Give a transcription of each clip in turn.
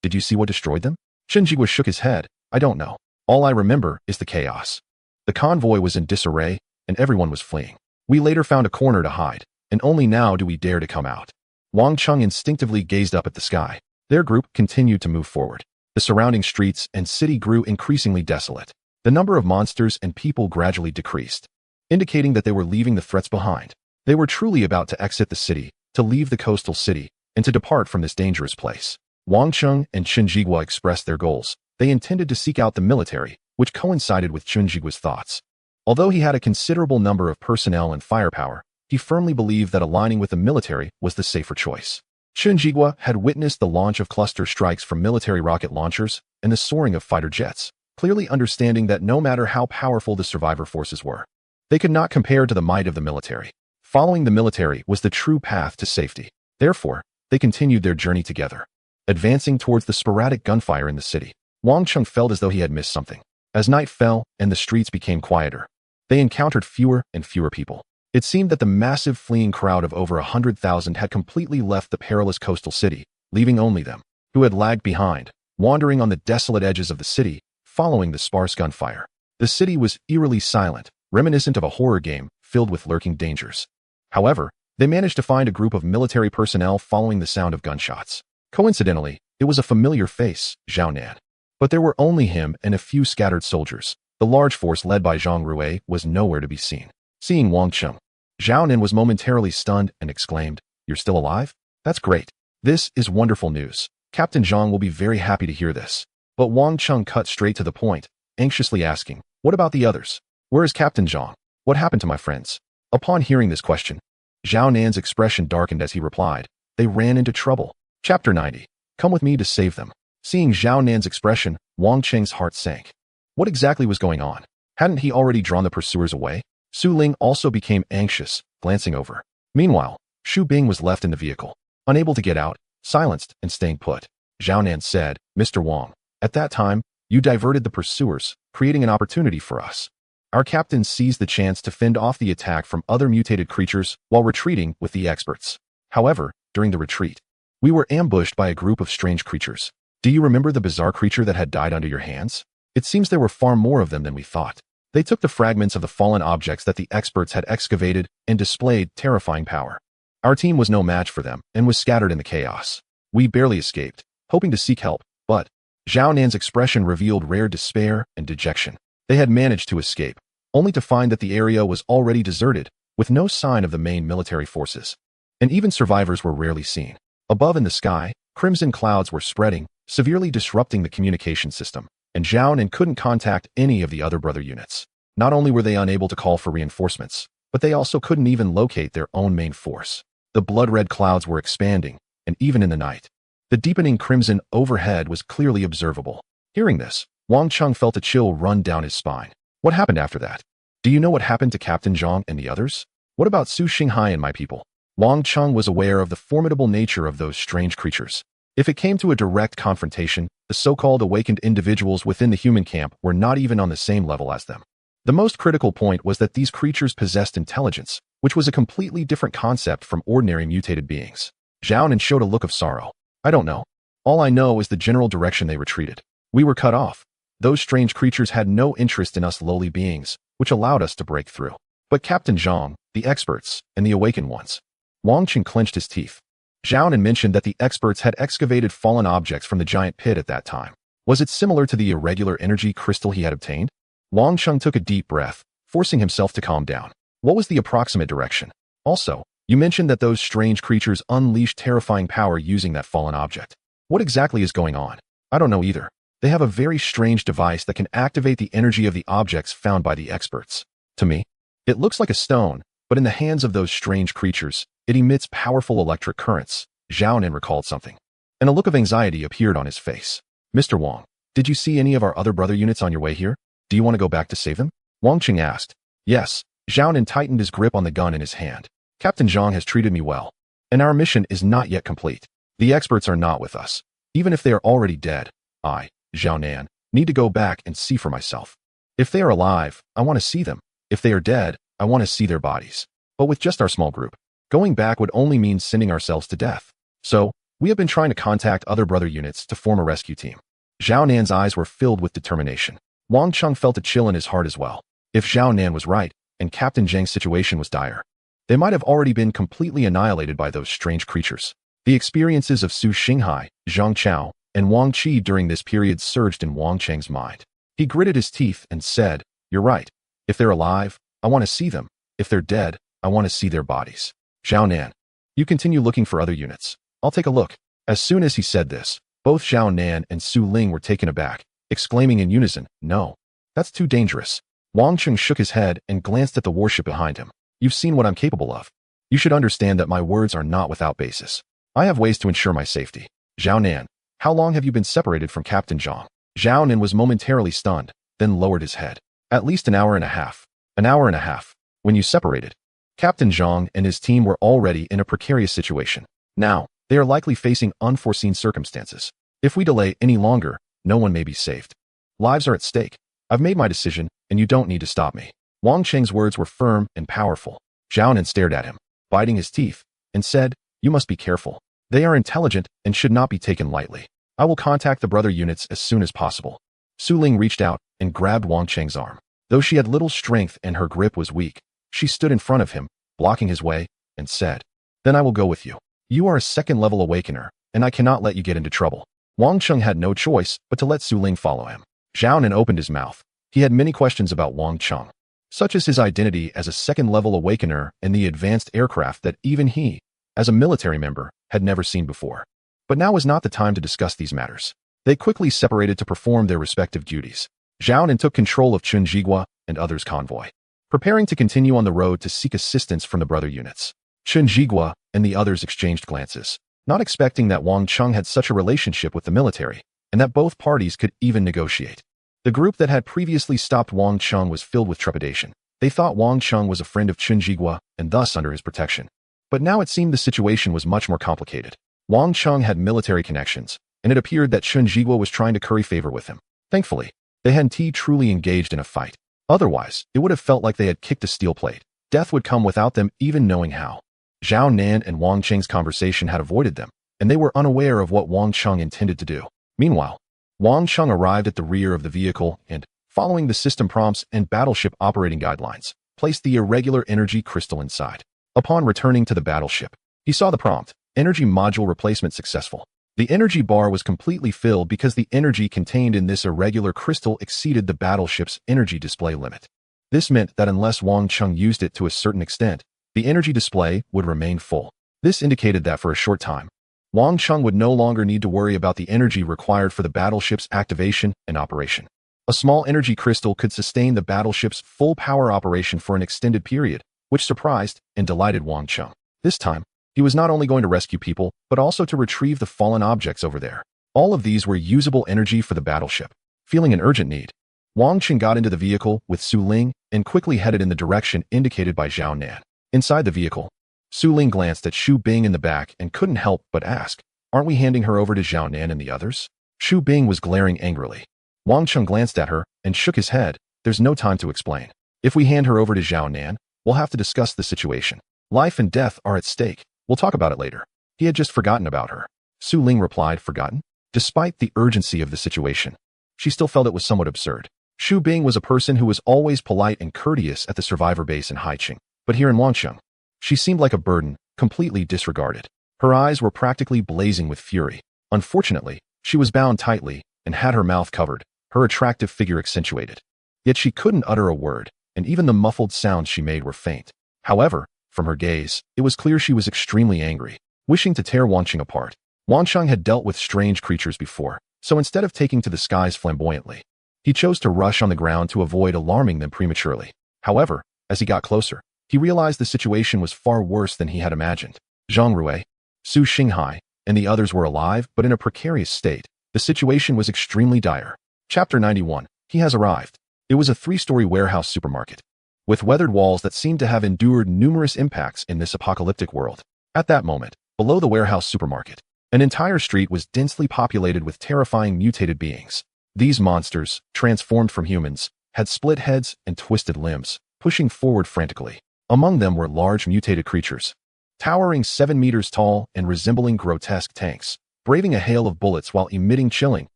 Did you see what destroyed them? Shinjigwa shook his head. I don't know. All I remember is the chaos. The convoy was in disarray, and everyone was fleeing. We later found a corner to hide, and only now do we dare to come out. Wang Chung instinctively gazed up at the sky. Their group continued to move forward. The surrounding streets and city grew increasingly desolate. The number of monsters and people gradually decreased, indicating that they were leaving the threats behind. They were truly about to exit the city, to leave the coastal city, and to depart from this dangerous place. Wang Chung and Shinjigwa expressed their goals. They intended to seek out the military, which coincided with Shinjigwa's thoughts. Although he had a considerable number of personnel and firepower, he firmly believed that aligning with the military was the safer choice. Shinjigwa had witnessed the launch of cluster strikes from military rocket launchers and the soaring of fighter jets, clearly understanding that no matter how powerful the survivor forces were, they could not compare to the might of the military. Following the military was the true path to safety. Therefore, they continued their journey together, advancing towards the sporadic gunfire in the city. Wang Chung felt as though he had missed something. As night fell and the streets became quieter, they encountered fewer and fewer people. It seemed that the massive fleeing crowd of over 100,000 had completely left the perilous coastal city, leaving only them, who had lagged behind, wandering on the desolate edges of the city, following the sparse gunfire. The city was eerily silent, reminiscent of a horror game filled with lurking dangers. However, they managed to find a group of military personnel following the sound of gunshots. Coincidentally, it was a familiar face, Zhao Nan. But there were only him and a few scattered soldiers. The large force led by Zhang Rui was nowhere to be seen. Seeing Wang Chung, Zhao Nan was momentarily stunned and exclaimed, "You're still alive? That's great. This is wonderful news. Captain Zhang will be very happy to hear this." But Wang Chung cut straight to the point, anxiously asking, "What about the others? Where is Captain Zhang? What happened to my friends?" Upon hearing this question, Zhao Nan's expression darkened as he replied, "They ran into trouble." Chapter 90. Come with me to save them. Seeing Zhao Nan's expression, Wang Cheng's heart sank. What exactly was going on? Hadn't he already drawn the pursuers away? Su Ling also became anxious, glancing over. Meanwhile, Shu Bing was left in the vehicle, unable to get out, silenced and staying put. Zhao Nan said, "Mr. Wang, at that time, you diverted the pursuers, creating an opportunity for us. Our captain seized the chance to fend off the attack from other mutated creatures while retreating with the experts. However, during the retreat, we were ambushed by a group of strange creatures. Do you remember the bizarre creature that had died under your hands? It seems there were far more of them than we thought. They took the fragments of the fallen objects that the experts had excavated and displayed terrifying power. Our team was no match for them and was scattered in the chaos. We barely escaped, hoping to seek help, but..." Zhao Nan's expression revealed rare despair and dejection. They had managed to escape, only to find that the area was already deserted, with no sign of the main military forces. And even survivors were rarely seen. Above in the sky, crimson clouds were spreading, severely disrupting the communication system, and Zhao Nan couldn't contact any of the other brother units. Not only were they unable to call for reinforcements, but they also couldn't even locate their own main force. The blood-red clouds were expanding, and even in the night, the deepening crimson overhead was clearly observable. Hearing this, Wang Chung felt a chill run down his spine. What happened after that? Do you know what happened to Captain Zhang and the others? What about Su Xinghai and my people? Wang Chung was aware of the formidable nature of those strange creatures. If it came to a direct confrontation, the so-called awakened individuals within the human camp were not even on the same level as them. The most critical point was that these creatures possessed intelligence, which was a completely different concept from ordinary mutated beings. Zhao Nan showed a look of sorrow. "I don't know. All I know is the general direction they retreated. We were cut off. Those strange creatures had no interest in us lowly beings, which allowed us to break through. But Captain Zhang, the experts, and the awakened ones..." Wang Chung clenched his teeth. Zhao Nan mentioned that the experts had excavated fallen objects from the giant pit at that time. Was it similar to the irregular energy crystal he had obtained? Wang Chung took a deep breath, forcing himself to calm down. What was the approximate direction? Also, you mentioned that those strange creatures unleashed terrifying power using that fallen object. What exactly is going on? I don't know either. They have a very strange device that can activate the energy of the objects found by the experts. To me, it looks like a stone, but in the hands of those strange creatures, it emits powerful electric currents. Zhao Nan recalled something, and a look of anxiety appeared on his face. "Mr. Wang, did you see any of our other brother units on your way here? Do you want to go back to save them?" Wang Chung asked. "Yes." Zhao Nan tightened his grip on the gun in his hand. "Captain Zhang has treated me well, and our mission is not yet complete. The experts are not with us. Even if they are already dead, I, Zhao Nan, need to go back and see for myself. If they are alive, I want to see them. If they are dead, I want to see their bodies. But with just our small group, going back would only mean sending ourselves to death. So, We have been trying to contact other brother units to form a rescue team. Zhao Nan's eyes were filled with determination. Wang Cheng felt a chill in his heart as well. If Zhao Nan was right, and Captain Zhang's situation was dire, they might have already been completely annihilated by those strange creatures. The experiences of Su Xinghai, Zhang Chao, and Wang Qi during this period surged in Wang Cheng's mind. He gritted his teeth and said, "You're right. If they're alive, I want to see them. If they're dead, I want to see their bodies. Zhao Nan, you continue looking for other units. I'll take a look." As soon as he said this, both Zhao Nan and Su Ling were taken aback, exclaiming in unison, "No, that's too dangerous." Wang Cheng shook his head and glanced at the warship behind him. "You've seen what I'm capable of. You should understand that my words are not without basis. I have ways to ensure my safety." "Zhao Nan, how long have you been separated from Captain Zhang?" Zhao Nan was momentarily stunned, then lowered his head. "At least an hour and a half." "An hour and a half? When you separated?" Captain Zhang and his team were already in a precarious situation. Now, they are likely facing unforeseen circumstances. If we delay any longer, no one may be saved. Lives are at stake. I've made my decision, and you don't need to stop me. Wang Cheng's words were firm and powerful. Zhao Nan stared at him, biting his teeth, and said, "You must be careful. They are intelligent and should not be taken lightly. I will contact the brother units as soon as possible." Su Ling reached out and grabbed Wang Cheng's arm. Though she had little strength and her grip was weak, she stood in front of him, blocking his way, and said, "Then I will go with you. You are a second-level awakener, and I cannot let you get into trouble." Wang Cheng had no choice but to let Su Ling follow him. Zhao Nan opened his mouth. He had many questions about Wang Cheng, such as his identity as a second-level awakener and the advanced aircraft that even he, as a military member, had never seen before. But now was not the time to discuss these matters. They quickly separated to perform their respective duties. Zhao Nan took control of Chun Jigua and others' convoy, preparing to continue on the road to seek assistance from the brother units. Chun Jigua and the others exchanged glances, not expecting that Wang Cheng had such a relationship with the military, and that both parties could even negotiate. The group that had previously stopped Wang Cheng was filled with trepidation. They thought Wang Cheng was a friend of Chun Jigua and thus under his protection. But now it seemed the situation was much more complicated. Wang Cheng had military connections, and it appeared that Chun Jigua was trying to curry favor with him. Thankfully, they hadn't truly engaged in a fight. Otherwise, it would have felt like they had kicked a steel plate. Death would come without them even knowing how. Zhao Nan and Wang Cheng's conversation had avoided them, and they were unaware of what Wang Cheng intended to do. Meanwhile, Wang Cheng arrived at the rear of the vehicle and, following the system prompts and battleship operating guidelines, placed the irregular energy crystal inside. Upon returning to the battleship, he saw the prompt, "Energy module replacement successful." The energy bar was completely filled because the energy contained in this irregular crystal exceeded the battleship's energy display limit. This meant that unless Wang Cheng used it to a certain extent, the energy display would remain full. This indicated that for a short time, Wang Cheng would no longer need to worry about the energy required for the battleship's activation and operation. A small energy crystal could sustain the battleship's full power operation for an extended period, which surprised and delighted Wang Cheng. This time, he was not only going to rescue people, but also to retrieve the fallen objects over there. All of these were usable energy for the battleship. Feeling an urgent need, Wang Cheng got into the vehicle with Su Ling and quickly headed in the direction indicated by Zhao Nan. Inside the vehicle, Su Ling glanced at Xu Bing in the back and couldn't help but ask, "Aren't we handing her over to Zhao Nan and the others?" Xu Bing was glaring angrily. Wang Cheng glanced at her and shook his head. "There's no time to explain. If we hand her over to Zhao Nan, we'll have to discuss the situation. Life and death are at stake. We'll talk about it later." He had just forgotten about her. Su Ling replied, "Forgotten?" Despite the urgency of the situation, she still felt it was somewhat absurd. Xu Bing was a person who was always polite and courteous at the survivor base in Haiqing, but here in Wangcheng, she seemed like a burden, completely disregarded. Her eyes were practically blazing with fury. Unfortunately, she was bound tightly and had her mouth covered, her attractive figure accentuated. Yet she couldn't utter a word, and even the muffled sounds she made were faint. However, from her gaze, it was clear she was extremely angry, wishing to tear Wangcheng apart. Wangcheng had dealt with strange creatures before, so instead of taking to the skies flamboyantly, he chose to rush on the ground to avoid alarming them prematurely. However, as he got closer, he realized the situation was far worse than he had imagined. Zhang Rui, Su Xinghai, and the others were alive but in a precarious state. The situation was extremely dire. Chapter 91. He has arrived. It was a 3-story warehouse supermarket, with weathered walls that seemed to have endured numerous impacts in this apocalyptic world. At that moment, below the warehouse supermarket, an entire street was densely populated with terrifying mutated beings. These monsters, transformed from humans, had split heads and twisted limbs, pushing forward frantically. Among them were large mutated creatures, towering 7 meters tall and resembling grotesque tanks, braving a hail of bullets while emitting chilling,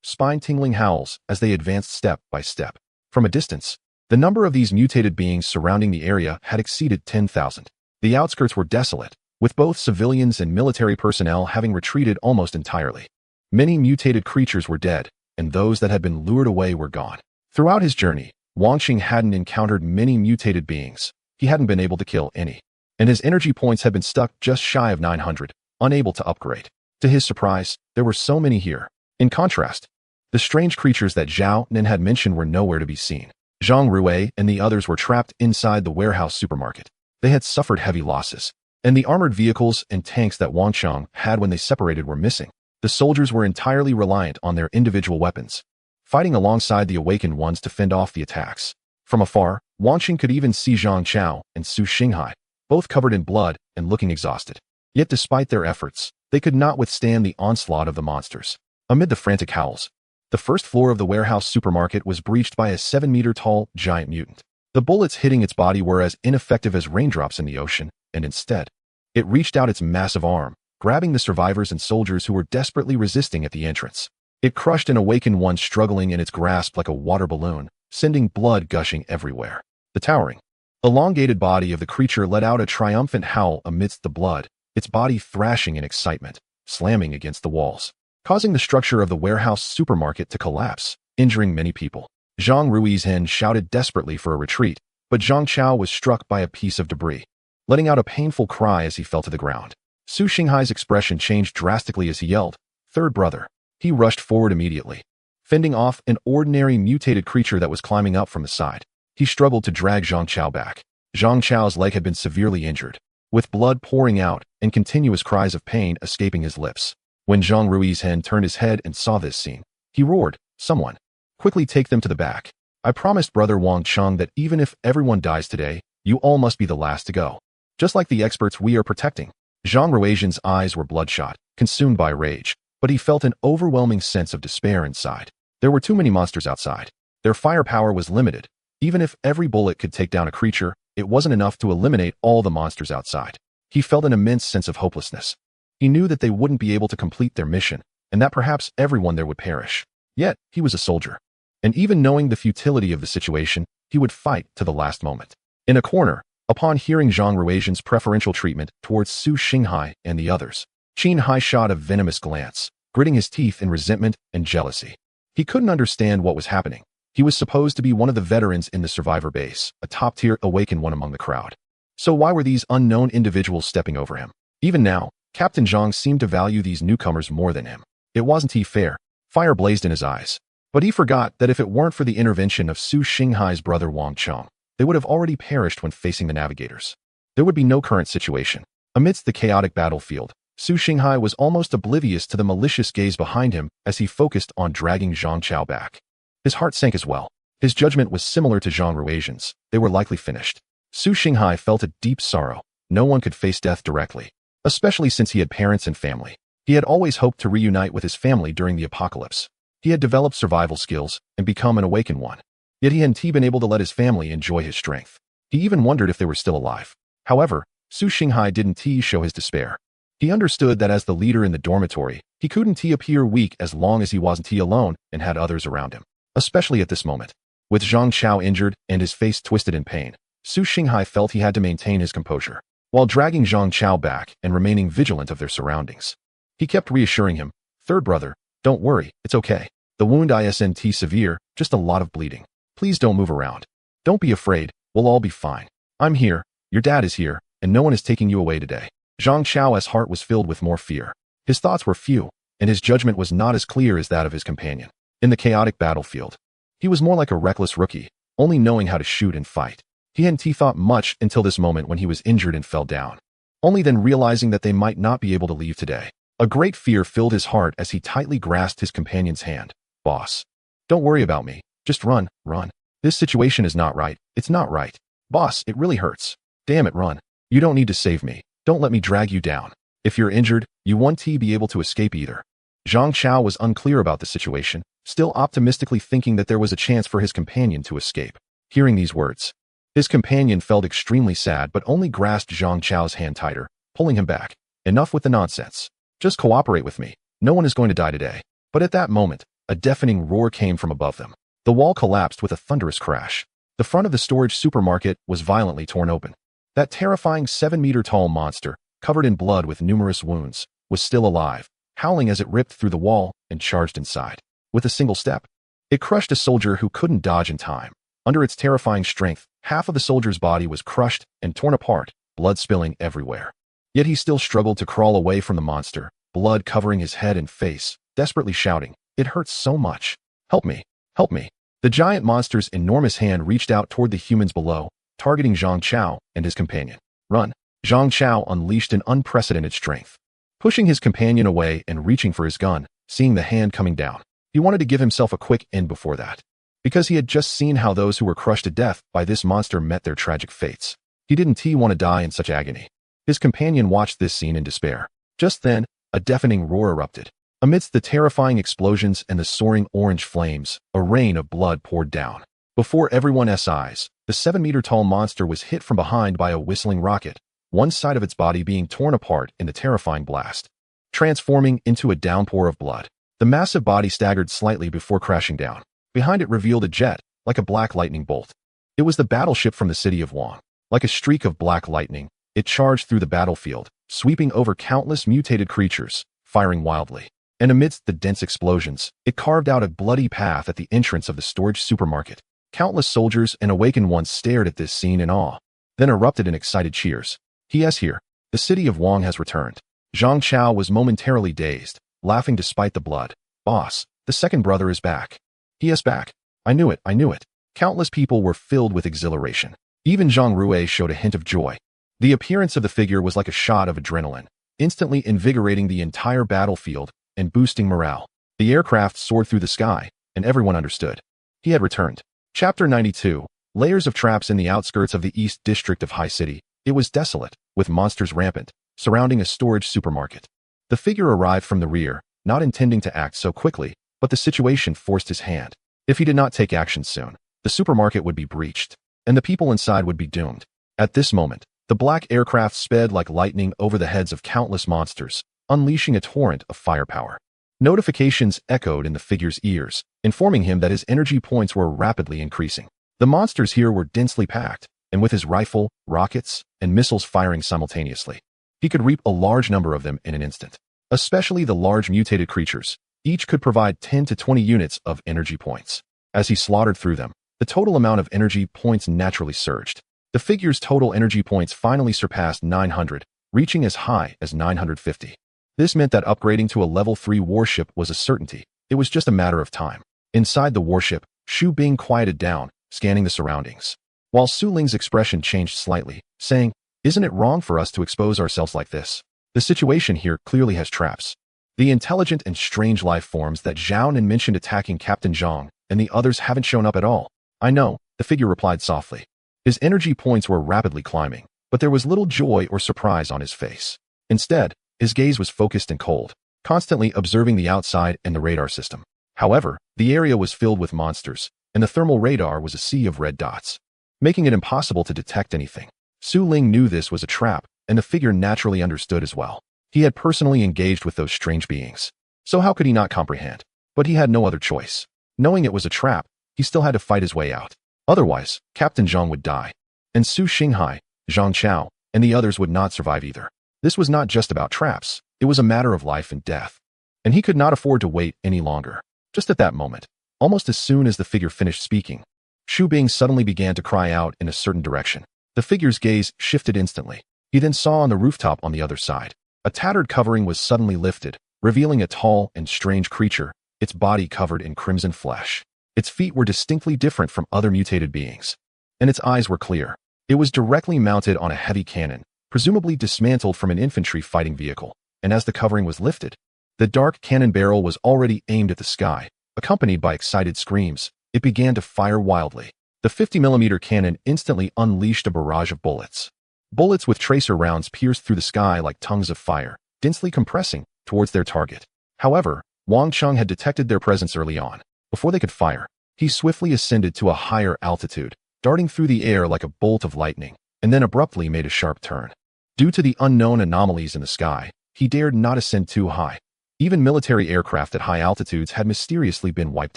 spine-tingling howls as they advanced step by step. From a distance, the number of these mutated beings surrounding the area had exceeded 10,000. The outskirts were desolate, with both civilians and military personnel having retreated almost entirely. Many mutated creatures were dead, and those that had been lured away were gone. Throughout his journey, Wang Qing hadn't encountered many mutated beings. He hadn't been able to kill any, and his energy points had been stuck just shy of 900, unable to upgrade. To his surprise, there were so many here. In contrast, the strange creatures that Zhao Nen had mentioned were nowhere to be seen. Zhang Rui and the others were trapped inside the warehouse supermarket. They had suffered heavy losses, and the armored vehicles and tanks that Wang Chang had when they separated were missing. The soldiers were entirely reliant on their individual weapons, fighting alongside the awakened ones to fend off the attacks. From afar, Wang Qing could even see Zhang Chao and Su Xinghai, both covered in blood and looking exhausted. Yet despite their efforts, they could not withstand the onslaught of the monsters. Amid the frantic howls, the first floor of the warehouse supermarket was breached by a 7-meter-tall giant mutant. The bullets hitting its body were as ineffective as raindrops in the ocean, and instead, it reached out its massive arm, grabbing the survivors and soldiers who were desperately resisting at the entrance. It crushed an awakened one struggling in its grasp like a water balloon, sending blood gushing everywhere. The towering, elongated body of the creature let out a triumphant howl amidst the blood, its body thrashing in excitement, slamming against the walls, causing the structure of the warehouse supermarket to collapse, injuring many people. Zhang Rui's hen shouted desperately for a retreat, but Zhang Chao was struck by a piece of debris, letting out a painful cry as he fell to the ground. Su Xinghai's expression changed drastically as he yelled, "Third brother." He rushed forward immediately, fending off an ordinary mutated creature that was climbing up from the side. He struggled to drag Zhang Chao back. Zhang Chao's leg had been severely injured, with blood pouring out and continuous cries of pain escaping his lips. When Zhang Rui's hen turned his head and saw this scene, he roared, "Someone, quickly take them to the back. I promised Brother Wang Cheng that even if everyone dies today, you all must be the last to go. Just like the experts we are protecting." Zhang Rui's eyes were bloodshot, consumed by rage, but he felt an overwhelming sense of despair inside. There were too many monsters outside. Their firepower was limited. Even if every bullet could take down a creature, it wasn't enough to eliminate all the monsters outside. He felt an immense sense of hopelessness. He knew that they wouldn't be able to complete their mission, and that perhaps everyone there would perish. Yet, he was a soldier. And even knowing the futility of the situation, he would fight to the last moment. In a corner, upon hearing Zhang Rui's preferential treatment towards Su Xinghai and the others, Qin Hai shot a venomous glance, gritting his teeth in resentment and jealousy. He couldn't understand what was happening. He was supposed to be one of the veterans in the survivor base, a top-tier awakened one among the crowd. So why were these unknown individuals stepping over him? Even now, Captain Zhang seemed to value these newcomers more than him. It wasn't he fair. Fire blazed in his eyes. But he forgot that if it weren't for the intervention of Su Xinghai's brother Wang Cheng, they would have already perished when facing the navigators. There would be no current situation. Amidst the chaotic battlefield, Su Xinghai was almost oblivious to the malicious gaze behind him as he focused on dragging Zhang Chao back. His heart sank as well. His judgment was similar to Zhang Rui's. They were likely finished. Su Xinghai felt a deep sorrow. No one could face death directly, especially since he had parents and family. He had always hoped to reunite with his family during the apocalypse. He had developed survival skills and become an awakened one. Yet he hadn't been able to let his family enjoy his strength. He even wondered if they were still alive. However, Su Xinghai didn't show his despair. He understood that as the leader in the dormitory, he couldn't appear weak as long as he wasn't alone and had others around him. Especially at this moment. With Zhang Chao injured and his face twisted in pain, Su Xinghai felt he had to maintain his composure, while dragging Zhang Chao back and remaining vigilant of their surroundings. He kept reassuring him, "Third brother, don't worry, it's okay. The wound isn't severe, just a lot of bleeding. Please don't move around. Don't be afraid, we'll all be fine. I'm here, your dad is here, and no one is taking you away today." Zhang Chao's heart was filled with more fear. His thoughts were few, and his judgment was not as clear as that of his companion. In the chaotic battlefield, he was more like a reckless rookie, only knowing how to shoot and fight. He hadn't thought much until this moment when he was injured and fell down, only then realizing that they might not be able to leave today. A great fear filled his heart as he tightly grasped his companion's hand. "Boss, don't worry about me. Just run, run. This situation is not right. It's not right. Boss, it really hurts. Damn it, run. You don't need to save me. Don't let me drag you down. If you're injured, you won't be able to escape either." Zhang Chao was unclear about the situation, still optimistically thinking that there was a chance for his companion to escape. Hearing these words, his companion felt extremely sad but only grasped Zhang Chao's hand tighter, pulling him back. Enough with the nonsense. Just cooperate with me. No one is going to die today. But at that moment, a deafening roar came from above them. The wall collapsed with a thunderous crash. The front of the storage supermarket was violently torn open. That terrifying 7-meter-tall monster, covered in blood with numerous wounds, was still alive, howling as it ripped through the wall and charged inside. With a single step, it crushed a soldier who couldn't dodge in time. Under its terrifying strength, half of the soldier's body was crushed and torn apart, blood spilling everywhere. Yet he still struggled to crawl away from the monster, blood covering his head and face, desperately shouting, "It hurts so much. Help me, help me." The giant monster's enormous hand reached out toward the humans below, targeting Zhang Chao and his companion. "Run!" Zhang Chao unleashed an unprecedented strength, pushing his companion away and reaching for his gun, seeing the hand coming down. He wanted to give himself a quick end before that, because he had just seen how those who were crushed to death by this monster met their tragic fates. He didn't want to die in such agony. His companion watched this scene in despair. Just then, a deafening roar erupted. Amidst the terrifying explosions and the soaring orange flames, a rain of blood poured down. Before everyone's eyes, the 7-meter-tall monster was hit from behind by a whistling rocket, one side of its body being torn apart in the terrifying blast, transforming into a downpour of blood. The massive body staggered slightly before crashing down. Behind it revealed a jet, like a black lightning bolt. It was the battleship from the city of Wong. Like a streak of black lightning, it charged through the battlefield, sweeping over countless mutated creatures, firing wildly. And amidst the dense explosions, it carved out a bloody path at the entrance of the storage supermarket. Countless soldiers and awakened ones stared at this scene in awe, then erupted in excited cheers. "He is here. The city of Wong has returned." Zhang Chao was momentarily dazed, laughing despite the blood. "Boss, the second brother is back. He is back. I knew it, I knew it." Countless people were filled with exhilaration. Even Zhang Rui showed a hint of joy. The appearance of the figure was like a shot of adrenaline, instantly invigorating the entire battlefield and boosting morale. The aircraft soared through the sky, and everyone understood. He had returned. Chapter 92. Layers of traps in the outskirts of the East District of High City. It was desolate, with monsters rampant, surrounding a storage supermarket. The figure arrived from the rear, not intending to act so quickly, but the situation forced his hand. If he did not take action soon, the supermarket would be breached, and the people inside would be doomed. At this moment, the black aircraft sped like lightning over the heads of countless monsters, unleashing a torrent of firepower. Notifications echoed in the figure's ears, informing him that his energy points were rapidly increasing. The monsters here were densely packed, and with his rifle, rockets, and missiles firing simultaneously, he could reap a large number of them in an instant. Especially the large mutated creatures, each could provide 10 to 20 units of energy points. As he slaughtered through them, the total amount of energy points naturally surged. The figure's total energy points finally surpassed 900, reaching as high as 950. This meant that upgrading to a level 3 warship was a certainty. It was just a matter of time. Inside the warship, Xu Bing quieted down, scanning the surroundings, while Su Ling's expression changed slightly, saying, "Isn't it wrong for us to expose ourselves like this? The situation here clearly has traps." The intelligent and strange life forms that Zhao Nin mentioned attacking Captain Zhang and the others haven't shown up at all. "I know," the figure replied softly. His energy points were rapidly climbing, but there was little joy or surprise on his face. Instead, his gaze was focused and cold, constantly observing the outside and the radar system. However, the area was filled with monsters, and the thermal radar was a sea of red dots, making it impossible to detect anything. Su Ling knew this was a trap, and the figure naturally understood as well. He had personally engaged with those strange beings, so how could he not comprehend? But he had no other choice. Knowing it was a trap, he still had to fight his way out. Otherwise, Captain Zhang would die, and Su Xinghai, Zhang Chao, and the others would not survive either. This was not just about traps, it was a matter of life and death, and he could not afford to wait any longer. Just at that moment, almost as soon as the figure finished speaking, Xu Bing suddenly began to cry out in a certain direction. The figure's gaze shifted instantly. He then saw on the rooftop on the other side. A tattered covering was suddenly lifted, revealing a tall and strange creature, its body covered in crimson flesh. Its feet were distinctly different from other mutated beings, and its eyes were clear. It was directly mounted on a heavy cannon, presumably dismantled from an infantry fighting vehicle, and as the covering was lifted, the dark cannon barrel was already aimed at the sky. Accompanied by excited screams, it began to fire wildly. The 50mm cannon instantly unleashed a barrage of bullets. Bullets with tracer rounds pierced through the sky like tongues of fire, densely compressing towards their target. However, Wang Cheng had detected their presence early on. Before they could fire, he swiftly ascended to a higher altitude, darting through the air like a bolt of lightning, and then abruptly made a sharp turn. Due to the unknown anomalies in the sky, he dared not ascend too high. Even military aircraft at high altitudes had mysteriously been wiped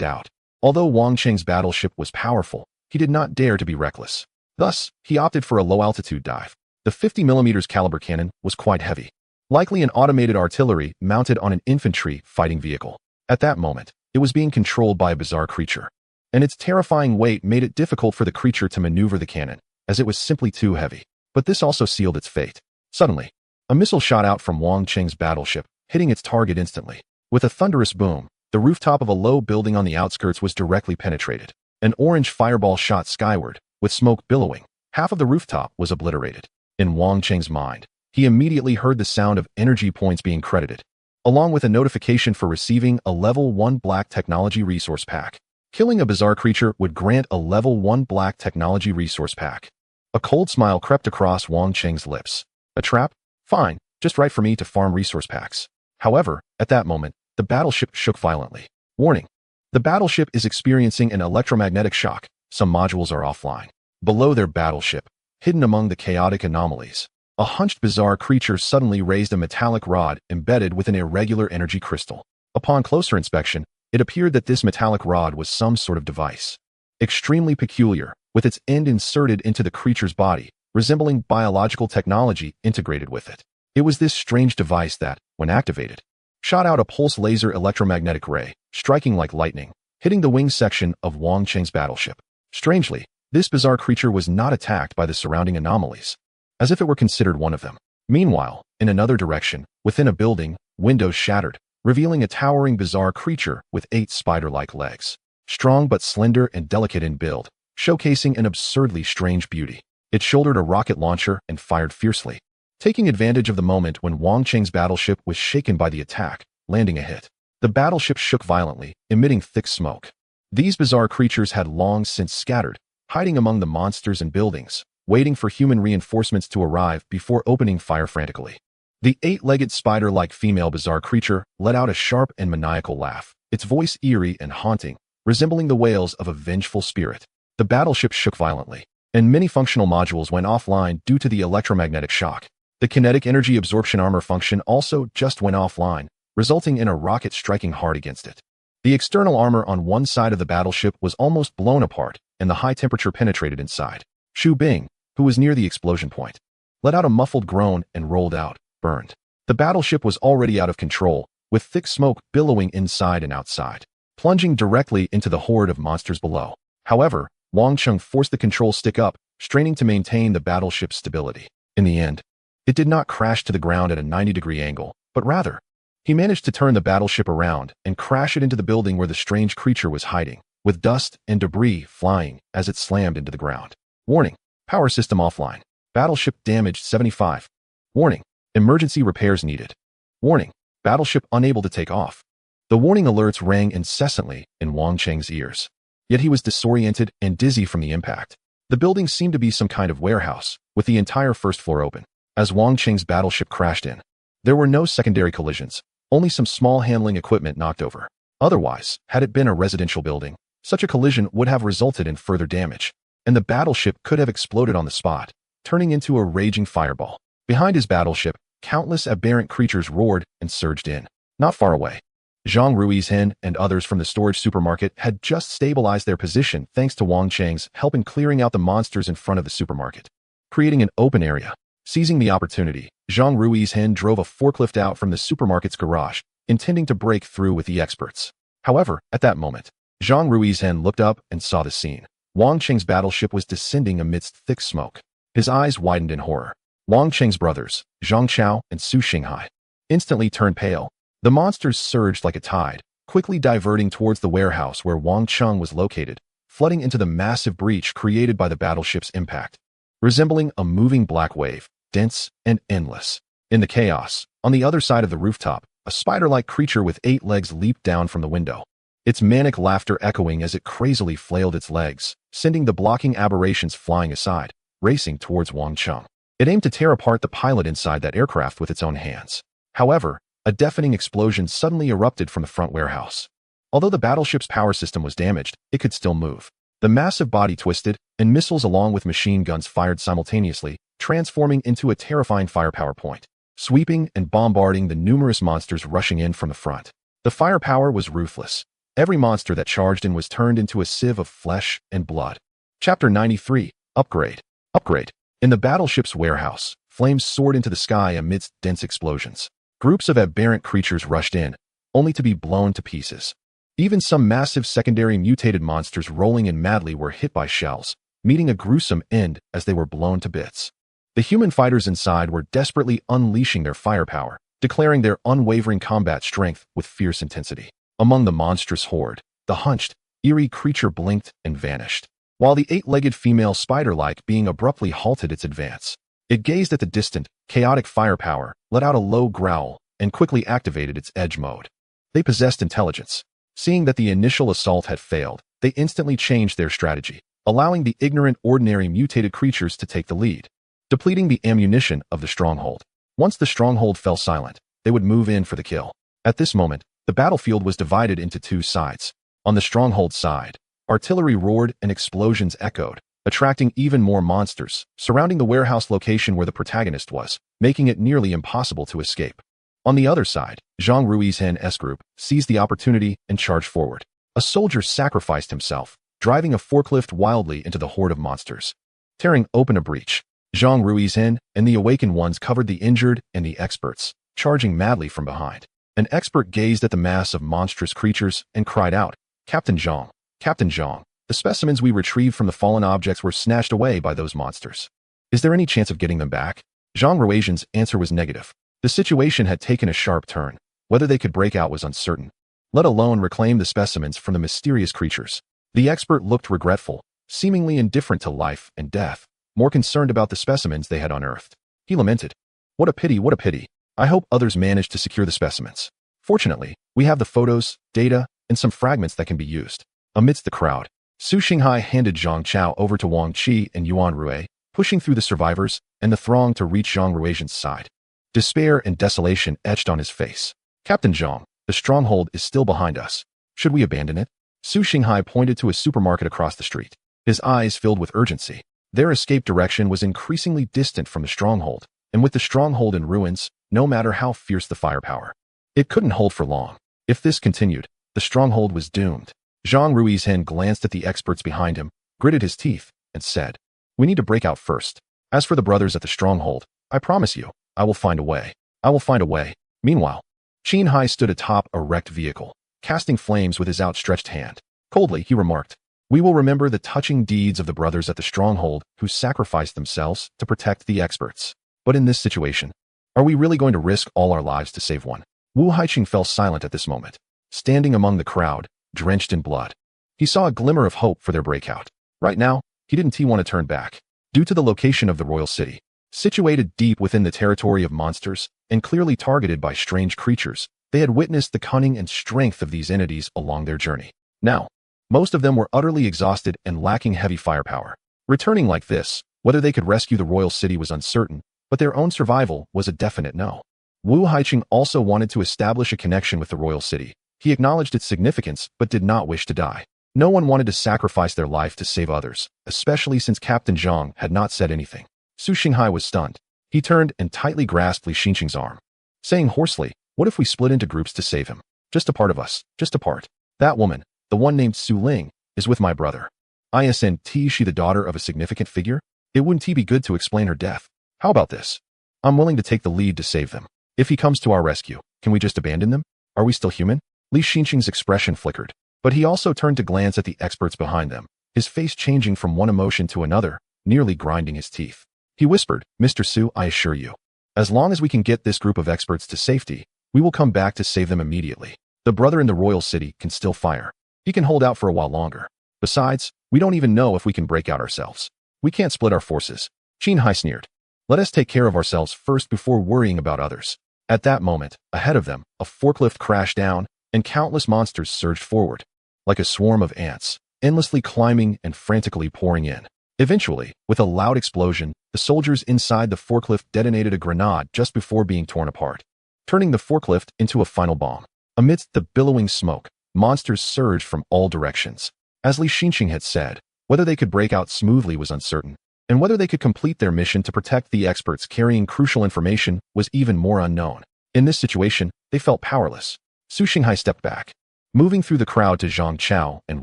out. Although Wang Cheng's battleship was powerful, he did not dare to be reckless. Thus, he opted for a low-altitude dive. The 50mm caliber cannon was quite heavy, likely an automated artillery mounted on an infantry fighting vehicle. At that moment, it was being controlled by a bizarre creature, and its terrifying weight made it difficult for the creature to maneuver the cannon, as it was simply too heavy. But this also sealed its fate. Suddenly, a missile shot out from Wang Cheng's battleship, hitting its target instantly. With a thunderous boom, the rooftop of a low building on the outskirts was directly penetrated. An orange fireball shot skyward, with smoke billowing. Half of the rooftop was obliterated. In Wang Cheng's mind, he immediately heard the sound of energy points being credited, along with a notification for receiving a Level 1 Black Technology Resource Pack. Killing a bizarre creature would grant a Level 1 Black Technology Resource Pack. A cold smile crept across Wang Cheng's lips. A trap? Fine, just right for me to farm resource packs. However, at that moment, the battleship shook violently. Warning. The battleship is experiencing an electromagnetic shock. Some modules are offline. Below their battleship, hidden among the chaotic anomalies, a hunched bizarre creature suddenly raised a metallic rod embedded with an irregular energy crystal. Upon closer inspection, it appeared that this metallic rod was some sort of device. Extremely peculiar, with its end inserted into the creature's body, resembling biological technology integrated with it. It was this strange device that, when activated, shot out a pulse laser electromagnetic ray, striking like lightning, hitting the wing section of Wang Cheng's battleship. Strangely, this bizarre creature was not attacked by the surrounding anomalies, as if it were considered one of them. Meanwhile, in another direction, within a building, windows shattered, revealing a towering bizarre creature with 8 spider-like legs. Strong but slender and delicate in build, showcasing an absurdly strange beauty. It shouldered a rocket launcher and fired fiercely, taking advantage of the moment when Wang Cheng's battleship was shaken by the attack, landing a hit. The battleship shook violently, emitting thick smoke. These bizarre creatures had long since scattered, hiding among the monsters and buildings, waiting for human reinforcements to arrive before opening fire frantically. The 8-legged spider-like female bizarre creature let out a sharp and maniacal laugh, its voice eerie and haunting, resembling the wails of a vengeful spirit. The battleship shook violently, and many functional modules went offline due to the electromagnetic shock. The kinetic energy absorption armor function also just went offline, resulting in a rocket striking hard against it. The external armor on one side of the battleship was almost blown apart, and the high temperature penetrated inside. Xu Bing, who was near the explosion point, let out a muffled groan and rolled out, burned. The battleship was already out of control, with thick smoke billowing inside and outside, plunging directly into the horde of monsters below. However, Wang Cheng forced the control stick up, straining to maintain the battleship's stability. In the end, it did not crash to the ground at a 90-degree angle, but rather, he managed to turn the battleship around and crash it into the building where the strange creature was hiding, with dust and debris flying as it slammed into the ground. Warning, power system offline. Battleship damaged 75. Warning, emergency repairs needed. Warning, battleship unable to take off. The warning alerts rang incessantly in Wang Cheng's ears. Yet he was disoriented and dizzy from the impact. The building seemed to be some kind of warehouse, with the entire first floor open. As Wang Cheng's battleship crashed in, there were no secondary collisions, only some small handling equipment knocked over. Otherwise, had it been a residential building, such a collision would have resulted in further damage, and the battleship could have exploded on the spot, turning into a raging fireball. Behind his battleship, countless aberrant creatures roared and surged in. Not far away, Zhang Ruizhen and others from the storage supermarket had just stabilized their position thanks to Wang Cheng's help in clearing out the monsters in front of the supermarket, creating an open area. Seizing the opportunity, Zhang Ruizhen drove a forklift out from the supermarket's garage, intending to break through with the experts. However, at that moment, Zhang Ruizhen looked up and saw the scene. Wang Cheng's battleship was descending amidst thick smoke. His eyes widened in horror. Wang Cheng's brothers, Zhang Chao and Su Xinghai, instantly turned pale. The monsters surged like a tide, quickly diverting towards the warehouse where Wang Cheng was located, flooding into the massive breach created by the battleship's impact. Resembling a moving black wave, dense and endless. In the chaos, on the other side of the rooftop, a spider-like creature with 8 legs leaped down from the window, its manic laughter echoing as it crazily flailed its legs, sending the blocking aberrations flying aside, racing towards Wang Cheng. It aimed to tear apart the pilot inside that aircraft with its own hands. However, a deafening explosion suddenly erupted from the front warehouse. Although the battleship's power system was damaged, it could still move. The massive body twisted, and missiles along with machine guns fired simultaneously, transforming into a terrifying firepower point, sweeping and bombarding the numerous monsters rushing in from the front. The firepower was ruthless. Every monster that charged in was turned into a sieve of flesh and blood. Chapter 93. Upgrade. Upgrade. In the battleship's warehouse, flames soared into the sky amidst dense explosions. Groups of aberrant creatures rushed in, only to be blown to pieces. Even some massive secondary mutated monsters rolling in madly were hit by shells, meeting a gruesome end as they were blown to bits. The human fighters inside were desperately unleashing their firepower, declaring their unwavering combat strength with fierce intensity. Among the monstrous horde, the hunched, eerie creature blinked and vanished, while the eight-legged female spider-like being abruptly halted its advance. It gazed at the distant, chaotic firepower, let out a low growl, and quickly activated its edge mode. They possessed intelligence. Seeing that the initial assault had failed, they instantly changed their strategy, allowing the ignorant, ordinary mutated creatures to take the lead, depleting the ammunition of the stronghold. Once the stronghold fell silent, they would move in for the kill. At this moment, the battlefield was divided into two sides. On the stronghold side, artillery roared and explosions echoed, attracting even more monsters, surrounding the warehouse location where the protagonist was, making it nearly impossible to escape. On the other side, Zhang Rui's S group seized the opportunity and charged forward. A soldier sacrificed himself, driving a forklift wildly into the horde of monsters. Tearing open a breach, Zhang Rui's and the awakened ones covered the injured and the experts, charging madly from behind. An expert gazed at the mass of monstrous creatures and cried out, Captain Zhang, Captain Zhang, the specimens we retrieved from the fallen objects were snatched away by those monsters. Is there any chance of getting them back? Zhang Rui's answer was negative. The situation had taken a sharp turn. Whether they could break out was uncertain, let alone reclaim the specimens from the mysterious creatures. The expert looked regretful, seemingly indifferent to life and death, more concerned about the specimens they had unearthed. He lamented, what a pity, what a pity. I hope others manage to secure the specimens. Fortunately, we have the photos, data, and some fragments that can be used. Amidst the crowd, Su Xinghai handed Zhang Chao over to Wang Qi and Yuan Rui, pushing through the survivors and the throng to reach Zhang Rui's side. Despair and desolation etched on his face. Captain Zhang, the stronghold is still behind us. Should we abandon it? Su Xinghai pointed to a supermarket across the street, his eyes filled with urgency. Their escape direction was increasingly distant from the stronghold, and with the stronghold in ruins, no matter how fierce the firepower, it couldn't hold for long. If this continued, the stronghold was doomed. Zhang Rui's glanced at the experts behind him, gritted his teeth, and said, we need to break out first. As for the brothers at the stronghold, I promise you, I will find a way. I will find a way. Meanwhile, Qin Hai stood atop a wrecked vehicle, casting flames with his outstretched hand. Coldly, he remarked, we will remember the touching deeds of the brothers at the stronghold who sacrificed themselves to protect the experts. But in this situation, are we really going to risk all our lives to save one? Wu Haiqing fell silent at this moment, standing among the crowd, drenched in blood. He saw a glimmer of hope for their breakout. Right now, he didn't want to turn back. Due to the location of the royal city, situated deep within the territory of monsters and clearly targeted by strange creatures, they had witnessed the cunning and strength of these entities along their journey. Now, most of them were utterly exhausted and lacking heavy firepower. Returning like this, whether they could rescue the royal city was uncertain, but their own survival was a definite no. Wu Haiqing also wanted to establish a connection with the royal city. He acknowledged its significance but did not wish to die. No one wanted to sacrifice their life to save others, especially since Captain Zhang had not said anything. Su Xinghai was stunned. He turned and tightly grasped Li Xinqing's arm, saying hoarsely, what if we split into groups to save him? Just a part of us, just a part. That woman, the one named Su Ling, is with my brother. Isn't she the daughter of a significant figure? It wouldn't be good to explain her death. How about this? I'm willing to take the lead to save them. If he comes to our rescue, can we just abandon them? Are we still human? Li Xinqing's expression flickered, but he also turned to glance at the experts behind them, his face changing from one emotion to another, nearly grinding his teeth. He whispered, Mr. Su, I assure you, as long as we can get this group of experts to safety, we will come back to save them immediately. The brother in the royal city can still fire. He can hold out for a while longer. Besides, we don't even know if we can break out ourselves. We can't split our forces. Qin Hai sneered. Let us take care of ourselves first before worrying about others. At that moment, ahead of them, a forklift crashed down, and countless monsters surged forward, like a swarm of ants, endlessly climbing and frantically pouring in. Eventually, with a loud explosion, the soldiers inside the forklift detonated a grenade just before being torn apart, turning the forklift into a final bomb. Amidst the billowing smoke, monsters surged from all directions. As Li Xinqing had said, whether they could break out smoothly was uncertain, and whether they could complete their mission to protect the experts carrying crucial information was even more unknown. In this situation, they felt powerless. Su Xinghai stepped back, moving through the crowd to Zhang Chao and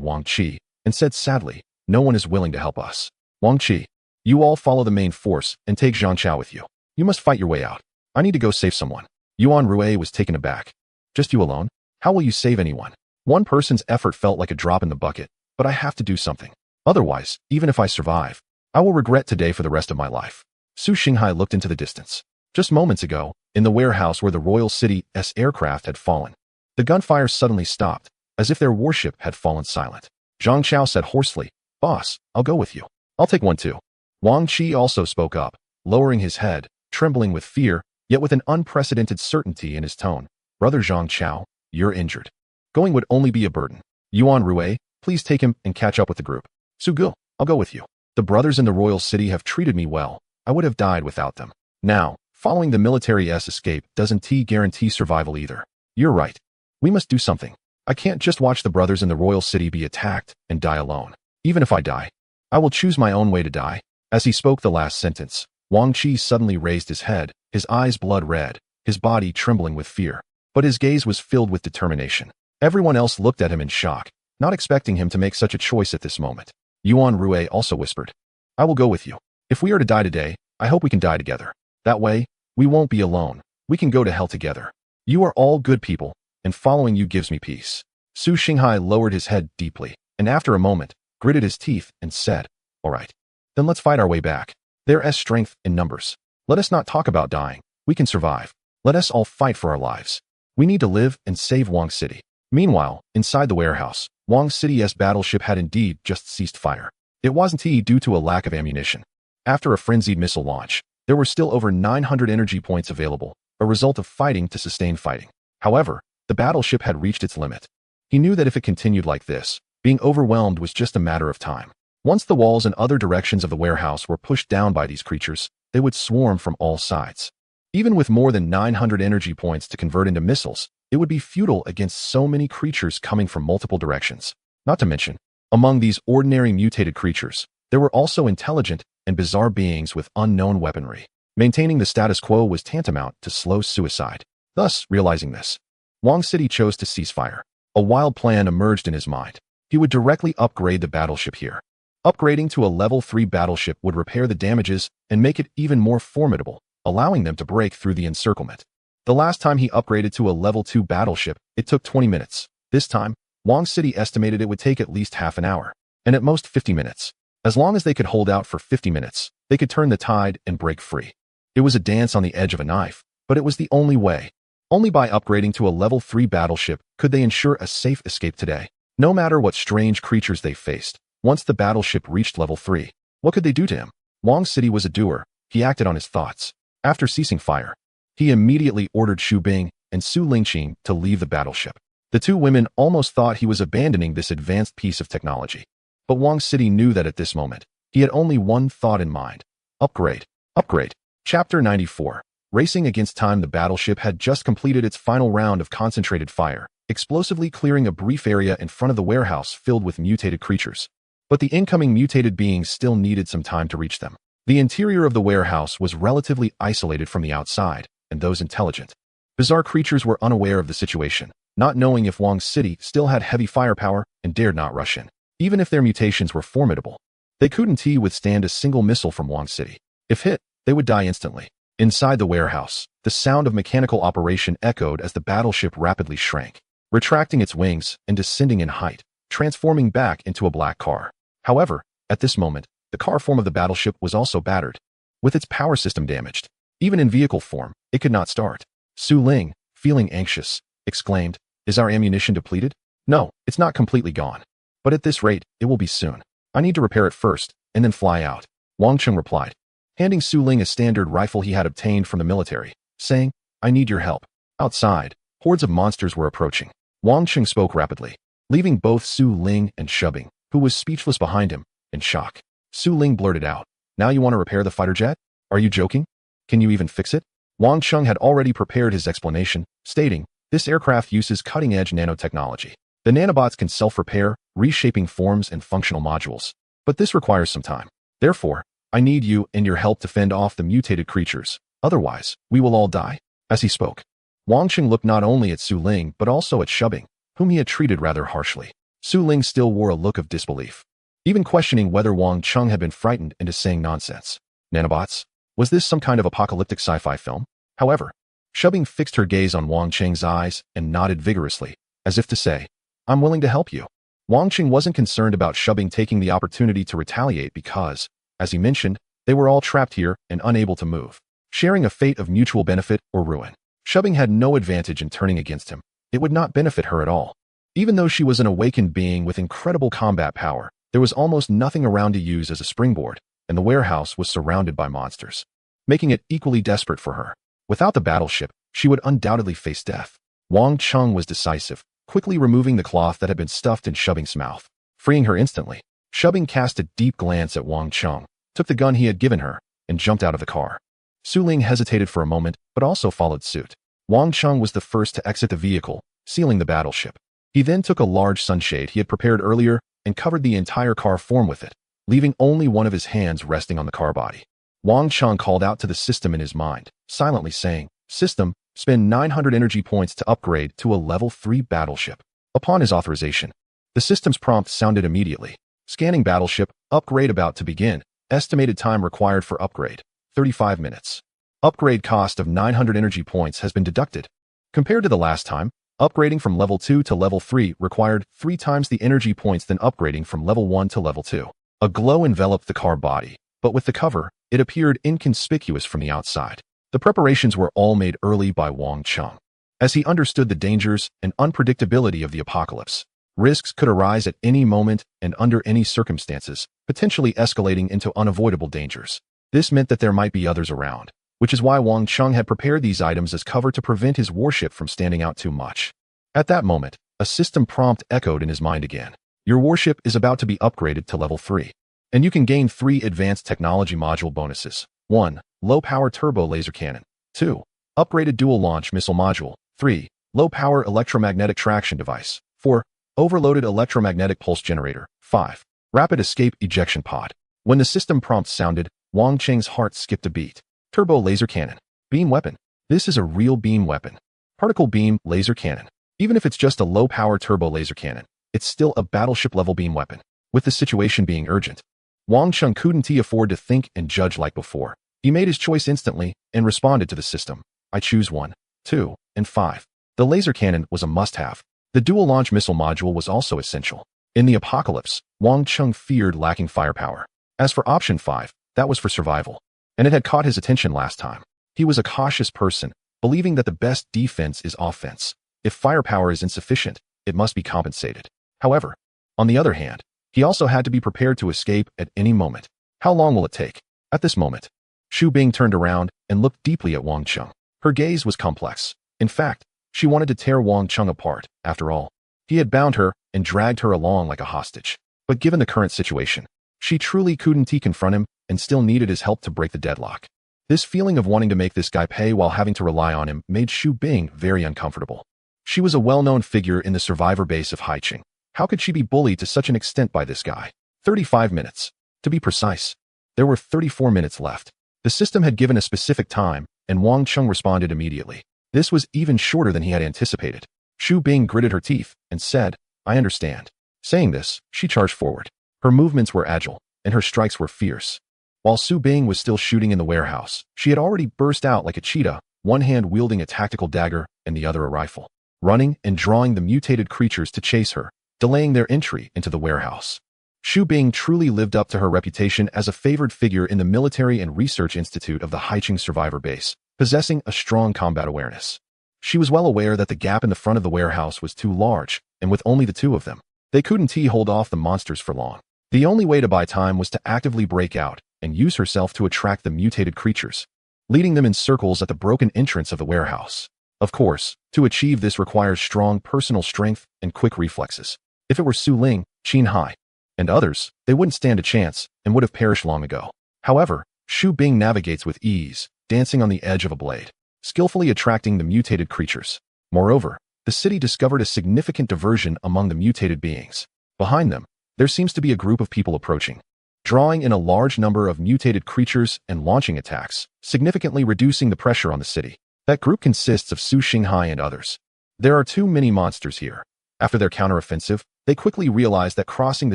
Wang Qi, and said sadly, "No one is willing to help us. Wang Qi, you all follow the main force and take Zhang Chao with you. You must fight your way out. I need to go save someone." Yuan Rui was taken aback. "Just you alone? How will you save anyone? One person's effort felt like a drop in the bucket, but I have to do something. Otherwise, even if I survive, I will regret today for the rest of my life." Su Xinghai looked into the distance. Just moments ago, in the warehouse where the Royal City's aircraft had fallen, the gunfire suddenly stopped, as if their warship had fallen silent. Zhang Chao said hoarsely, "Boss, I'll go with you. I'll take one too." Wang Qi also spoke up, lowering his head, trembling with fear, yet with an unprecedented certainty in his tone. "Brother Zhang Chao, you're injured. Going would only be a burden. Yuan Rui, please take him and catch up with the group. Su Gu, I'll go with you. The brothers in the Royal City have treated me well. I would have died without them. Now, following the military's escape doesn't guarantee survival either. You're right. We must do something. I can't just watch the brothers in the Royal City be attacked and die alone. Even if I die, I will choose my own way to die." As he spoke the last sentence, Wang Qi suddenly raised his head, his eyes blood red, his body trembling with fear. But his gaze was filled with determination. Everyone else looked at him in shock, not expecting him to make such a choice at this moment. Yuan Rui also whispered, "I will go with you. If we are to die today, I hope we can die together. That way, we won't be alone. We can go to hell together. You are all good people, and following you gives me peace." Su Xinghai lowered his head deeply, and after a moment, gritted his teeth and said, "All right. Then let's fight our way back. There is strength in numbers. Let us not talk about dying. We can survive. Let us all fight for our lives. We need to live and save Wang City." Meanwhile, inside the warehouse, Wang City's battleship had indeed just ceased fire. It wasn't due to a lack of ammunition. After a frenzied missile launch, there were still over 900 energy points available, a result of fighting to sustain fighting. However, the battleship had reached its limit. He knew that if it continued like this, being overwhelmed was just a matter of time. Once the walls and other directions of the warehouse were pushed down by these creatures, they would swarm from all sides. Even with more than 900 energy points to convert into missiles, it would be futile against so many creatures coming from multiple directions. Not to mention, among these ordinary mutated creatures, there were also intelligent and bizarre beings with unknown weaponry. Maintaining the status quo was tantamount to slow suicide. Thus, realizing this, Wang City chose to cease fire. A wild plan emerged in his mind. He would directly upgrade the battleship here. Upgrading to a level 3 battleship would repair the damages and make it even more formidable, allowing them to break through the encirclement. The last time he upgraded to a level 2 battleship, it took 20 minutes. This time, Wang City estimated it would take at least half an hour, and at most 50 minutes. As long as they could hold out for 50 minutes, they could turn the tide and break free. It was a dance on the edge of a knife, but it was the only way. Only by upgrading to a level 3 battleship could they ensure a safe escape today. No matter what strange creatures they faced, once the battleship reached level 3, what could they do to him? Wang City was a doer. He acted on his thoughts. After ceasing fire, he immediately ordered Xu Bing and Su Lingqing to leave the battleship. The two women almost thought he was abandoning this advanced piece of technology. But Wang City knew that at this moment, he had only one thought in mind. Upgrade. Upgrade. Chapter 94. Racing against time. The battleship had just completed its final round of concentrated fire, explosively clearing a brief area in front of the warehouse filled with mutated creatures. But the incoming mutated beings still needed some time to reach them. The interior of the warehouse was relatively isolated from the outside, and those intelligent, bizarre creatures were unaware of the situation, not knowing if Wang City still had heavy firepower and dared not rush in. Even if their mutations were formidable, they couldn't withstand a single missile from Wang City. If hit, they would die instantly. Inside the warehouse, the sound of mechanical operation echoed as the battleship rapidly shrank, retracting its wings and descending in height, transforming back into a black car. However, at this moment, the car form of the battleship was also battered, with its power system damaged. Even in vehicle form, it could not start. Su Ling, feeling anxious, exclaimed, "Is our ammunition depleted?" "No, it's not completely gone. But at this rate, it will be soon. I need to repair it first, and then fly out," Wang Cheng replied, handing Su Ling a standard rifle he had obtained from the military, saying, "I need your help." Outside, hordes of monsters were approaching. Wang Cheng spoke rapidly, leaving both Su Ling and Shubing, who was speechless behind him, in shock. Su Ling blurted out, "Now you want to repair the fighter jet? Are you joking? Can you even fix it?" Wang Cheng had already prepared his explanation, stating, "This aircraft uses cutting-edge nanotechnology. The nanobots can self-repair, reshaping forms and functional modules. But this requires some time. Therefore, I need you and your help to fend off the mutated creatures. Otherwise, we will all die. As he spoke, Wang Qing looked not only at Su Ling but also at Shubing, whom he had treated rather harshly. Su Ling still wore a look of disbelief, even questioning whether Wang Qing had been frightened into saying nonsense. Nanobots? Was this some kind of apocalyptic sci-fi film? However, Shubing fixed her gaze on Wang Qing's eyes and nodded vigorously, as if to say, I'm willing to help you. Wang Qing wasn't concerned about Shubing taking the opportunity to retaliate because, as he mentioned, they were all trapped here and unable to move, sharing a fate of mutual benefit or ruin. Shubing had no advantage in turning against him. It would not benefit her at all. Even though she was an awakened being with incredible combat power, there was almost nothing around to use as a springboard, and the warehouse was surrounded by monsters, making it equally desperate for her. Without the battleship, she would undoubtedly face death. Wang Qing was decisive, quickly removing the cloth that had been stuffed in Shubing's mouth, freeing her instantly. Shubing cast a deep glance at Wang Qing, took the gun he had given her, and jumped out of the car. Su Ling hesitated for a moment, but also followed suit. Wang Qing was the first to exit the vehicle, sealing the battleship. He then took a large sunshade he had prepared earlier and covered the entire car form with it, leaving only one of his hands resting on the car body. Wang Qing called out to the system in his mind, silently saying, System, spend 900 energy points to upgrade to a level 3 battleship. Upon his authorization, the system's prompt sounded immediately. Scanning battleship, upgrade about to begin. Estimated time required for upgrade, 35 minutes. Upgrade cost of 900 energy points has been deducted. Compared to the last time, upgrading from level 2 to level 3 required 3 times the energy points than upgrading from level 1 to level 2. A glow enveloped the car body, but with the cover, it appeared inconspicuous from the outside. The preparations were all made early by Wang Qing, as he understood the dangers and unpredictability of the apocalypse. Risks could arise at any moment and under any circumstances, potentially escalating into unavoidable dangers. This meant that there might be others around, which is why Wang Qing had prepared these items as cover to prevent his warship from standing out too much. At that moment, a system prompt echoed in his mind again. Your warship is about to be upgraded to level 3, and you can gain 3 advanced technology module bonuses. 1. Low-power turbo laser cannon. 2. Upgraded dual-launch missile module. 3. Low-power electromagnetic traction device. 4. Overloaded electromagnetic pulse generator. 5. Rapid escape ejection pod. When the system prompt sounded, Wang Qing's heart skipped a beat. Turbo laser cannon. Beam weapon. This is a real beam weapon. Particle beam laser cannon. Even if it's just a low-power turbo laser cannon, it's still a battleship-level beam weapon. With the situation being urgent, Wang Qing couldn't afford to think and judge like before. He made his choice instantly and responded to the system. I choose 1, 2, and 5. The laser cannon was a must-have. The dual-launch missile module was also essential. In the apocalypse, Wang Qing feared lacking firepower. As for option 5, that was for survival, and it had caught his attention last time. He was a cautious person, believing that the best defense is offense. If firepower is insufficient, it must be compensated. However, on the other hand, he also had to be prepared to escape at any moment. How long will it take? At this moment, Xu Bing turned around and looked deeply at Wang Qing. Her gaze was complex. In fact, she wanted to tear Wang Qing apart. After all, he had bound her and dragged her along like a hostage. But given the current situation, she truly couldn't confront him and still needed his help to break the deadlock. This feeling of wanting to make this guy pay while having to rely on him made Xu Bing very uncomfortable. She was a well-known figure in the survivor base of Haiqing. How could she be bullied to such an extent by this guy? 35 minutes. To be precise, there were 34 minutes left. The system had given a specific time, and Wang Qing responded immediately. This was even shorter than he had anticipated. Xu Bing gritted her teeth and said, I understand. Saying this, she charged forward. Her movements were agile, and her strikes were fierce. While Xu Bing was still shooting in the warehouse, she had already burst out like a cheetah, one hand wielding a tactical dagger and the other a rifle, running and drawing the mutated creatures to chase her, delaying their entry into the warehouse. Xu Bing truly lived up to her reputation as a favored figure in the Military and Research Institute of the Haiqing Survivor Base, possessing a strong combat awareness. She was well aware that the gap in the front of the warehouse was too large, and with only the 2 of them, they couldn't hold off the monsters for long. The only way to buy time was to actively break out and use herself to attract the mutated creatures, leading them in circles at the broken entrance of the warehouse. Of course, to achieve this requires strong personal strength and quick reflexes. If it were Su Ling, Qin Hai, and others, they wouldn't stand a chance and would have perished long ago. However, Xu Bing navigates with ease, dancing on the edge of a blade, skillfully attracting the mutated creatures. Moreover, the city discovered a significant diversion among the mutated beings. Behind them, there seems to be a group of people approaching. drawing in a large number of mutated creatures and launching attacks, significantly reducing the pressure on the city. That group consists of Su Xinghai and others. There are two mini-monsters here. After their counteroffensive, they quickly realized that crossing the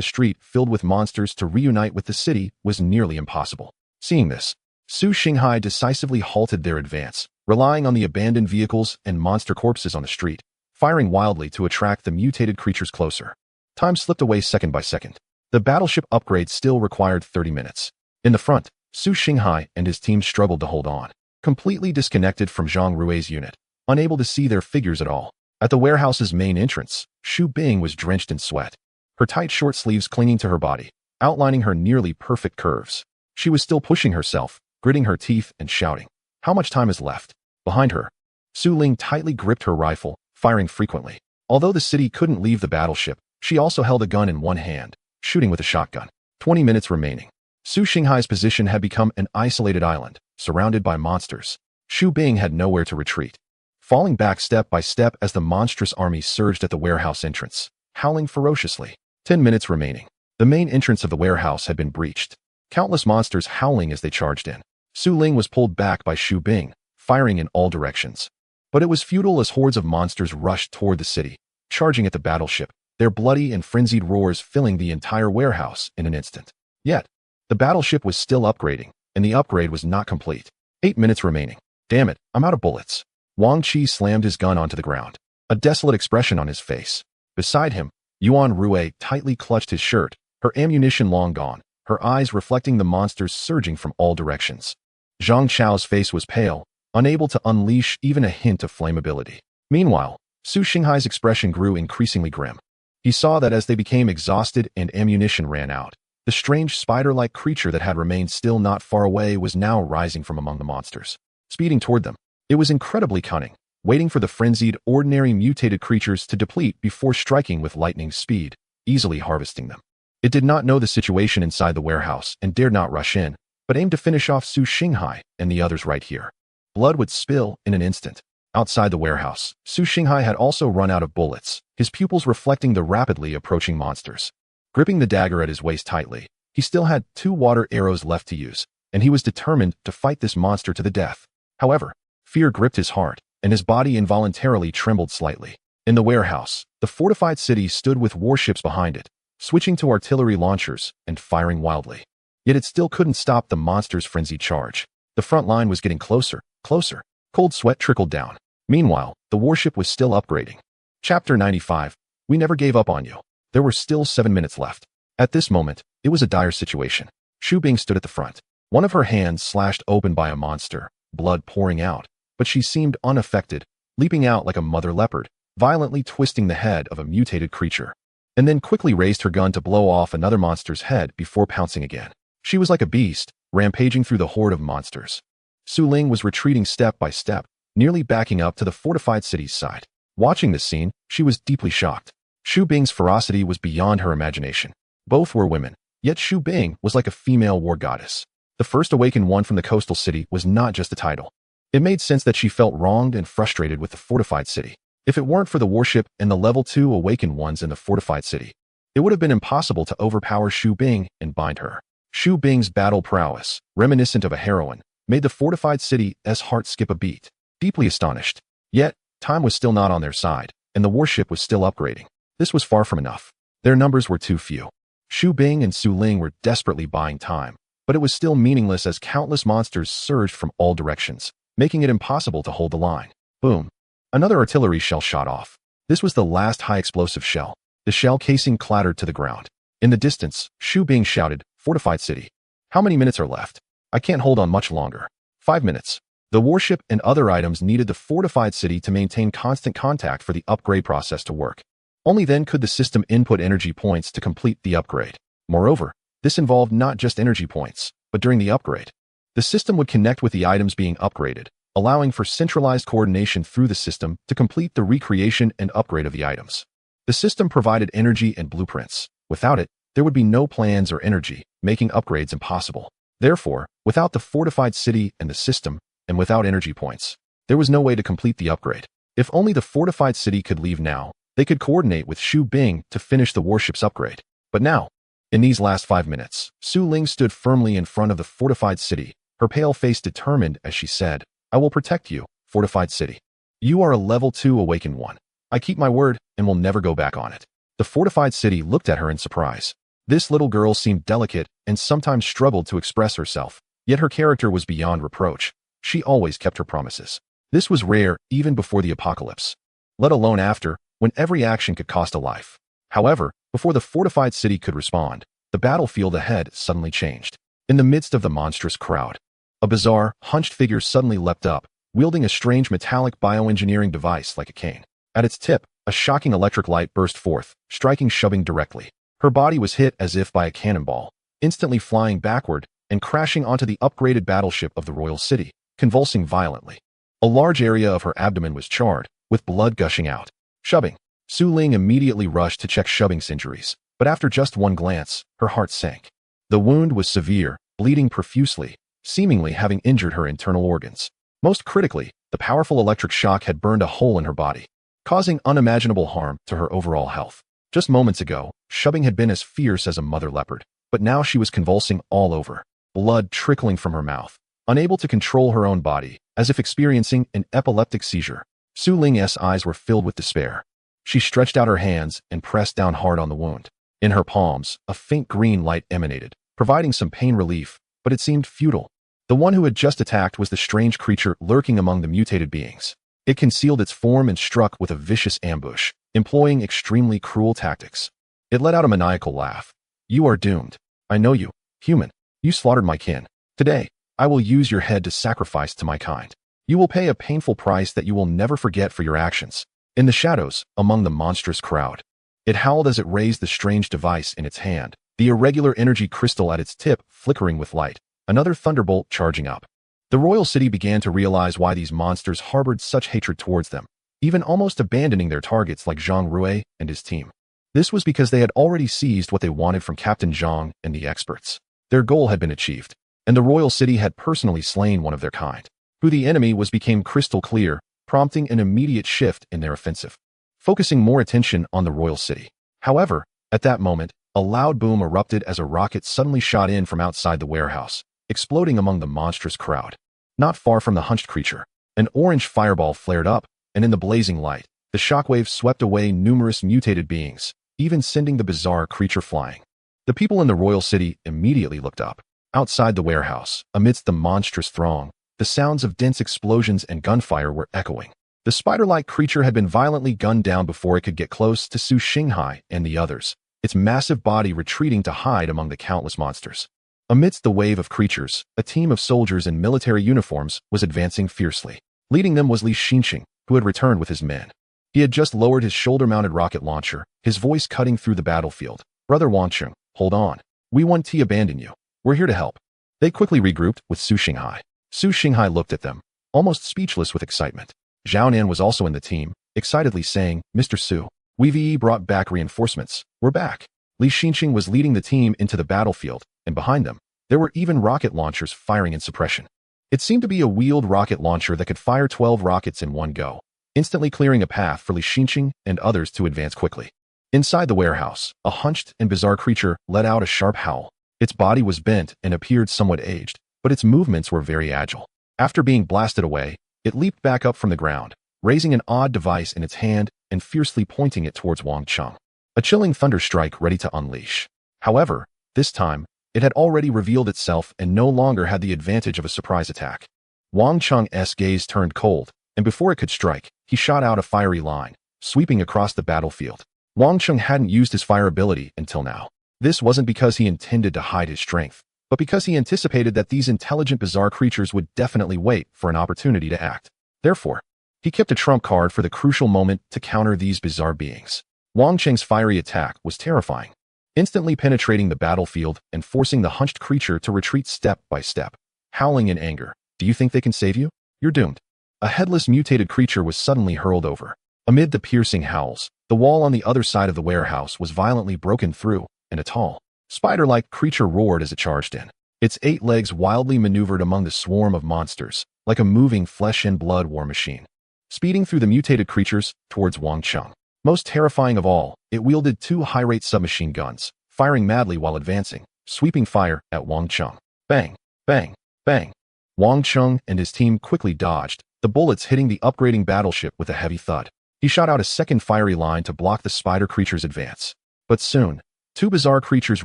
street filled with monsters to reunite with the city was nearly impossible. Seeing this, Su Xinghai decisively halted their advance, relying on the abandoned vehicles and monster corpses on the street, firing wildly to attract the mutated creatures closer. Time slipped away second by second. The battleship upgrade still required 30 minutes. In the front, Su Xinghai and his team struggled to hold on, completely disconnected from Zhang Rui's unit, unable to see their figures at all. At the warehouse's main entrance, Xu Bing was drenched in sweat, her tight short sleeves clinging to her body, outlining her nearly perfect curves. She was still pushing herself, gritting her teeth and shouting, "How much time is left?" Behind her, Su Ling tightly gripped her rifle, firing frequently. Although the city couldn't leave the battleship, she also held a gun in one hand, shooting with a shotgun. 20 minutes remaining. Su Xinghai's position had become an isolated island, surrounded by monsters. Xu Bing had nowhere to retreat, falling back step by step as the monstrous army surged at the warehouse entrance, howling ferociously. 10 minutes remaining. The main entrance of the warehouse had been breached, countless monsters howling as they charged in. Su Ling was pulled back by Xu Bing, firing in all directions. But it was futile as hordes of monsters rushed toward the city, charging at the battleship, their bloody and frenzied roars filling the entire warehouse in an instant. Yet, the battleship was still upgrading, and the upgrade was not complete. 8 minutes remaining. Damn it, I'm out of bullets. Wang Qi slammed his gun onto the ground, a desolate expression on his face. Beside him, Yuan Rui tightly clutched his shirt, her ammunition long gone, her eyes reflecting the monsters surging from all directions. Zhang Chao's face was pale, unable to unleash even a hint of flammability. Meanwhile, Su Xinghai's expression grew increasingly grim. He saw that as they became exhausted and ammunition ran out, the strange spider-like creature that had remained still not far away was now rising from among the monsters, speeding toward them. It was incredibly cunning, waiting for the frenzied, ordinary mutated creatures to deplete before striking with lightning speed, easily harvesting them. It did not know the situation inside the warehouse and dared not rush in, but aimed to finish off Su Xinghai and the others right here. Blood would spill in an instant. Outside the warehouse, Su Xinghai had also run out of bullets, his pupils reflecting the rapidly approaching monsters. Gripping the dagger at his waist tightly, he still had 2 water arrows left to use, and he was determined to fight this monster to the death. However, fear gripped his heart, and his body involuntarily trembled slightly. In the warehouse, the fortified city stood with warships behind it, switching to artillery launchers and firing wildly. Yet it still couldn't stop the monster's frenzied charge. The front line was getting closer, closer. Cold sweat trickled down. Meanwhile, the warship was still upgrading. Chapter 95. We never gave up on you. There were still 7 minutes left. At this moment, it was a dire situation. Xu Bing stood at the front, one of her hands slashed open by a monster, blood pouring out, but she seemed unaffected, leaping out like a mother leopard, violently twisting the head of a mutated creature, and then quickly raised her gun to blow off another monster's head before pouncing again. She was like a beast, rampaging through the horde of monsters. Su Ling was retreating step by step, nearly backing up to the fortified city's side. Watching this scene, she was deeply shocked. Xu Bing's ferocity was beyond her imagination. Both were women, yet Xu Bing was like a female war goddess. The first awakened one from the coastal city was not just a title. It made sense that she felt wronged and frustrated with the fortified city. If it weren't for the warship and the level 2 awakened ones in the fortified city, it would have been impossible to overpower Xu Bing and bind her. Xu Bing's battle prowess, reminiscent of a heroine, made the fortified city's heart skip a beat. Deeply astonished. Yet, time was still not on their side, and the warship was still upgrading. This was far from enough. Their numbers were too few. Xu Bing and Su Ling were desperately buying time, but it was still meaningless as countless monsters surged from all directions, making it impossible to hold the line. Boom. Another artillery shell shot off. This was the last high-explosive shell. The shell casing clattered to the ground. In the distance, Xu Bing shouted, "Fortified city. How many minutes are left? I can't hold on much longer." 5 minutes. The warship and other items needed the fortified city to maintain constant contact for the upgrade process to work. Only then could the system input energy points to complete the upgrade. Moreover, this involved not just energy points, but during the upgrade, the system would connect with the items being upgraded, allowing for centralized coordination through the system to complete the recreation and upgrade of the items. The system provided energy and blueprints. Without it, there would be no plans or energy, making upgrades impossible. Therefore, without the fortified city and the system, and without energy points, there was no way to complete the upgrade. If only the fortified city could leave now, they could coordinate with Xu Bing to finish the warship's upgrade. But now, In these last 5 minutes, Su Ling stood firmly in front of the fortified city, her pale face determined as she said, "I will protect you, fortified city. You are a level 2 awakened one. I keep my word and will never go back on it." The fortified city looked at her in surprise. This little girl seemed delicate and sometimes struggled to express herself, yet her character was beyond reproach. She always kept her promises. This was rare even before the apocalypse, let alone after, when every action could cost a life. However, before the fortified city could respond, the battlefield ahead suddenly changed. In the midst of the monstrous crowd, a bizarre, hunched figure suddenly leapt up, wielding a strange metallic bioengineering device like a cane. At its tip, a shocking electric light burst forth, striking Shubbing directly. Her body was hit as if by a cannonball, instantly flying backward and crashing onto the upgraded battleship of the royal city, convulsing violently. A large area of her abdomen was charred, with blood gushing out. Shubbing. Su Ling immediately rushed to check Shubbing's injuries, but after just one glance, her heart sank. The wound was severe, bleeding profusely, seemingly having injured her internal organs. Most critically, the powerful electric shock had burned a hole in her body, causing unimaginable harm to her overall health. Just moments ago, Shubbing had been as fierce as a mother leopard, but now she was convulsing all over, blood trickling from her mouth, unable to control her own body, as if experiencing an epileptic seizure. Su Ling's eyes were filled with despair. She stretched out her hands and pressed down hard on the wound. In her palms, a faint green light emanated, providing some pain relief, but it seemed futile. The one who had just attacked was the strange creature lurking among the mutated beings. It concealed its form and struck with a vicious ambush, employing extremely cruel tactics. It let out a maniacal laugh. "You are doomed. I know you, human. You slaughtered my kin. Today, I will use your head to sacrifice to my kind. You will pay a painful price that you will never forget for your actions." In the shadows, among the monstrous crowd, it howled as it raised the strange device in its hand, the irregular energy crystal at its tip flickering with light, another thunderbolt charging up. The royal city began to realize why these monsters harbored such hatred towards them, even almost abandoning their targets like Zhang Rui and his team. This was because they had already seized what they wanted from Captain Zhang and the experts. Their goal had been achieved, and the royal city had personally slain one of their kind. Who the enemy was became crystal clear, prompting an immediate shift in their offensive, focusing more attention on the royal city. However, at that moment, a loud boom erupted as a rocket suddenly shot in from outside the warehouse, exploding among the monstrous crowd. Not far from the hunched creature, an orange fireball flared up, and in the blazing light, the shockwave swept away numerous mutated beings, even sending the bizarre creature flying. The people in the royal city immediately looked up. Outside the warehouse, amidst the monstrous throng, the sounds of dense explosions and gunfire were echoing. The spider-like creature had been violently gunned down before it could get close to Su Xinghai and the others, its massive body retreating to hide among the countless monsters. Amidst the wave of creatures, a team of soldiers in military uniforms was advancing fiercely. Leading them was Li Xinxing, who had returned with his men. He had just lowered his shoulder-mounted rocket launcher, his voice cutting through the battlefield. "Brother Wangcheng, hold on. We won't abandon you. We're here to help." They quickly regrouped with Su Xinghai. Su Xinghai looked at them, almost speechless with excitement. Zhao Nan was also in the team, excitedly saying, "Mr. Su, we've brought back reinforcements. We're back." Li Xinxing was leading the team into the battlefield, and behind them, there were even rocket launchers firing in suppression. It seemed to be a wheeled rocket launcher that could fire 12 rockets in one go, instantly clearing a path for Li Xinxing and others to advance quickly. Inside the warehouse, a hunched and bizarre creature let out a sharp howl. Its body was bent and appeared somewhat aged, but its movements were very agile. After being blasted away, it leaped back up from the ground, raising an odd device in its hand and fiercely pointing it towards Wang Cheng. A chilling thunder strike ready to unleash. However, this time, it had already revealed itself and no longer had the advantage of a surprise attack. Wang Cheng's gaze turned cold, and before it could strike, he shot out a fiery line, sweeping across the battlefield. Wang Cheng hadn't used his fire ability until now. This wasn't because he intended to hide his strength, but because he anticipated that these intelligent bizarre creatures would definitely wait for an opportunity to act. Therefore, he kept a trump card for the crucial moment to counter these bizarre beings. Wang Cheng's fiery attack was terrifying, instantly penetrating the battlefield and forcing the hunched creature to retreat step by step. Howling in anger, "Do you think they can save you? You're doomed." A headless mutated creature was suddenly hurled over. Amid the piercing howls, the wall on the other side of the warehouse was violently broken through, and a tall, spider-like creature roared as it charged in. Its 8 legs wildly maneuvered among the swarm of monsters, like a moving flesh and blood war machine, speeding through the mutated creatures towards Wang Cheng. Most terrifying of all, it wielded 2 high-rate submachine guns, firing madly while advancing, sweeping fire at Wang Chung. Bang, bang, bang. Wang Chung and his team quickly dodged, the bullets hitting the upgrading battleship with a heavy thud. He shot out a second fiery line to block the spider creature's advance. But soon, two bizarre creatures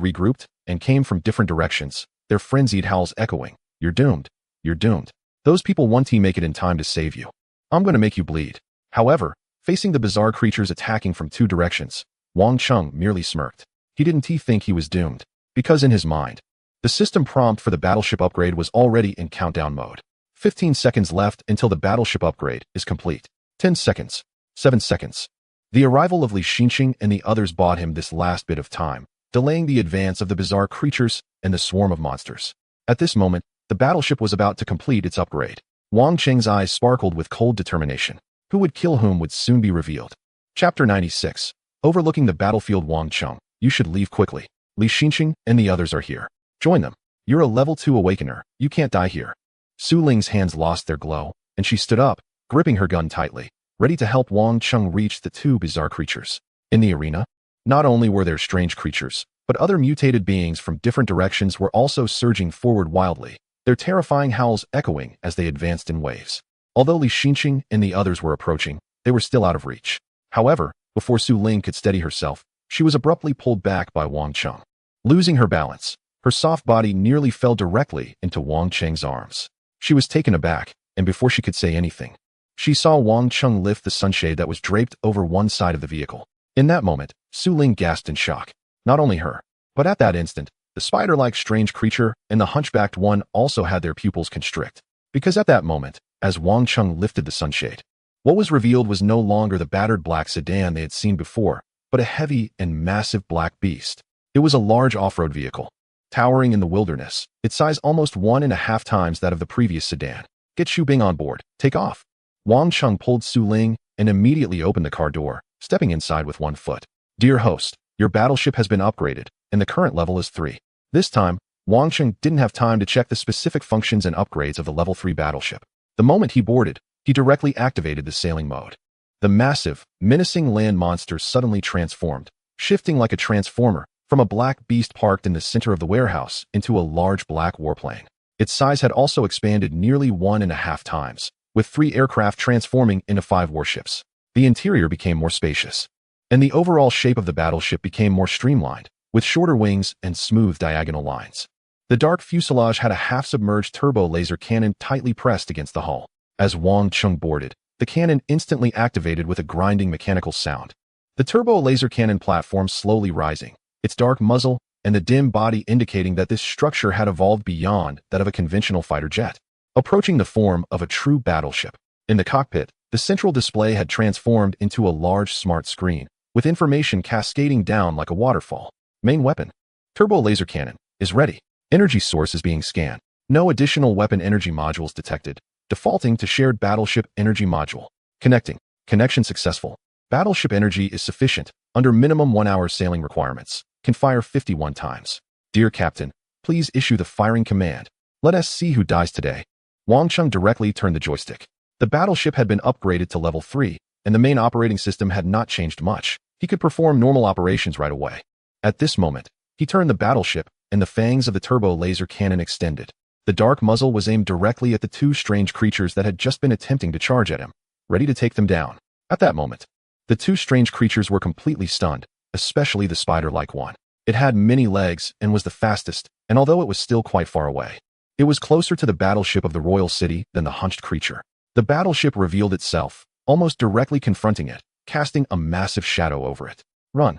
regrouped and came from different directions, their frenzied howls echoing. You're doomed. You're doomed. Those people won't make it in time to save you. I'm going to make you bleed. However, facing the bizarre creatures attacking from two directions, Wang Chung merely smirked. He didn't think he was doomed, because in his mind, the system prompt for the battleship upgrade was already in countdown mode. 15 seconds left until the battleship upgrade is complete. 10 seconds. 7 seconds. The arrival of Li Xinqing and the others bought him this last bit of time, delaying the advance of the bizarre creatures and the swarm of monsters. At this moment, the battleship was about to complete its upgrade. Wang Cheng's eyes sparkled with cold determination. Who would kill whom would soon be revealed. Chapter 96. Overlooking the battlefield. Wang Chung, you should leave quickly. Li Xinqing and the others are here. Join them. You're a level 2 awakener. You can't die here. Su Ling's hands lost their glow, and she stood up, gripping her gun tightly, ready to help Wang Chung reach the two bizarre creatures. In the arena, not only were there strange creatures, but other mutated beings from different directions were also surging forward wildly, their terrifying howls echoing as they advanced in waves. Although Li Xinqing and the others were approaching, they were still out of reach. However, before Su Ling could steady herself, she was abruptly pulled back by Wang Chung. Losing her balance, her soft body nearly fell directly into Wang Cheng's arms. She was taken aback, and before she could say anything, she saw Wang Chung lift the sunshade that was draped over one side of the vehicle. In that moment, Su Ling gasped in shock. Not only her, but at that instant, the spider-like strange creature and the hunchbacked one also had their pupils constrict. Because at that moment, as Wang Chung lifted the sunshade, what was revealed was no longer the battered black sedan they had seen before, but a heavy and massive black beast. It was a large off-road vehicle, towering in the wilderness, its size almost 1.5 times that of the previous sedan. Get Xu Bing on board. Take off. Wang Chung pulled Su Ling and immediately opened the car door, stepping inside with one foot. Dear host, your battleship has been upgraded, and the current level is 3. This time, Wang Chung didn't have time to check the specific functions and upgrades of the level 3 battleship. The moment he boarded, he directly activated the sailing mode. The massive, menacing land monster suddenly transformed, shifting like a transformer, from a black beast parked in the center of the warehouse into a large black warplane. Its size had also expanded nearly 1.5 times, with 3 aircraft transforming into 5 warships. The interior became more spacious, and the overall shape of the battleship became more streamlined, with shorter wings and smooth diagonal lines. The dark fuselage had a half-submerged turbo laser cannon tightly pressed against the hull. As Wang Chung boarded, the cannon instantly activated with a grinding mechanical sound. The turbo laser cannon platform slowly rising, its dark muzzle and the dim body indicating that this structure had evolved beyond that of a conventional fighter jet, approaching the form of a true battleship. In the cockpit, the central display had transformed into a large smart screen, with information cascading down like a waterfall. Main weapon. Turbo laser cannon is ready. Energy source is being scanned. No additional weapon energy modules detected. Defaulting to shared battleship energy module. Connecting. Connection successful. Battleship energy is sufficient, under minimum 1-hour sailing requirements. Can fire 51 times. Dear Captain, please issue the firing command. Let us see who dies today. Wang Chung directly turned the joystick. The battleship had been upgraded to level 3, and the main operating system had not changed much. He could perform normal operations right away. At this moment, he turned the battleship, and the fangs of the turbo laser cannon extended. The dark muzzle was aimed directly at the 2 strange creatures that had just been attempting to charge at him, ready to take them down. At that moment, the 2 strange creatures were completely stunned, especially the spider-like one. It had many legs and was the fastest, and although it was still quite far away, it was closer to the battleship of the royal city than the hunched creature. The battleship revealed itself, almost directly confronting it, casting a massive shadow over it. Run.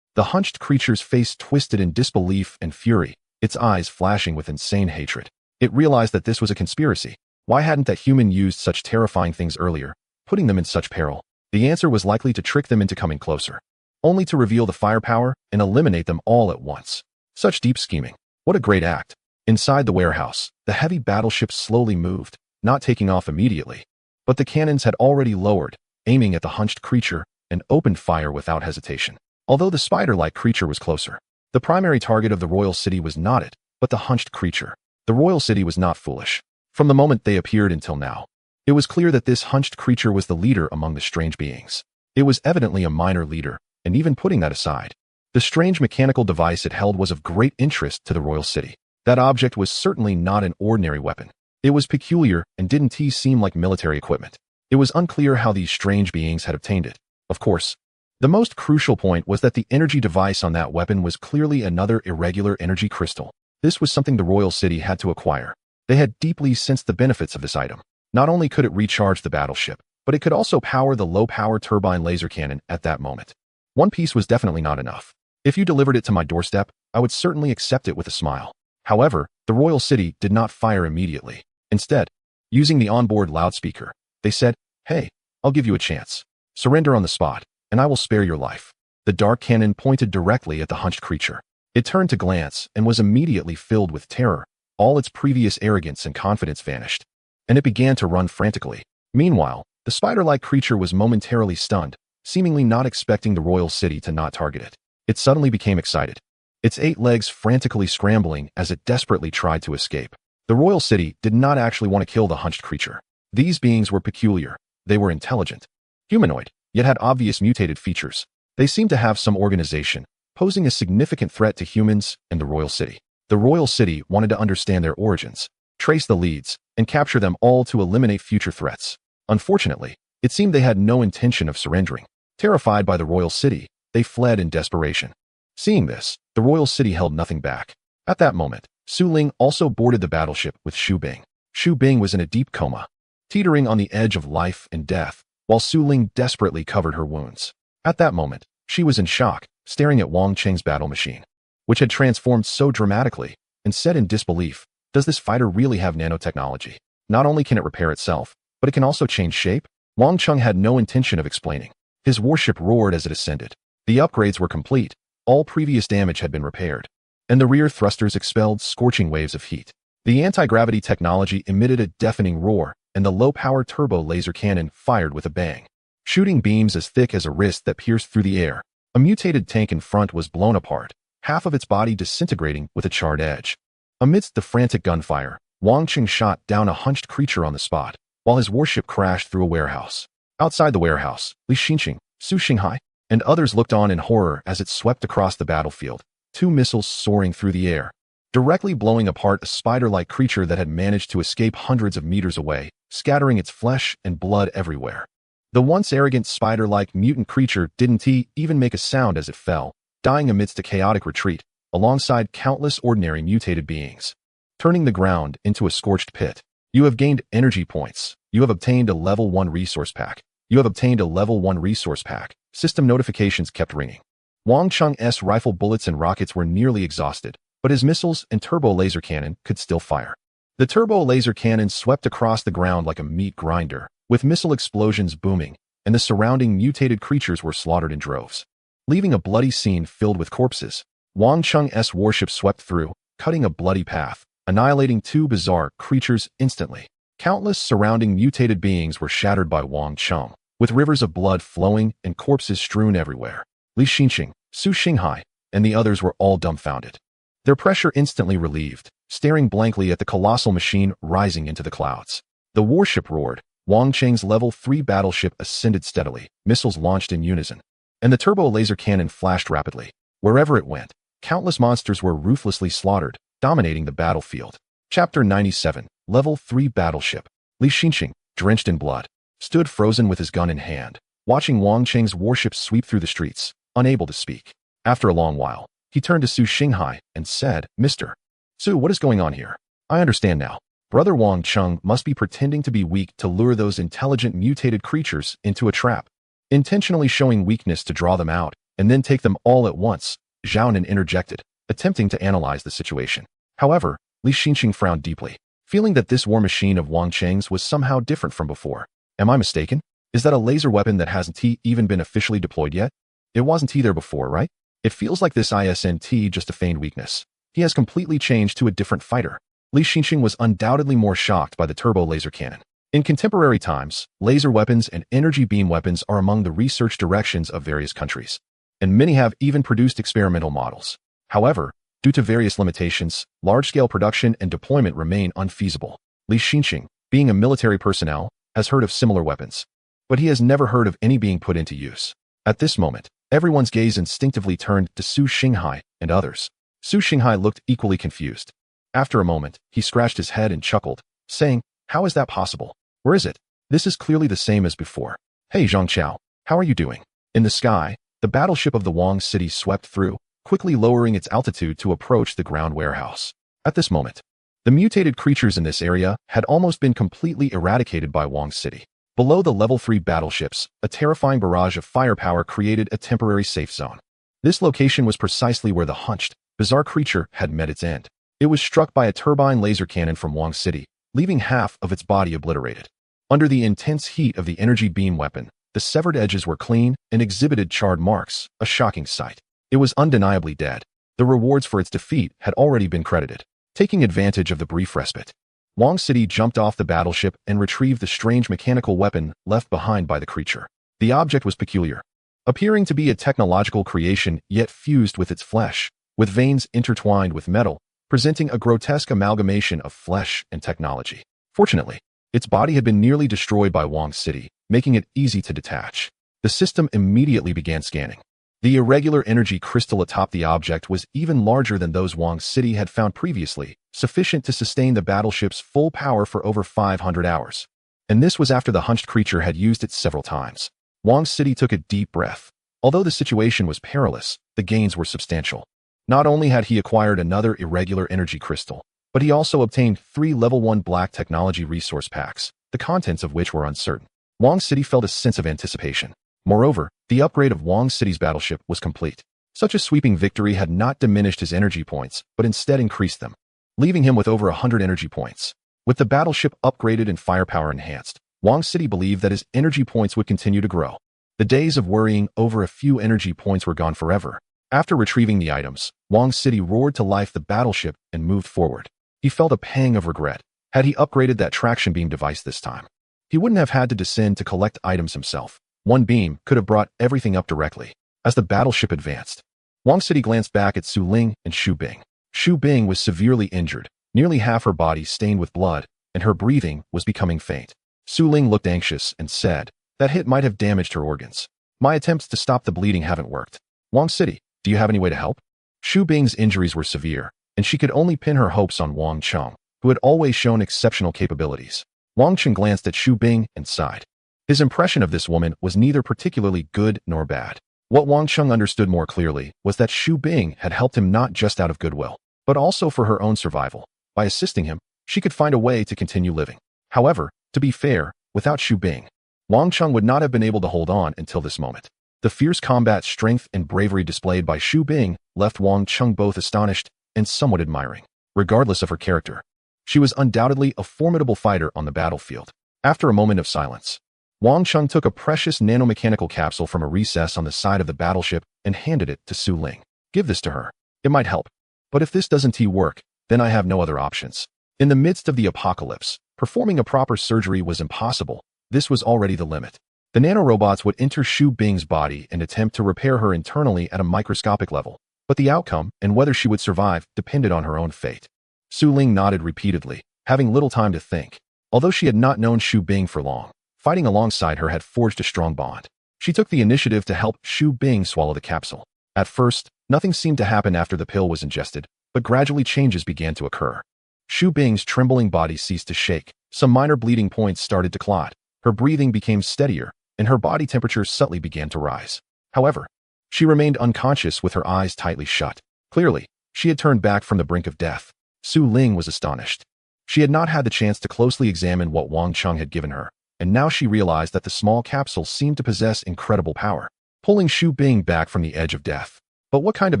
The hunched creature's face twisted in disbelief and fury, its eyes flashing with insane hatred. It realized that this was a conspiracy. Why hadn't that human used such terrifying things earlier, putting them in such peril? The answer was likely to trick them into coming closer, only to reveal the firepower and eliminate them all at once. Such deep scheming. What a great act. Inside the warehouse, the heavy battleship slowly moved, not taking off immediately, but the cannons had already lowered, aiming at the hunched creature, and opened fire without hesitation. Although the spider-like creature was closer, the primary target of the royal city was not it, but the hunched creature. The royal city was not foolish. From the moment they appeared until now, it was clear that this hunched creature was the leader among the strange beings. It was evidently a minor leader, and even putting that aside, The strange mechanical device it held was of great interest to the royal city. That object was certainly not an ordinary weapon. It was peculiar and didn't seem like military equipment. It was unclear how these strange beings had obtained it. Of course, the most crucial point was that the energy device on that weapon was clearly another irregular energy crystal. This was something the royal city had to acquire. They had deeply sensed the benefits of this item. Not only could it recharge the battleship, but it could also power the low-power turbine laser cannon at that moment. One piece was definitely not enough. If you delivered it to my doorstep, I would certainly accept it with a smile. However, the royal city did not fire immediately. Instead, using the onboard loudspeaker, they said, "Hey, I'll give you a chance. Surrender on the spot, and I will spare your life." The dark cannon pointed directly at the hunched creature. It turned to glance and was immediately filled with terror. All its previous arrogance and confidence vanished, and it began to run frantically. Meanwhile, the spider-like creature was momentarily stunned, seemingly not expecting the royal city to not target it. It suddenly became excited, its 8 legs frantically scrambling as it desperately tried to escape. The royal city did not actually want to kill the hunched creature. These beings were peculiar. They were intelligent, humanoid, yet had obvious mutated features. They seemed to have some organization, posing a significant threat to humans and the royal city. The royal city wanted to understand their origins, trace the leads, and capture them all to eliminate future threats. Unfortunately, it seemed they had no intention of surrendering. Terrified by the royal city, they fled in desperation. Seeing this, the royal city held nothing back. At that moment, Su Ling also boarded the battleship with Xu Bing. Xu Bing was in a deep coma, teetering on the edge of life and death, while Su Ling desperately covered her wounds. At that moment, she was in shock, staring at Wang Cheng's battle machine, which had transformed so dramatically, and said in disbelief, "Does this fighter really have nanotechnology? Not only can it repair itself, but it can also change shape?" Wang Cheng had no intention of explaining. His warship roared as it ascended. The upgrades were complete, all previous damage had been repaired, and the rear thrusters expelled scorching waves of heat. The anti-gravity technology emitted a deafening roar, and the low-power turbo laser cannon fired with a bang, shooting beams as thick as a wrist that pierced through the air. A mutated tank in front was blown apart, half of its body disintegrating with a charred edge. Amidst the frantic gunfire, Wang Cheng shot down a hunched creature on the spot, while his warship crashed through a warehouse. Outside the warehouse, Li Xinqing, Su Xinghai, and others looked on in horror as it swept across the battlefield, 2 missiles soaring through the air, directly blowing apart a spider-like creature that had managed to escape hundreds of meters away, scattering its flesh and blood everywhere. The once arrogant spider-like mutant creature didn't even make a sound as it fell, dying amidst a chaotic retreat, alongside countless ordinary mutated beings, turning the ground into a scorched pit. You have gained energy points. You have obtained a level 1 resource pack. You have obtained a level 1 resource pack. System notifications kept ringing. Wang Cheng's rifle bullets and rockets were nearly exhausted, but his missiles and turbo laser cannon could still fire. The turbo laser cannon swept across the ground like a meat grinder, with missile explosions booming, and the surrounding mutated creatures were slaughtered in droves. Leaving a bloody scene filled with corpses, Wang Cheng's warship swept through, cutting a bloody path, annihilating 2 bizarre creatures instantly. Countless surrounding mutated beings were shattered by Wang Cheng, with rivers of blood flowing and corpses strewn everywhere. Li Xinqing, Su Xinghai, and the others were all dumbfounded, their pressure instantly relieved, staring blankly at the colossal machine rising into the clouds. The warship roared. Wang Cheng's level 3 battleship ascended steadily, missiles launched in unison, and the turbo laser cannon flashed rapidly. Wherever it went, countless monsters were ruthlessly slaughtered, dominating the battlefield. Chapter 97, Level 3 Battleship. Li Xinqing, drenched in blood, stood frozen with his gun in hand, watching Wang Cheng's warship sweep through the streets, unable to speak. After a long while, he turned to Su Xinghai and said, "Mr. Su, what is going on here? I understand now. Brother Wang Cheng must be pretending to be weak to lure those intelligent mutated creatures into a trap, intentionally showing weakness to draw them out, and then take them all at once." Zhao interjected, attempting to analyze the situation. However, Li Xinqing frowned deeply, feeling that this war machine of Wang Cheng's was somehow different from before. Am I mistaken? Is that a laser weapon that hasn't even been officially deployed yet? It wasn't there before, right? It feels like this isn't just a feigned weakness. He has completely changed to a different fighter. Li Xinqing was undoubtedly more shocked by the turbo laser cannon. In contemporary times, laser weapons and energy beam weapons are among the research directions of various countries, and many have even produced experimental models. However, due to various limitations, large-scale production and deployment remain unfeasible. Li Xinqing, being a military personnel, has heard of similar weapons, but he has never heard of any being put into use. At this moment, Everyone's gaze instinctively turned to Su Xinghai and others. Su Xinghai looked equally confused. After a moment, he scratched his head and chuckled, saying, "How is that possible? Where is it? This is clearly the same as before. Hey Zhang Qiao, how are you doing?" In the sky, the battleship of the Wang city swept through, quickly lowering its altitude to approach the ground warehouse. At this moment, the mutated creatures in this area had almost been completely eradicated by Wang city. Below the level 3 battleships, a terrifying barrage of firepower created a temporary safe zone. This location was precisely where the hunched, bizarre creature had met its end. It was struck by a turbine laser cannon from Wang city, leaving half of its body obliterated. Under the intense heat of the energy beam weapon, the severed edges were clean and exhibited charred marks, a shocking sight. It was undeniably dead. The rewards for its defeat had already been credited. Taking advantage of the brief respite, Wang city jumped off the battleship and retrieved the strange mechanical weapon left behind by the creature. The object was peculiar, appearing to be a technological creation yet fused with its flesh, with veins intertwined with metal, presenting a grotesque amalgamation of flesh and technology. Fortunately, its body had been nearly destroyed by Wang city, making it easy to detach. The system immediately began scanning. The irregular energy crystal atop the object was even larger than those Wang city had found previously, sufficient to sustain the battleship's full power for over 500 hours. And this was after the hunched creature had used it several times. Wang city took a deep breath. Although the situation was perilous, the gains were substantial. Not only had he acquired another irregular energy crystal, but he also obtained 3 level 1 black technology resource packs, the contents of which were uncertain. Wang city felt a sense of anticipation. Moreover, the upgrade of Wang city's battleship was complete. Such a sweeping victory had not diminished his energy points, but instead increased them, leaving him with over 100 energy points. With the battleship upgraded and firepower enhanced, Wang city believed that his energy points would continue to grow. The days of worrying over a few energy points were gone forever. After retrieving the items, Wang city roared to life the battleship and moved forward. He felt a pang of regret. Had he upgraded that traction beam device this time, he wouldn't have had to descend to collect items himself. One beam could have brought everything up directly. As the battleship advanced, Wang city glanced back at Su Ling and Xu Bing. Xu Bing was severely injured, nearly half her body stained with blood, and her breathing was becoming faint. Su Ling looked anxious and said, "That hit might have damaged her organs. My attempts to stop the bleeding haven't worked. Wang city, do you have any way to help?" Xu Bing's injuries were severe, and she could only pin her hopes on Wang Cheng, who had always shown exceptional capabilities. Wang Cheng glanced at Xu Bing and sighed. His impression of this woman was neither particularly good nor bad. What Wang Cheng understood more clearly was that Xu Bing had helped him not just out of goodwill, but also for her own survival. By assisting him, she could find a way to continue living. However, to be fair, without Xu Bing, Wang Cheng would not have been able to hold on until this moment. The fierce combat strength and bravery displayed by Xu Bing left Wang Cheng both astonished and somewhat admiring. Regardless of her character, she was undoubtedly a formidable fighter on the battlefield. After a moment of silence, Wang Cheng took a precious nanomechanical capsule from a recess on the side of the battleship and handed it to Su Ling. "Give this to her. It might help. But if this doesn't work, then I have no other options." In the midst of the apocalypse, performing a proper surgery was impossible. This was already the limit. The nanorobots would enter Xu Bing's body and attempt to repair her internally at a microscopic level, but the outcome and whether she would survive depended on her own fate. Su Ling nodded repeatedly, having little time to think. Although she had not known Xu Bing for long, fighting alongside her had forged a strong bond. She took the initiative to help Xu Bing swallow the capsule. At first, nothing seemed to happen after the pill was ingested, but gradually changes began to occur. Xu Bing's trembling body ceased to shake, some minor bleeding points started to clot, her breathing became steadier, and her body temperature subtly began to rise. However, she remained unconscious with her eyes tightly shut. Clearly, she had turned back from the brink of death. Su Ling was astonished. She had not had the chance to closely examine what Wang Cheng had given her, and now she realized that the small capsule seemed to possess incredible power, pulling Xu Bing back from the edge of death. But what kind of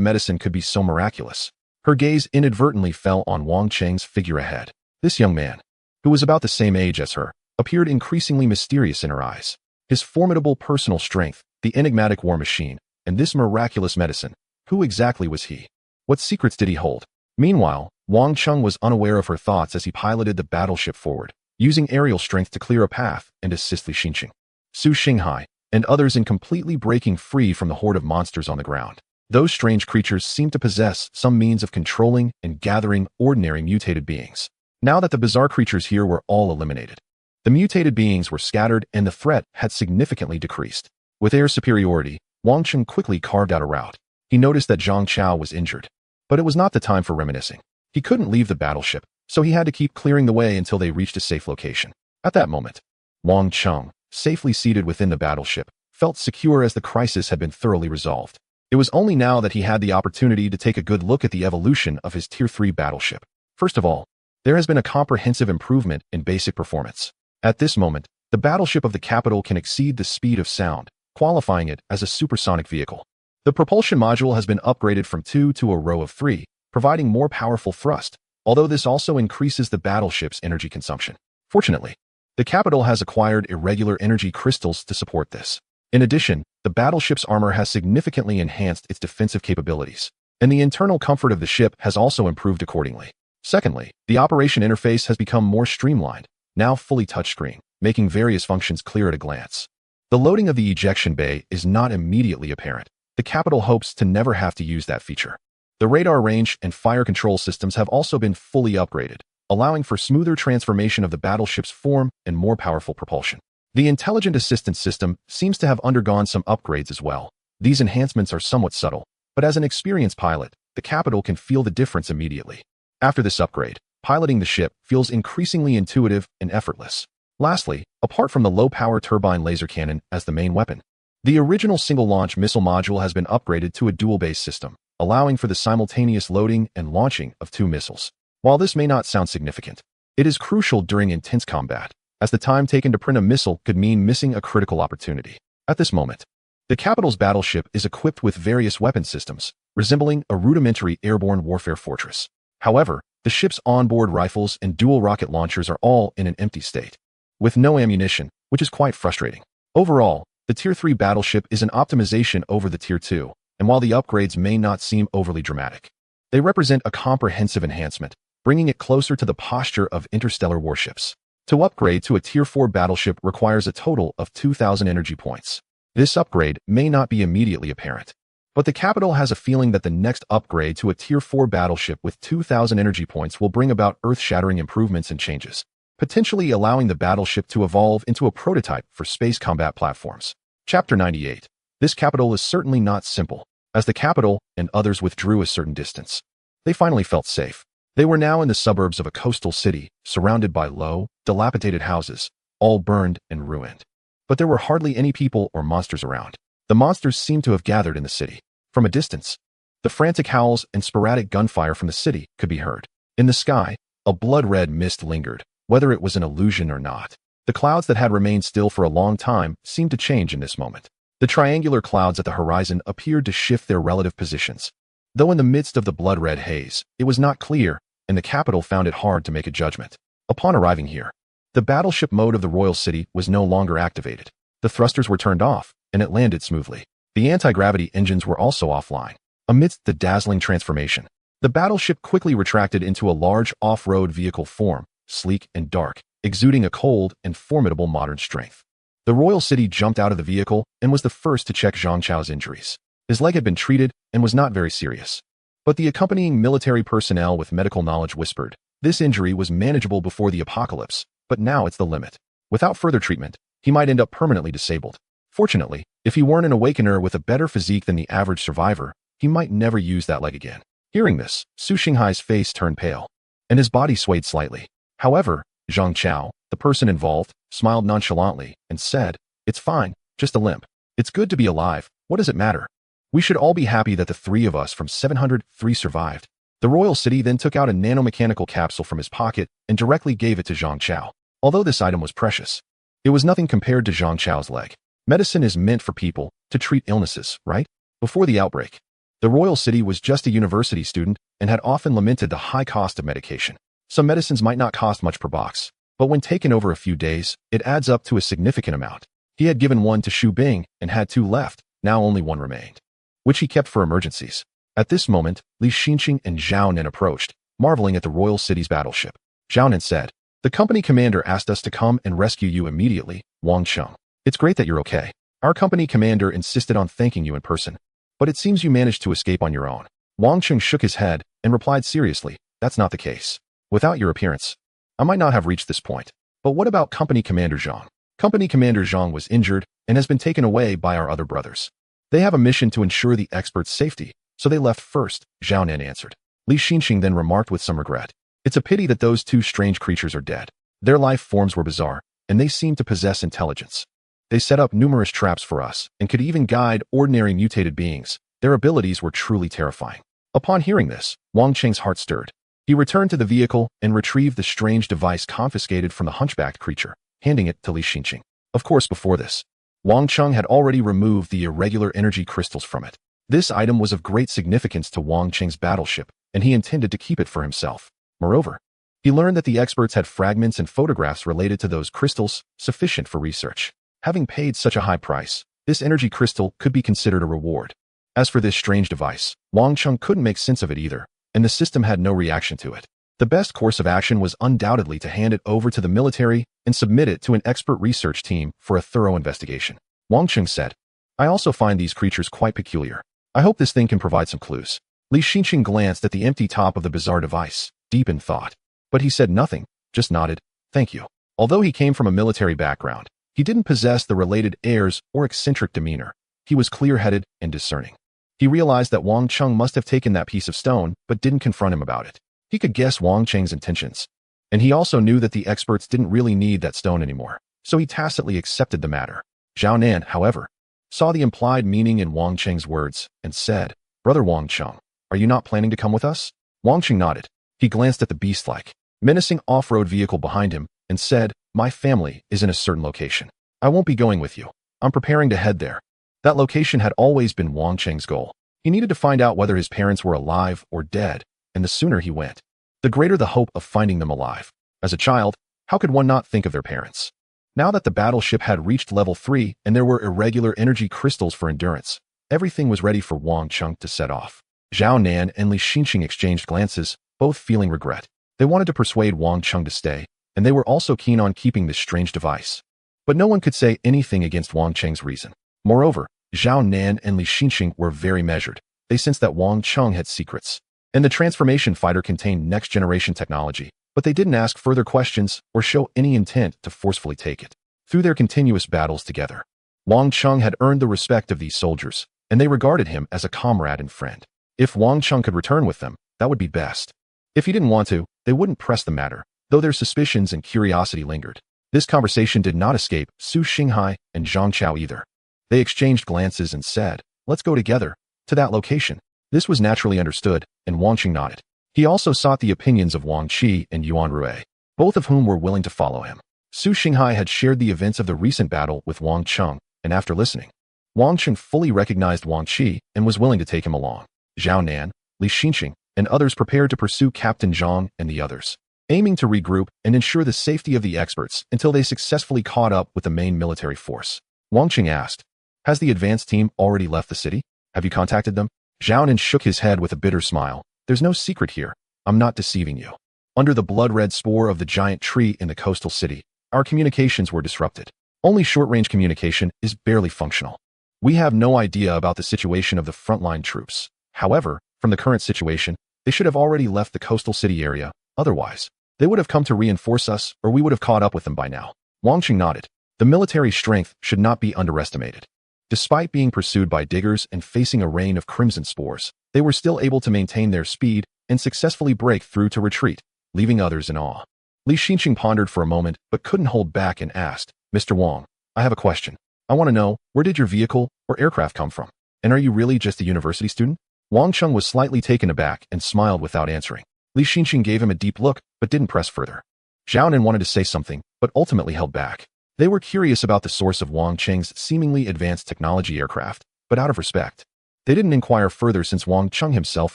medicine could be so miraculous? Her gaze inadvertently fell on Wang Cheng's figure ahead. This young man, who was about the same age as her, appeared increasingly mysterious in her eyes. His formidable personal strength, the enigmatic war machine, and this miraculous medicine. Who exactly was he? What secrets did he hold? Meanwhile, Wang Cheng was unaware of her thoughts as he piloted the battleship forward, using aerial strength to clear a path and assist Li Xinqing, Su Xinghai, and others in completely breaking free from the horde of monsters on the ground. Those strange creatures seemed to possess some means of controlling and gathering ordinary mutated beings. Now that the bizarre creatures here were all eliminated, the mutated beings were scattered and the threat had significantly decreased. With air superiority, Wang Cheng quickly carved out a route. He noticed that Zhang Chao was injured. But it was not the time for reminiscing. He couldn't leave the battleship, so he had to keep clearing the way until they reached a safe location. At that moment, Wang Cheng, safely seated within the battleship, felt secure as the crisis had been thoroughly resolved. It was only now that he had the opportunity to take a good look at the evolution of his Tier 3 battleship. First of all, there has been a comprehensive improvement in basic performance. At this moment, the battleship of the capital can exceed the speed of sound, qualifying it as a supersonic vehicle. The propulsion module has been upgraded from 2 to a row of 3, providing more powerful thrust, although this also increases the battleship's energy consumption. Fortunately, the capital has acquired irregular energy crystals to support this. In addition, the battleship's armor has significantly enhanced its defensive capabilities, and the internal comfort of the ship has also improved accordingly. Secondly, the operation interface has become more streamlined, now fully touchscreen, making various functions clear at a glance. The loading of the ejection bay is not immediately apparent. The capital hopes to never have to use that feature. The radar range and fire control systems have also been fully upgraded, allowing for smoother transformation of the battleship's form and more powerful propulsion. The intelligent assistance system seems to have undergone some upgrades as well. These enhancements are somewhat subtle, but as an experienced pilot, the capital can feel the difference immediately. After this upgrade, piloting the ship feels increasingly intuitive and effortless. Lastly, apart from the low-power turbine laser cannon as the main weapon, the original single-launch missile module has been upgraded to a dual-base system, allowing for the simultaneous loading and launching of 2 missiles. While this may not sound significant, it is crucial during intense combat, as the time taken to print a missile could mean missing a critical opportunity. At this moment, the capital's battleship is equipped with various weapon systems, resembling a rudimentary airborne warfare fortress. However, the ship's onboard rifles and dual rocket launchers are all in an empty state, with no ammunition, which is quite frustrating. Overall, the Tier 3 battleship is an optimization over the Tier 2, and while the upgrades may not seem overly dramatic, they represent a comprehensive enhancement, bringing it closer to the posture of interstellar warships. To upgrade to a Tier 4 battleship requires a total of 2,000 energy points. This upgrade may not be immediately apparent, but the capital has a feeling that the next upgrade to a Tier 4 battleship with 2,000 energy points will bring about earth-shattering improvements and changes, potentially allowing the battleship to evolve into a prototype for space combat platforms. Chapter 98. This capital is certainly not simple. As the capital and others withdrew a certain distance, they finally felt safe. They were now in the suburbs of a coastal city, surrounded by low, dilapidated houses, all burned and ruined. But there were hardly any people or monsters around. The monsters seemed to have gathered in the city. From a distance, the frantic howls and sporadic gunfire from the city could be heard. In the sky, a blood-red mist lingered, whether it was an illusion or not. The clouds that had remained still for a long time seemed to change in this moment. The triangular clouds at the horizon appeared to shift their relative positions. Though in the midst of the blood-red haze, it was not clear, and the capital found it hard to make a judgment. Upon arriving here, the battleship mode of the Royal City was no longer activated. The thrusters were turned off, and it landed smoothly. The anti-gravity engines were also offline. Amidst the dazzling transformation, the battleship quickly retracted into a large off-road vehicle form, sleek and dark, exuding a cold and formidable modern strength. The Royal City jumped out of the vehicle and was the first to check Zhang Chao's injuries. His leg had been treated and was not very serious. But the accompanying military personnel with medical knowledge whispered, this injury was manageable before the apocalypse, but now it's the limit. Without further treatment, he might end up permanently disabled. Fortunately, if he weren't an awakener with a better physique than the average survivor, he might never use that leg again. Hearing this, Su Xinghai's face turned pale, and his body swayed slightly. However, Zhang Chao, the person involved, smiled nonchalantly and said, it's fine, just a limp. It's good to be alive, what does it matter? We should all be happy that the 3 of us from 703 survived. The Royal City then took out a nanomechanical capsule from his pocket and directly gave it to Zhang Chao. Although this item was precious, it was nothing compared to Zhang Chao's leg. Medicine is meant for people to treat illnesses, right? Before the outbreak, the Royal City was just a university student and had often lamented the high cost of medication. Some medicines might not cost much per box, but when taken over a few days, it adds up to a significant amount. He had given 1 to Xu Bing and had 2 left, now only 1 remained, which he kept for emergencies. At this moment, Li Xinqing and Zhao Nen approached, marveling at the Royal City's battleship. Zhao Nen said, the company commander asked us to come and rescue you immediately, Wang Cheng. It's great that you're okay. Our company commander insisted on thanking you in person, but it seems you managed to escape on your own. Wang Cheng shook his head and replied seriously, that's not the case. Without your appearance, I might not have reached this point. But what about Company Commander Zhang? Company Commander Zhang was injured and has been taken away by our other brothers. They have a mission to ensure the expert's safety, so they left first, Zhao Nan answered. Li Xinxing then remarked with some regret. It's a pity that those two strange creatures are dead. Their life forms were bizarre, and they seemed to possess intelligence. They set up numerous traps for us, and could even guide ordinary mutated beings. Their abilities were truly terrifying. Upon hearing this, Wang Cheng's heart stirred. He returned to the vehicle and retrieved the strange device confiscated from the hunchbacked creature, handing it to Li Xinxing. Of course, before this, Wang Cheng had already removed the irregular energy crystals from it. This item was of great significance to Wang Cheng's battleship, and he intended to keep it for himself. Moreover, he learned that the experts had fragments and photographs related to those crystals, sufficient for research. Having paid such a high price, this energy crystal could be considered a reward. As for this strange device, Wang Cheng couldn't make sense of it either, and the system had no reaction to it. The best course of action was undoubtedly to hand it over to the military and submit it to an expert research team for a thorough investigation. Wang Cheng said, I also find these creatures quite peculiar. I hope this thing can provide some clues. Li Xinxing glanced at the empty top of the bizarre device, deep in thought. But he said nothing, just nodded, thank you. Although he came from a military background, he didn't possess the related airs or eccentric demeanor. He was clear-headed and discerning. He realized that Wang Cheng must have taken that piece of stone, but didn't confront him about it. He could guess Wang Cheng's intentions. And he also knew that the experts didn't really need that stone anymore, so he tacitly accepted the matter. Zhao Nan, however, saw the implied meaning in Wang Cheng's words and said, Brother Wang Cheng, are you not planning to come with us? Wang Cheng nodded. He glanced at the beast-like, menacing off-road vehicle behind him and said, My family is in a certain location. I won't be going with you. I'm preparing to head there. That location had always been Wang Cheng's goal. He needed to find out whether his parents were alive or dead, and the sooner he went, the greater the hope of finding them alive. As a child, how could one not think of their parents? Now that the battleship had reached level 3 and there were irregular energy crystals for endurance, everything was ready for Wang Cheng to set off. Zhao Nan and Li Xinxing exchanged glances, both feeling regret. They wanted to persuade Wang Cheng to stay, and they were also keen on keeping this strange device. But no one could say anything against Wang Cheng's reason. Moreover, Zhao Nan and Li Xinxing were very measured. They sensed that Wang Cheng had secrets, and the transformation fighter contained next-generation technology, but they didn't ask further questions or show any intent to forcefully take it. Through their continuous battles together, Wang Cheng had earned the respect of these soldiers, and they regarded him as a comrade and friend. If Wang Cheng could return with them, that would be best. If he didn't want to, they wouldn't press the matter, though their suspicions and curiosity lingered. This conversation did not escape Su Xinghai and Zhang Chao either. They exchanged glances and said, Let's go together, to that location. This was naturally understood, and Wang Cheng nodded. He also sought the opinions of Wang Qi and Yuan Rui, both of whom were willing to follow him. Su Xinghai had shared the events of the recent battle with Wang Cheng, and after listening, Wang Cheng fully recognized Wang Qi and was willing to take him along. Zhao Nan, Li Xinxing, and others prepared to pursue Captain Zhang and the others, aiming to regroup and ensure the safety of the experts until they successfully caught up with the main military force. Wang Cheng asked, Has the advance team already left the city? Have you contacted them? Zhao Nan shook his head with a bitter smile. There's no secret here. I'm not deceiving you. Under the blood-red spore of the giant tree in the coastal city, our communications were disrupted. Only short-range communication is barely functional. We have no idea about the situation of the frontline troops. However, from the current situation, they should have already left the coastal city area. Otherwise, they would have come to reinforce us, or we would have caught up with them by now. Wang Cheng nodded. The military strength should not be underestimated. Despite being pursued by diggers and facing a rain of crimson spores, they were still able to maintain their speed and successfully break through to retreat, leaving others in awe. Li Xinxing pondered for a moment but couldn't hold back and asked, Mr. Wang, I have a question. I want to know, where did your vehicle or aircraft come from? And are you really just a university student? Wang Cheng was slightly taken aback and smiled without answering. Li Xinxing gave him a deep look but didn't press further. Zhao Nan wanted to say something but ultimately held back. They were curious about the source of Wang Cheng's seemingly advanced technology aircraft, but out of respect, they didn't inquire further since Wang Cheng himself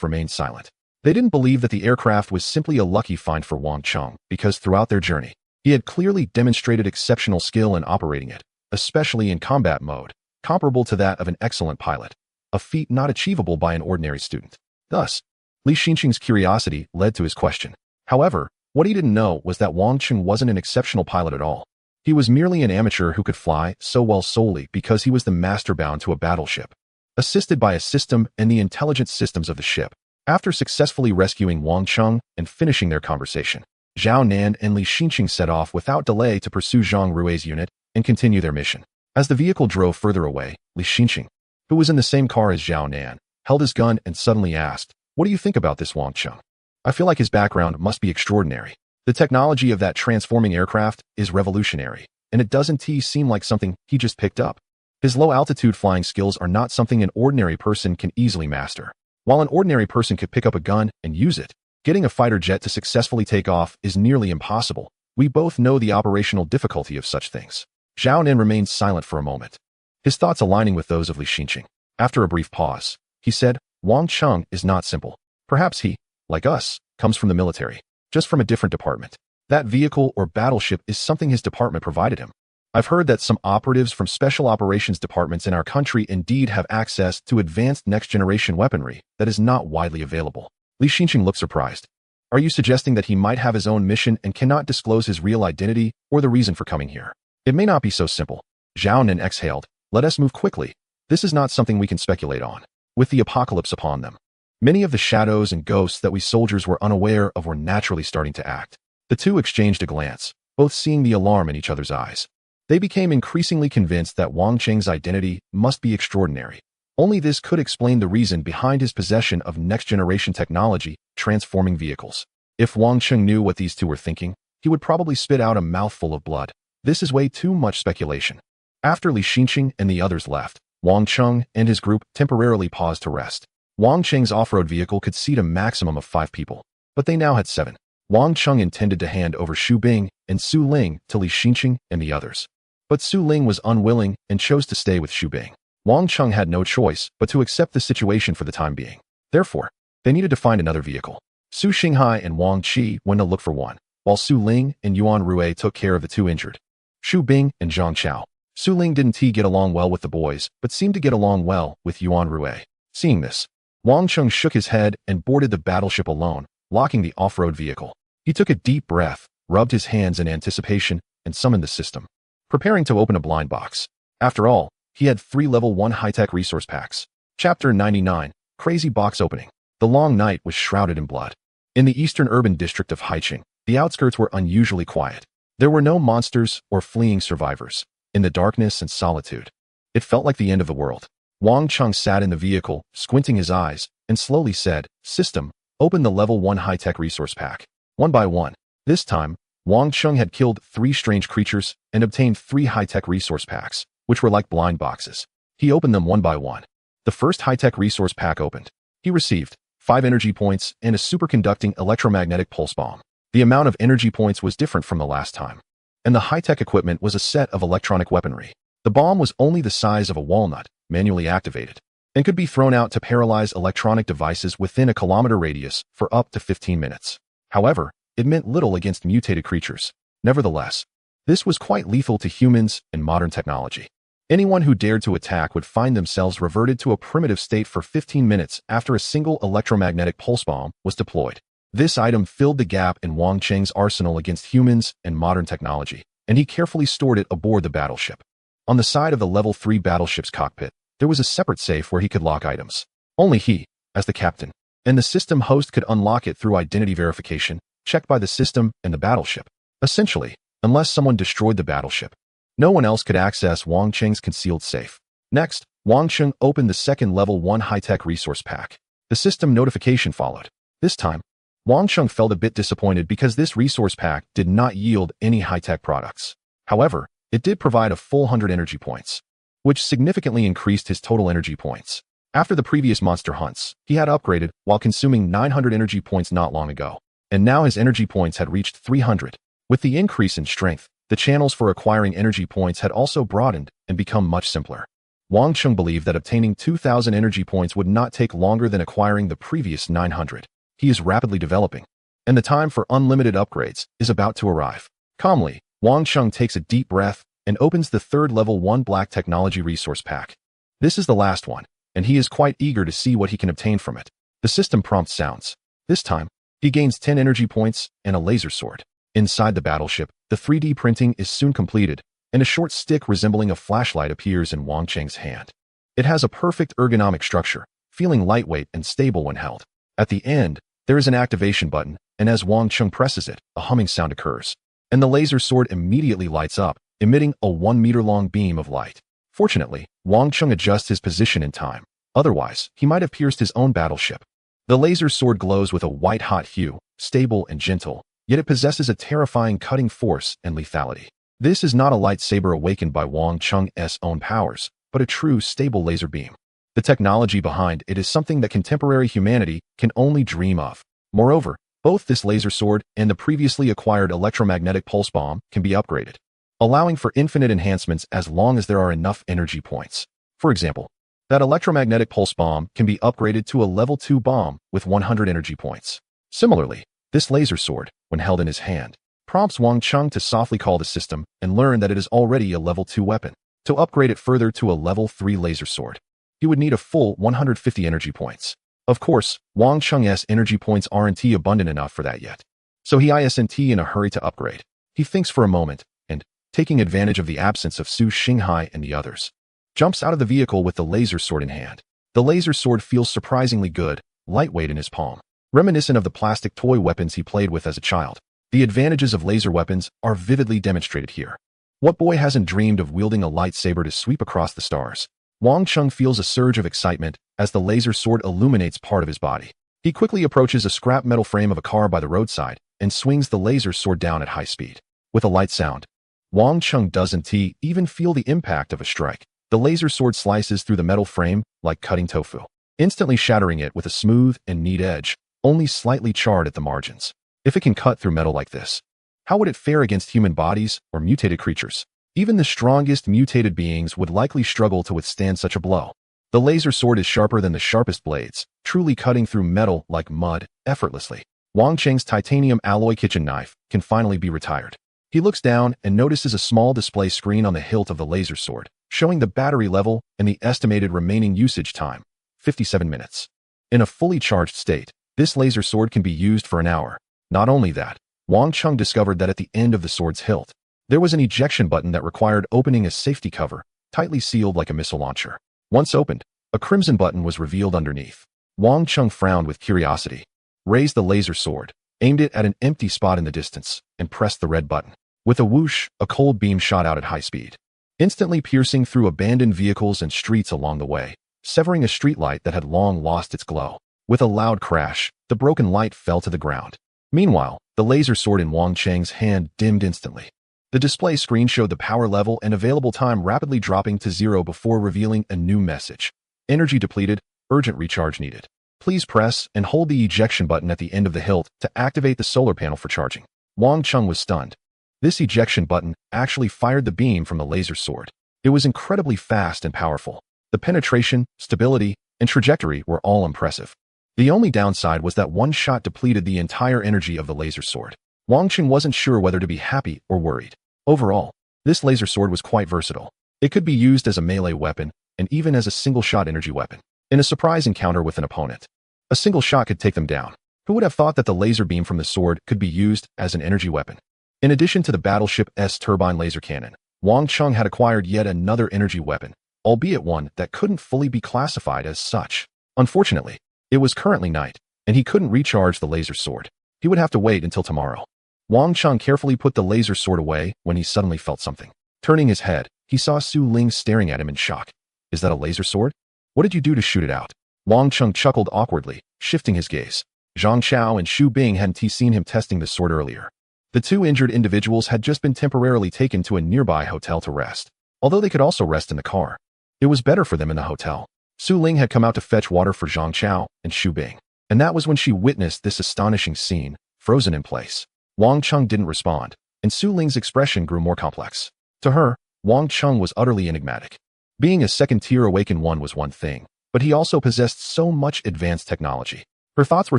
remained silent. They didn't believe that the aircraft was simply a lucky find for Wang Cheng because throughout their journey, he had clearly demonstrated exceptional skill in operating it, especially in combat mode, comparable to that of an excellent pilot, a feat not achievable by an ordinary student. Thus, Li Xinxing's curiosity led to his question. However, what he didn't know was that Wang Cheng wasn't an exceptional pilot at all. He was merely an amateur who could fly so well solely because he was the master bound to a battleship, assisted by a system and the intelligence systems of the ship. After successfully rescuing Wang Cheng and finishing their conversation, Zhao Nan and Li Xinxing set off without delay to pursue Zhang Rui's unit and continue their mission. As the vehicle drove further away, Li Xinxing, who was in the same car as Zhao Nan, held his gun and suddenly asked, "What do you think about this Wang Cheng? I feel like his background must be extraordinary. The technology of that transforming aircraft is revolutionary, and it doesn't seem like something he just picked up. His low-altitude flying skills are not something an ordinary person can easily master. While an ordinary person could pick up a gun and use it, getting a fighter jet to successfully take off is nearly impossible. We both know the operational difficulty of such things." Zhao Nin remained silent for a moment, his thoughts aligning with those of Li Xinqing. After a brief pause, he said, "Wang Cheng is not simple. Perhaps he, like us, comes from the military, just from a different department. That vehicle or battleship is something his department provided him. I've heard that some operatives from special operations departments in our country indeed have access to advanced next-generation weaponry that is not widely available." Li Xinqing looked surprised. "Are you suggesting that he might have his own mission and cannot disclose his real identity or the reason for coming here? It may not be so simple." Zhao Nin exhaled. "Let us move quickly. This is not something we can speculate on. With the apocalypse upon them, many of the shadows and ghosts that we soldiers were unaware of were naturally starting to act." The two exchanged a glance, both seeing the alarm in each other's eyes. They became increasingly convinced that Wang Cheng's identity must be extraordinary. Only this could explain the reason behind his possession of next-generation technology, transforming vehicles. If Wang Cheng knew what these two were thinking, he would probably spit out a mouthful of blood. This is way too much speculation. After Li Xinqing and the others left, Wang Cheng and his group temporarily paused to rest. Wang Cheng's off-road vehicle could seat a maximum of 5 people, but they now had 7. Wang Cheng intended to hand over Xu Bing and Su Ling to Li Xinqing and the others. But Su Ling was unwilling and chose to stay with Xu Bing. Wang Cheng had no choice but to accept the situation for the time being. Therefore, they needed to find another vehicle. Su Xinghai and Wang Qi went to look for one, while Su Ling and Yuan Rui took care of the 2 injured. Xu Bing and Zhang Chao. Su Ling didn't get along well with the boys, but seemed to get along well with Yuan Rui. Seeing this, Wang Cheng shook his head and boarded the battleship alone, locking the off-road vehicle. He took a deep breath, rubbed his hands in anticipation, and summoned the system, preparing to open a blind box. After all, he had 3 level 1 high-tech resource packs. Chapter 99, Crazy Box Opening. The long night was shrouded in blood. In the eastern urban district of Haiqing, the outskirts were unusually quiet. There were no monsters or fleeing survivors. In the darkness and solitude, it felt like the end of the world. Wang Cheng sat in the vehicle, squinting his eyes, and slowly said, "System, open the level 1 high-tech resource pack." One by one. This time, Wang Cheng had killed 3 strange creatures and obtained 3 high-tech resource packs, which were like blind boxes. He opened them one by one. The first high-tech resource pack opened. He received 5 energy points and a superconducting electromagnetic pulse bomb. The amount of energy points was different from the last time, and the high-tech equipment was a set of electronic weaponry. The bomb was only the size of a walnut, manually activated, and could be thrown out to paralyze electronic devices within a kilometer radius for up to 15 minutes. However, it meant little against mutated creatures. Nevertheless, this was quite lethal to humans and modern technology. Anyone who dared to attack would find themselves reverted to a primitive state for 15 minutes after a single electromagnetic pulse bomb was deployed. This item filled the gap in Wang Cheng's arsenal against humans and modern technology, and he carefully stored it aboard the battleship. On the side of the level 3 battleship's cockpit, there was a separate safe where he could lock items. Only he, as the captain, and the system host could unlock it through identity verification, checked by the system and the battleship. Essentially, unless someone destroyed the battleship, no one else could access Wang Cheng's concealed safe. Next, Wang Cheng opened the second level 1 high-tech resource pack. The system notification followed. This time, Wang Cheng felt a bit disappointed because this resource pack did not yield any high-tech products. However, it did provide a full 100 energy points, which significantly increased his total energy points. After the previous monster hunts, he had upgraded while consuming 900 energy points not long ago, and now his energy points had reached 300. With the increase in strength, the channels for acquiring energy points had also broadened and become much simpler. Wang Cheng believed that obtaining 2,000 energy points would not take longer than acquiring the previous 900. He is rapidly developing, and the time for unlimited upgrades is about to arrive. Calmly, Wang Cheng takes a deep breath and opens the third level 1 black technology resource pack. This is the last one, and he is quite eager to see what he can obtain from it. The system prompt sounds. This time, he gains 10 energy points and a laser sword. Inside the battleship, the 3D printing is soon completed, and a short stick resembling a flashlight appears in Wang Cheng's hand. It has a perfect ergonomic structure, feeling lightweight and stable when held. At the end, there is an activation button, and as Wang Cheng presses it, a humming sound occurs, and the laser sword immediately lights up, emitting a 1-meter-long beam of light. Fortunately, Wang Chung adjusts his position in time. Otherwise, he might have pierced his own battleship. The laser sword glows with a white-hot hue, stable and gentle, yet it possesses a terrifying cutting force and lethality. This is not a lightsaber awakened by Wang Chung's own powers, but a true, stable laser beam. The technology behind it is something that contemporary humanity can only dream of. Moreover, both this laser sword and the previously acquired electromagnetic pulse bomb can be upgraded, allowing for infinite enhancements as long as there are enough energy points. For example, that electromagnetic pulse bomb can be upgraded to a level 2 bomb with 100 energy points. Similarly, this laser sword, when held in his hand, prompts Wang Chung to softly call the system and learn that it is already a level 2 weapon. To upgrade it further to a level 3 laser sword, he would need a full 150 energy points. Of course, Wang Chung's energy points aren't abundant enough for that yet. So he isn't in a hurry to upgrade. He thinks for a moment, and, taking advantage of the absence of Su Xinghai and the others, jumps out of the vehicle with the laser sword in hand. The laser sword feels surprisingly good, lightweight in his palm, reminiscent of the plastic toy weapons he played with as a child. The advantages of laser weapons are vividly demonstrated here. What boy hasn't dreamed of wielding a lightsaber to sweep across the stars? Wang Chung feels a surge of excitement as the laser sword illuminates part of his body. He quickly approaches a scrap metal frame of a car by the roadside and swings the laser sword down at high speed. With a light sound, Wang Chung doesn't even feel the impact of a strike. The laser sword slices through the metal frame like cutting tofu, instantly shattering it with a smooth and neat edge, only slightly charred at the margins. If it can cut through metal like this, how would it fare against human bodies or mutated creatures? Even the strongest mutated beings would likely struggle to withstand such a blow. The laser sword is sharper than the sharpest blades, truly cutting through metal like mud, effortlessly. Wang Cheng's titanium alloy kitchen knife can finally be retired. He looks down and notices a small display screen on the hilt of the laser sword, showing the battery level and the estimated remaining usage time, 57 minutes. In a fully charged state, this laser sword can be used for an hour. Not only that, Wang Chung discovered that at the end of the sword's hilt, there was an ejection button that required opening a safety cover, tightly sealed like a missile launcher. Once opened, a crimson button was revealed underneath. Wang Chung frowned with curiosity, raised the laser sword, aimed it at an empty spot in the distance, and pressed the red button. With a whoosh, a cold beam shot out at high speed, instantly piercing through abandoned vehicles and streets along the way, severing a streetlight that had long lost its glow. With a loud crash, the broken light fell to the ground. Meanwhile, the laser sword in Wang Cheng's hand dimmed instantly. The display screen showed the power level and available time rapidly dropping to 0 before revealing a new message. Energy depleted, urgent recharge needed. Please press and hold the ejection button at the end of the hilt to activate the solar panel for charging. Wang Chung was stunned. This ejection button actually fired the beam from the laser sword. It was incredibly fast and powerful. The penetration, stability, and trajectory were all impressive. The only downside was that one shot depleted the entire energy of the laser sword. Wang Chung wasn't sure whether to be happy or worried. Overall, this laser sword was quite versatile. It could be used as a melee weapon and even as a single-shot energy weapon. In a surprise encounter with an opponent, a single shot could take them down. Who would have thought that the laser beam from the sword could be used as an energy weapon? In addition to the battleship's turbine laser cannon, Wang Chung had acquired yet another energy weapon, albeit one that couldn't fully be classified as such. Unfortunately, it was currently night, and he couldn't recharge the laser sword. He would have to wait until tomorrow. Wang Chung carefully put the laser sword away when he suddenly felt something. Turning his head, he saw Su Ling staring at him in shock. Is that a laser sword? What did you do to shoot it out? Wang Chung chuckled awkwardly, shifting his gaze. Zhang Chao and Xu Bing hadn't seen him testing the sword earlier. The two injured individuals had just been temporarily taken to a nearby hotel to rest. Although they could also rest in the car, it was better for them in the hotel. Su Ling had come out to fetch water for Zhang Chao and Xu Bing, and that was when she witnessed this astonishing scene, frozen in place. Wang Chung didn't respond, and Su Ling's expression grew more complex. To her, Wang Chung was utterly enigmatic. Being a second-tier awakened one was one thing, but he also possessed so much advanced technology. Her thoughts were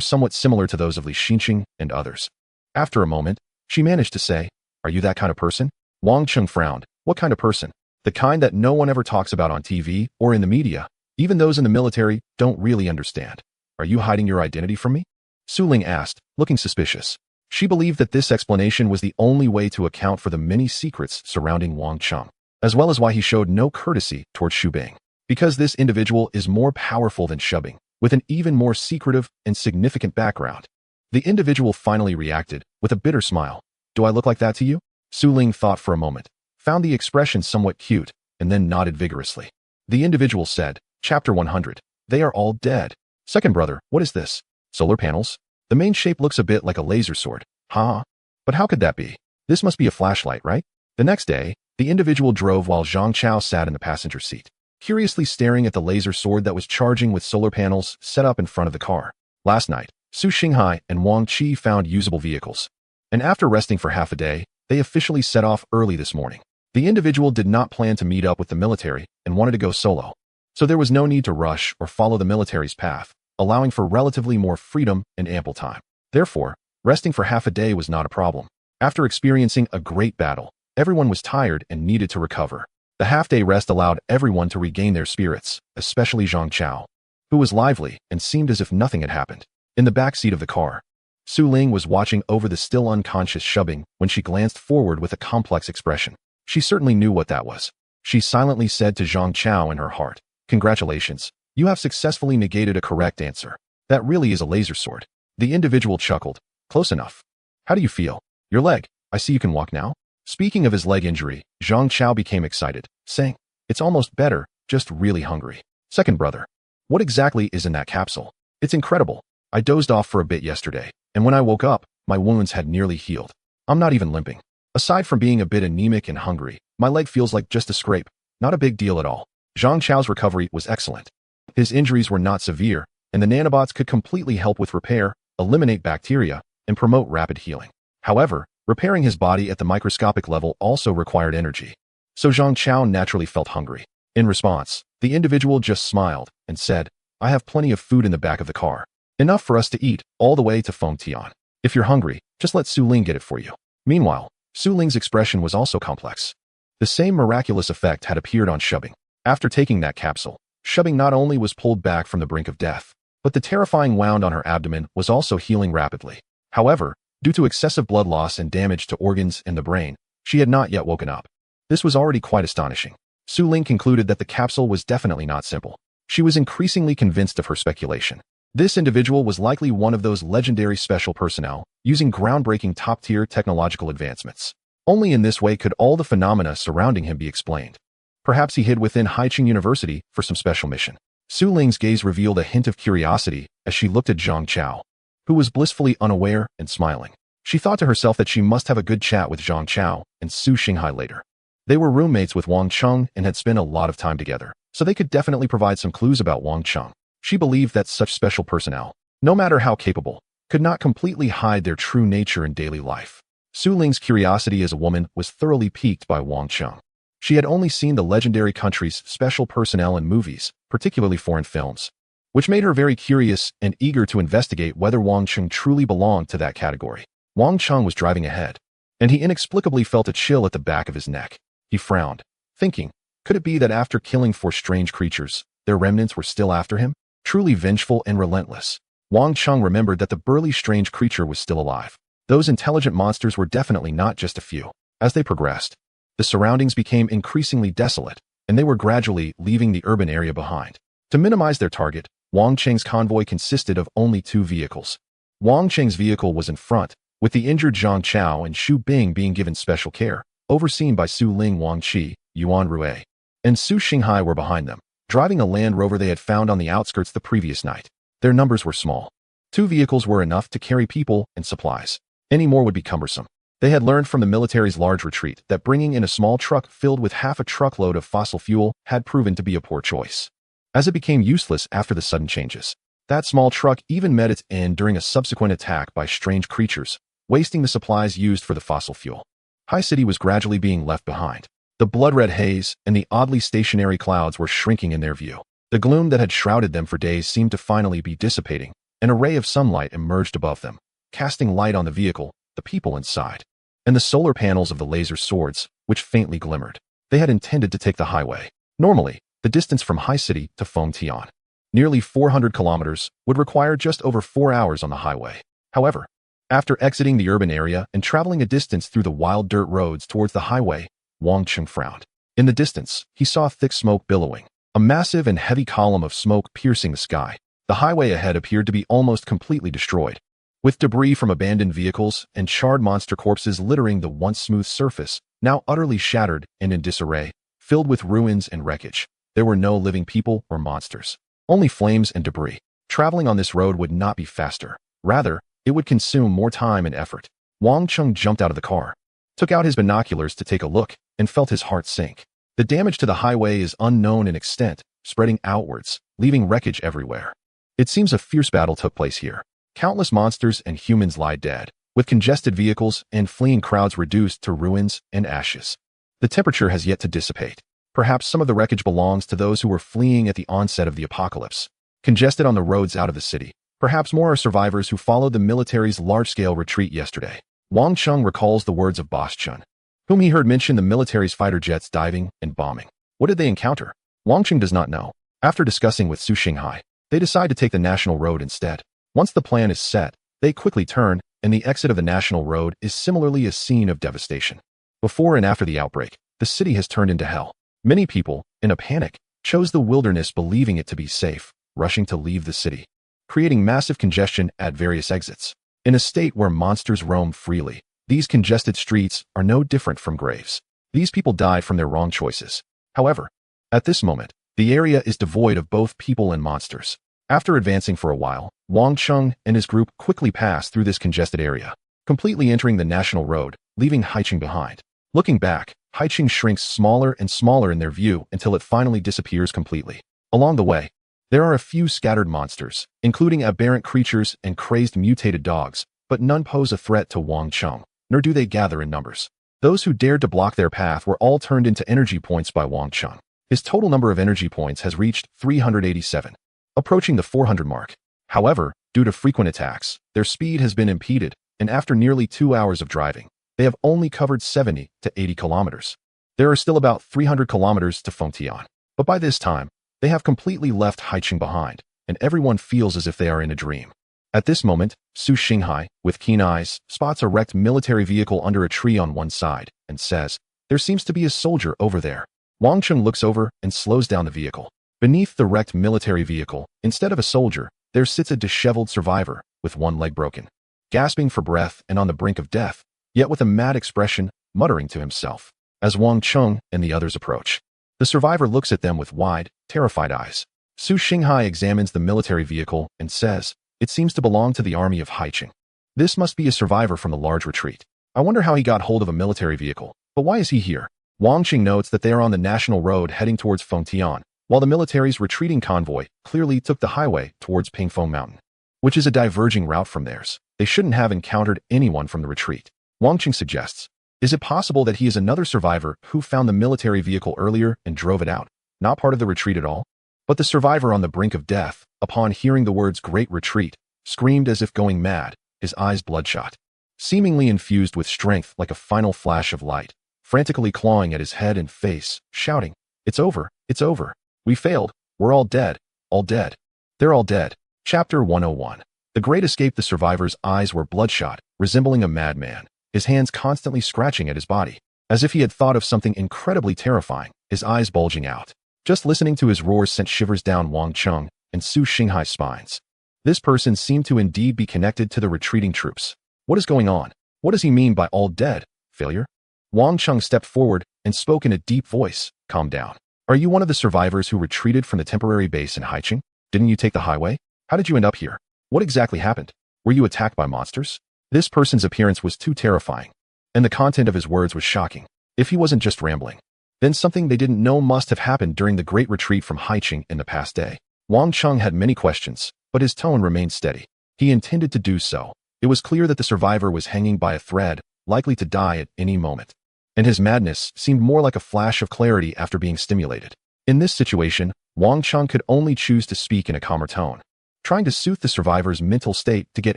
somewhat similar to those of Li Xinqing and others. After a moment, she managed to say, "Are you that kind of person?" Wang Chung frowned. What kind of person? The kind that no one ever talks about on TV or in the media. Even those in the military don't really understand. Are you hiding your identity from me? Su Ling asked, looking suspicious. She believed that this explanation was the only way to account for the many secrets surrounding Wang Chung, as well as why he showed no courtesy towards Xu Bing. Because this individual is more powerful than Xu Bing, with an even more secretive and significant background. The individual finally reacted, with a bitter smile. Do I look like that to you? Su Ling thought for a moment, found the expression somewhat cute, and then nodded vigorously. The individual said, Chapter 100. They are all dead. Second brother, what is this? Solar panels? The main shape looks a bit like a laser sword. Huh? But how could that be? This must be a flashlight, right? The next day, the individual drove while Zhang Chao sat in the passenger seat, curiously staring at the laser sword that was charging with solar panels set up in front of the car. Last night, Su Xinghai and Wang Qi found usable vehicles, and after resting for half a day, they officially set off early this morning. The individual did not plan to meet up with the military and wanted to go solo, so there was no need to rush or follow the military's path, allowing for relatively more freedom and ample time. Therefore, resting for half a day was not a problem. After experiencing a great battle, everyone was tired and needed to recover. The half-day rest allowed everyone to regain their spirits, especially Zhang Chao, who was lively and seemed as if nothing had happened. In the back seat of the car, Su Ling was watching over the still unconscious Shubing when she glanced forward with a complex expression. She certainly knew what that was. She silently said to Zhang Chao in her heart, Congratulations, you have successfully negated a correct answer. That really is a laser sword. The individual chuckled. Close enough. How do you feel? Your leg. I see you can walk now. Speaking of his leg injury, Zhang Chao became excited, saying, It's almost better, just really hungry. Second brother, what exactly is in that capsule? It's incredible. I dozed off for a bit yesterday, and when I woke up, my wounds had nearly healed. I'm not even limping. Aside from being a bit anemic and hungry, my leg feels like just a scrape. Not a big deal at all. Zhang Chao's recovery was excellent. His injuries were not severe, and the nanobots could completely help with repair, eliminate bacteria, and promote rapid healing. However, repairing his body at the microscopic level also required energy, so Zhang Chao naturally felt hungry. In response, the individual just smiled and said, I have plenty of food in the back of the car. Enough for us to eat all the way to Fengtian. If you're hungry, just let Su Ling get it for you. Meanwhile, Su Ling's expression was also complex. The same miraculous effect had appeared on Shubing. After taking that capsule, Shubing not only was pulled back from the brink of death, but the terrifying wound on her abdomen was also healing rapidly. However, due to excessive blood loss and damage to organs and the brain, she had not yet woken up. This was already quite astonishing. Su Ling concluded that the capsule was definitely not simple. She was increasingly convinced of her speculation. This individual was likely one of those legendary special personnel, using groundbreaking top-tier technological advancements. Only in this way could all the phenomena surrounding him be explained. Perhaps he hid within Haiqing University for some special mission. Su Ling's gaze revealed a hint of curiosity as she looked at Zhang Chao, who was blissfully unaware and smiling. She thought to herself that she must have a good chat with Zhang Chao and Su Xinghai later. They were roommates with Wang Cheng and had spent a lot of time together, so they could definitely provide some clues about Wang Cheng. She believed that such special personnel, no matter how capable, could not completely hide their true nature in daily life. Su Ling's curiosity as a woman was thoroughly piqued by Wang Cheng. She had only seen the legendary country's special personnel in movies, particularly foreign films, which made her very curious and eager to investigate whether Wang Cheng truly belonged to that category. Wang Cheng was driving ahead, and he inexplicably felt a chill at the back of his neck. He frowned, thinking, could it be that after killing 4 strange creatures, their remnants were still after him? Truly vengeful and relentless. Wang Cheng remembered that the burly strange creature was still alive. Those intelligent monsters were definitely not just a few. As they progressed, the surroundings became increasingly desolate, and they were gradually leaving the urban area behind. To minimize their target, Wang Cheng's convoy consisted of only 2 vehicles. Wang Cheng's vehicle was in front, with the injured Zhang Chao and Xu Bing being given special care, overseen by Su Ling, Wang Qi, Yuan Rui, and Su Xinghai were behind them, driving a Land Rover they had found on the outskirts the previous night. Their numbers were small. 2 vehicles were enough to carry people and supplies. Any more would be cumbersome. They had learned from the military's large retreat that bringing in a small truck filled with half a truckload of fossil fuel had proven to be a poor choice, as it became useless after the sudden changes. That small truck even met its end during a subsequent attack by strange creatures, wasting the supplies used for the fossil fuel. High City was gradually being left behind. The blood-red haze and the oddly stationary clouds were shrinking in their view. The gloom that had shrouded them for days seemed to finally be dissipating. An ray of sunlight emerged above them, casting light on the vehicle, the people inside, and the solar panels of the laser swords, which faintly glimmered. They had intended to take the highway. Normally, the distance from High City to Fengtian, nearly 400 kilometers, would require just over 4 hours on the highway. However, after exiting the urban area and traveling a distance through the wild dirt roads towards the highway, Wang Cheng frowned. In the distance, he saw thick smoke billowing, a massive and heavy column of smoke piercing the sky. The highway ahead appeared to be almost completely destroyed, with debris from abandoned vehicles and charred monster corpses littering the once smooth surface, now utterly shattered and in disarray. filled with ruins and wreckage. There were no living people or monsters, only flames and debris. Traveling on this road would not be faster. Rather, it would consume more time and effort. Wang Chung jumped out of the car, took out his binoculars to take a look, and felt his heart sink. The damage to the highway is unknown in extent, spreading outwards, leaving wreckage everywhere. It seems a fierce battle took place here. Countless monsters and humans lie dead, with congested vehicles and fleeing crowds reduced to ruins and ashes. The temperature has yet to dissipate. Perhaps some of the wreckage belongs to those who were fleeing at the onset of the apocalypse. Congested on the roads out of the city. Perhaps more are survivors who followed the military's large-scale retreat yesterday. Wang Chung recalls the words of Boss Chun, whom he heard mention the military's fighter jets diving and bombing. What did they encounter? Wang Chung does not know. After discussing with Su Xinghai, they decide to take the national road instead. Once the plan is set, they quickly turn, and the exit of the national road is similarly a scene of devastation. Before and after the outbreak, the city has turned into hell. Many people, in a panic, chose the wilderness believing it to be safe, rushing to leave the city, creating massive congestion at various exits. In a state where monsters roam freely, these congested streets are no different from graves. These people died from their wrong choices. However, at this moment, the area is devoid of both people and monsters. After advancing for a while, Wang Chung and his group quickly pass through this congested area, completely entering the national road, leaving Haiqing behind. Looking back, Haiqing shrinks smaller and smaller in their view until it finally disappears completely. Along the way, there are a few scattered monsters, including aberrant creatures and crazed mutated dogs, but none pose a threat to Wang Chung, nor do they gather in numbers. Those who dared to block their path were all turned into energy points by Wang Chung. His total number of energy points has reached 387, approaching the 400 mark. However, due to frequent attacks, their speed has been impeded, and after nearly 2 hours of driving, they have only covered 70 to 80 kilometers. There are still about 300 kilometers to Fengtian, but by this time, they have completely left Haiqing behind, and everyone feels as if they are in a dream. At this moment, Su Xinghai, with keen eyes, spots a wrecked military vehicle under a tree on one side, and says, "There seems to be a soldier over there." Wang Chung looks over and slows down the vehicle. Beneath the wrecked military vehicle, instead of a soldier, there sits a disheveled survivor, with one leg broken, gasping for breath and on the brink of death, yet with a mad expression, muttering to himself. As Wang Chung and the others approach, the survivor looks at them with wide, terrified eyes. Su Xinghai examines the military vehicle and says, "It seems to belong to the army of Haiqing. This must be a survivor from the large retreat. I wonder how he got hold of a military vehicle, but why is he here?" Wang Qing notes that they are on the national road heading towards Fengtian, while the military's retreating convoy clearly took the highway towards Pingfeng Mountain, which is a diverging route from theirs. They shouldn't have encountered anyone from the retreat. Wang Qing suggests, "Is it possible that he is another survivor who found the military vehicle earlier and drove it out, not part of the retreat at all?" But the survivor on the brink of death, upon hearing the words "Great Retreat," screamed as if going mad, his eyes bloodshot, seemingly infused with strength like a final flash of light, frantically clawing at his head and face, shouting, "It's over, it's over. We failed, we're all dead, all dead. They're all dead." Chapter 101. The Great Escape. The survivor's eyes were bloodshot, resembling a madman, his hands constantly scratching at his body, as if he had thought of something incredibly terrifying, his eyes bulging out. Just listening to his roars sent shivers down Wang Chung and Su Xinghai's spines. This person seemed to indeed be connected to the retreating troops. What is going on? What does he mean by all dead? Failure? Wang Chung stepped forward and spoke in a deep voice. "Calm down. Are you one of the survivors who retreated from the temporary base in Haiqing? Didn't you take the highway? How did you end up here? What exactly happened? Were you attacked by monsters?" This person's appearance was too terrifying, and the content of his words was shocking. If he wasn't just rambling, then something they didn't know must have happened during the great retreat from Haiqing in the past day. Wang Chung had many questions, but his tone remained steady. He intended to do so. It was clear that the survivor was hanging by a thread, likely to die at any moment, and his madness seemed more like a flash of clarity after being stimulated. In this situation, Wang Chung could only choose to speak in a calmer tone, trying to soothe the survivor's mental state to get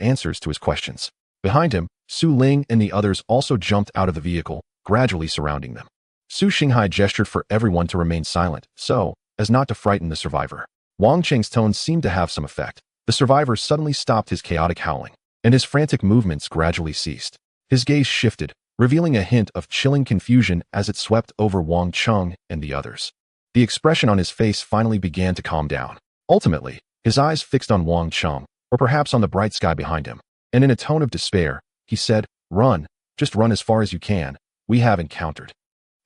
answers to his questions. Behind him, Su Ling and the others also jumped out of the vehicle, gradually surrounding them. Su Xinghai gestured for everyone to remain silent, so as not to frighten the survivor. Wang Cheng's tone seemed to have some effect. The survivor suddenly stopped his chaotic howling, and his frantic movements gradually ceased. His gaze shifted, revealing a hint of chilling confusion as it swept over Wang Chung and the others. The expression on his face finally began to calm down. Ultimately, his eyes fixed on Wang Chung, or perhaps on the bright sky behind him, and in a tone of despair, he said, "Run, just run as far as you can. We have encountered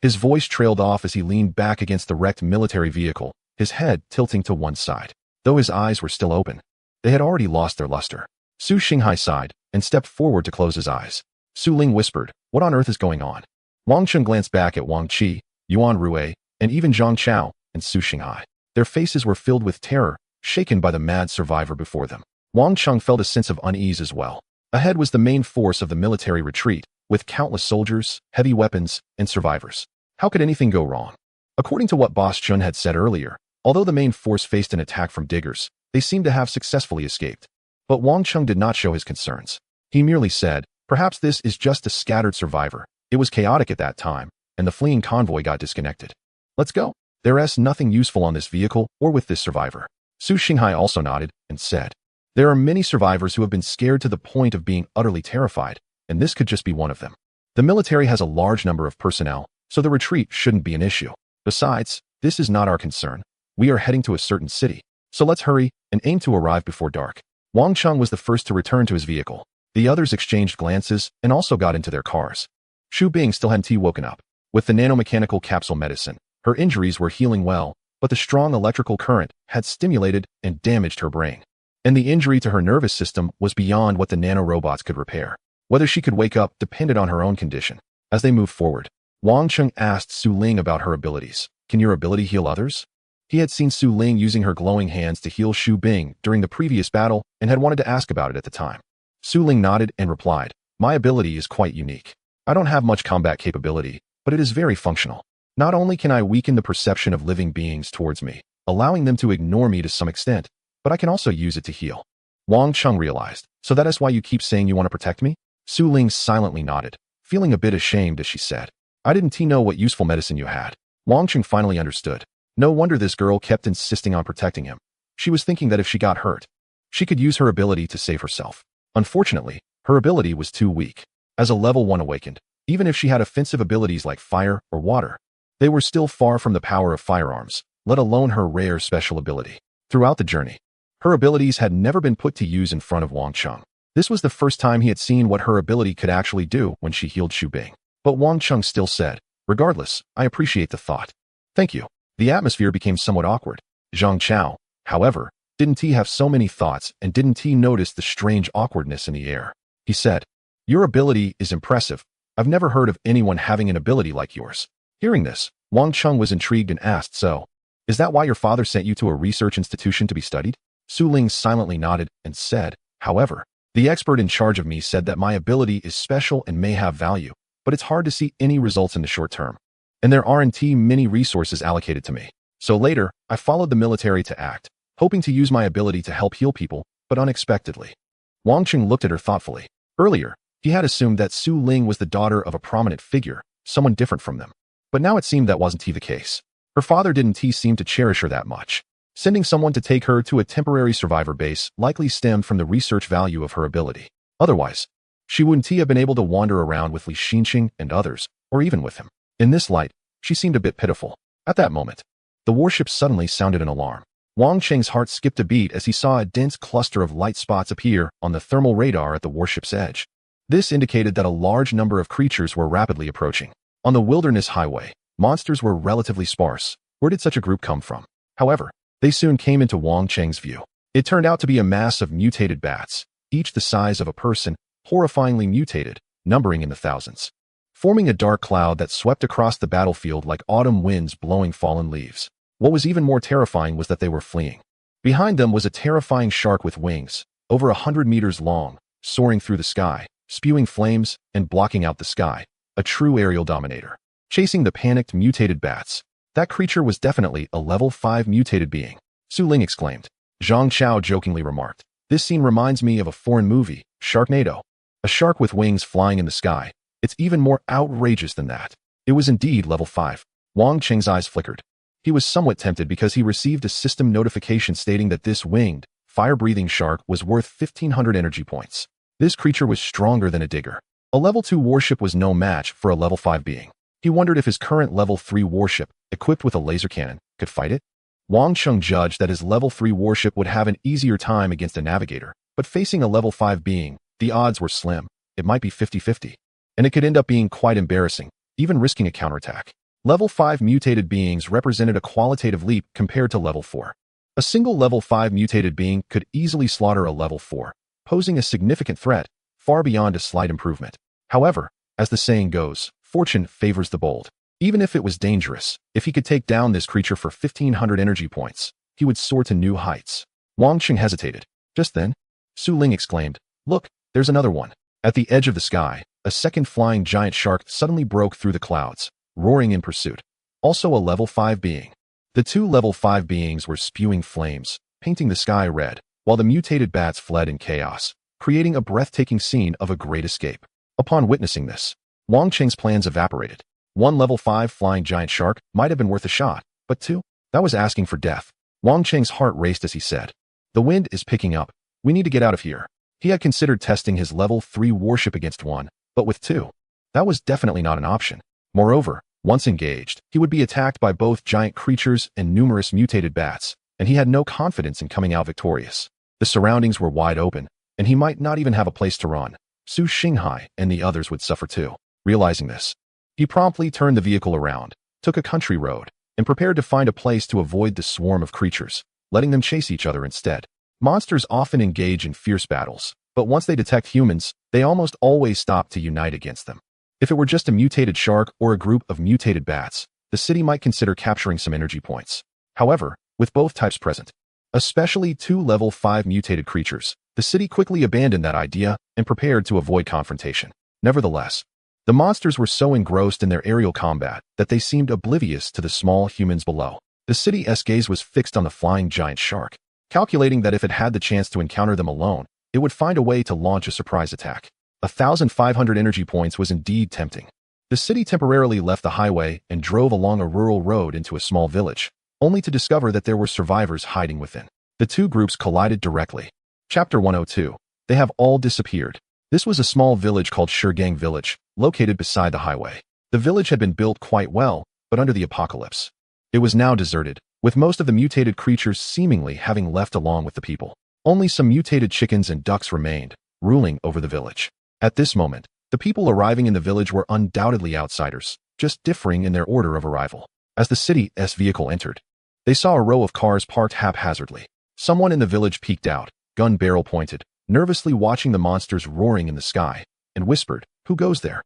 His voice trailed off as he leaned back against the wrecked military vehicle, his head tilting to one side. Though his eyes were still open, they had already lost their luster. Su Xinghai sighed and stepped forward to close his eyes. Su Ling whispered, "What on earth is going on?" Wang Cheng glanced back at Wang Qi, Yuan Rui, and even Zhang Chao and Su Xinghai. Their faces were filled with terror, shaken by the mad survivor before them. Wang Cheng felt a sense of unease as well. Ahead was the main force of the military retreat, with countless soldiers, heavy weapons, and survivors. How could anything go wrong? According to what Boss Chun had said earlier, although the main force faced an attack from diggers, they seemed to have successfully escaped. But Wang Cheng did not show his concerns. He merely said, "Perhaps this is just a scattered survivor. It was chaotic at that time, and the fleeing convoy got disconnected. Let's go. There's nothing useful on this vehicle or with this survivor." Su Xinghai also nodded and said, "There are many survivors who have been scared to the point of being utterly terrified, and this could just be one of them. The military has a large number of personnel, so the retreat shouldn't be an issue. Besides, this is not our concern. We are heading to a certain city, so let's hurry and aim to arrive before dark." Wang Cheng was the first to return to his vehicle. The others exchanged glances and also got into their cars. Xu Bing still hadn't woken up. With the nanomechanical capsule medicine, her injuries were healing well, but the strong electrical current had stimulated and damaged her brain. And the injury to her nervous system was beyond what the nanorobots could repair. Whether she could wake up depended on her own condition. As they moved forward, Wang Cheng asked Su Ling about her abilities. "Can your ability heal others?" He had seen Su Ling using her glowing hands to heal Xu Bing during the previous battle and had wanted to ask about it at the time. Su Ling nodded and replied, "My ability is quite unique. I don't have much combat capability, but it is very functional. Not only can I weaken the perception of living beings towards me, allowing them to ignore me to some extent, but I can also use it to heal." Wang Cheng realized, "So that is why you keep saying you want to protect me?" Su Ling silently nodded, feeling a bit ashamed as she said, "I didn't know what useful medicine you had." Wang Cheng finally understood. No wonder this girl kept insisting on protecting him. She was thinking that if she got hurt, she could use her ability to save herself. Unfortunately, her ability was too weak. As a level 1 awakened, even if she had offensive abilities like fire or water, they were still far from the power of firearms, let alone her rare special ability. Throughout the journey, her abilities had never been put to use in front of Wang Cheng. This was the first time he had seen what her ability could actually do when she healed Xu Bing. But Wang Cheng still said, "Regardless, I appreciate the thought. Thank you." The atmosphere became somewhat awkward. Zhang Chao, however, didn't he have so many thoughts and didn't he notice the strange awkwardness in the air? He said, "Your ability is impressive. I've never heard of anyone having an ability like yours." Hearing this, Wang Cheng was intrigued and asked, "So, is that why your father sent you to a research institution to be studied?" Su Ling silently nodded and said, "However, the expert in charge of me said that my ability is special and may have value, but it's hard to see any results in the short term. And there aren't many resources allocated to me. So later, I followed the military to act, hoping to use my ability to help heal people, but unexpectedly." Wang Cheng looked at her thoughtfully. Earlier, he had assumed that Su Ling was the daughter of a prominent figure, someone different from them. But now it seemed that wasn't the case. Her father didn't seem to cherish her that much. Sending someone to take her to a temporary survivor base likely stemmed from the research value of her ability. Otherwise, she wouldn't have been able to wander around with Li Xinqing and others, or even with him. In this light, she seemed a bit pitiful. At that moment, the warship suddenly sounded an alarm. Wang Cheng's heart skipped a beat as he saw a dense cluster of light spots appear on the thermal radar at the warship's edge. This indicated that a large number of creatures were rapidly approaching. On the wilderness highway, monsters were relatively sparse. Where did such a group come from? However, they soon came into Wang Cheng's view. It turned out to be a mass of mutated bats, each the size of a person, horrifyingly mutated, numbering in the thousands. Forming a dark cloud that swept across the battlefield like autumn winds blowing fallen leaves. What was even more terrifying was that they were fleeing. Behind them was a terrifying shark with wings, over 100 meters long, soaring through the sky, spewing flames and blocking out the sky, a true aerial dominator. Chasing the panicked mutated bats. That creature was definitely a level 5 mutated being, Su Ling exclaimed. Zhang Chao jokingly remarked, "This scene reminds me of a foreign movie, Sharknado. A shark with wings flying in the sky. It's even more outrageous than that." It was indeed level 5. Wang Cheng's eyes flickered. He was somewhat tempted because he received a system notification stating that this winged, fire-breathing shark was worth 1,500 energy points. This creature was stronger than a digger. A level 2 warship was no match for a level 5 being. He wondered if his current level 3 warship, equipped with a laser cannon, could fight it. Wang Cheng judged that his level 3 warship would have an easier time against a navigator, but facing a level 5 being, the odds were slim. It might be 50-50. And it could end up being quite embarrassing, even risking a counterattack. Level 5 mutated beings represented a qualitative leap compared to level 4. A single level 5 mutated being could easily slaughter a level 4, posing a significant threat, far beyond a slight improvement. However, as the saying goes, fortune favors the bold. Even if it was dangerous, if he could take down this creature for 1,500 energy points, he would soar to new heights. Wang Qing hesitated. Just then, Su Ling exclaimed, "Look, there's another one." At the edge of the sky, a second flying giant shark suddenly broke through the clouds, roaring in pursuit. Also a level 5 being. The two level 5 beings were spewing flames, painting the sky red, while the mutated bats fled in chaos, creating a breathtaking scene of a great escape. Upon witnessing this, Wang Qing's plans evaporated. One level 5 flying giant shark might have been worth a shot, but two? That was asking for death. Wang Qing's heart raced as he said, "The wind is picking up. We need to get out of here." He had considered testing his level 3 warship against one, but with two, that was definitely not an option. Moreover, once engaged, he would be attacked by both giant creatures and numerous mutated bats, and he had no confidence in coming out victorious. The surroundings were wide open, and he might not even have a place to run. Su Xinghai and the others would suffer too. Realizing this, he promptly turned the vehicle around, took a country road, and prepared to find a place to avoid the swarm of creatures, letting them chase each other instead. Monsters often engage in fierce battles, but once they detect humans, they almost always stop to unite against them. If it were just a mutated shark or a group of mutated bats, the city might consider capturing some energy points. However, with both types present, especially two level 5 mutated creatures, the city quickly abandoned that idea and prepared to avoid confrontation. Nevertheless, the monsters were so engrossed in their aerial combat that they seemed oblivious to the small humans below. The city's gaze was fixed on the flying giant shark, calculating that if it had the chance to encounter them alone, it would find a way to launch a surprise attack. 1,500 energy points was indeed tempting. The city temporarily left the highway and drove along a rural road into a small village, only to discover that there were survivors hiding within. The two groups collided directly. Chapter 102. They have all disappeared. This was a small village called Shigang Village, located beside the highway. The village had been built quite well, but under the apocalypse. It was now deserted, with most of the mutated creatures seemingly having left along with the people. Only some mutated chickens and ducks remained, ruling over the village. At this moment, the people arriving in the village were undoubtedly outsiders, just differing in their order of arrival. As the city's vehicle entered, they saw a row of cars parked haphazardly. Someone in the village peeked out, gun barrel pointed, nervously watching the monsters roaring in the sky, and whispered, "Who goes there?"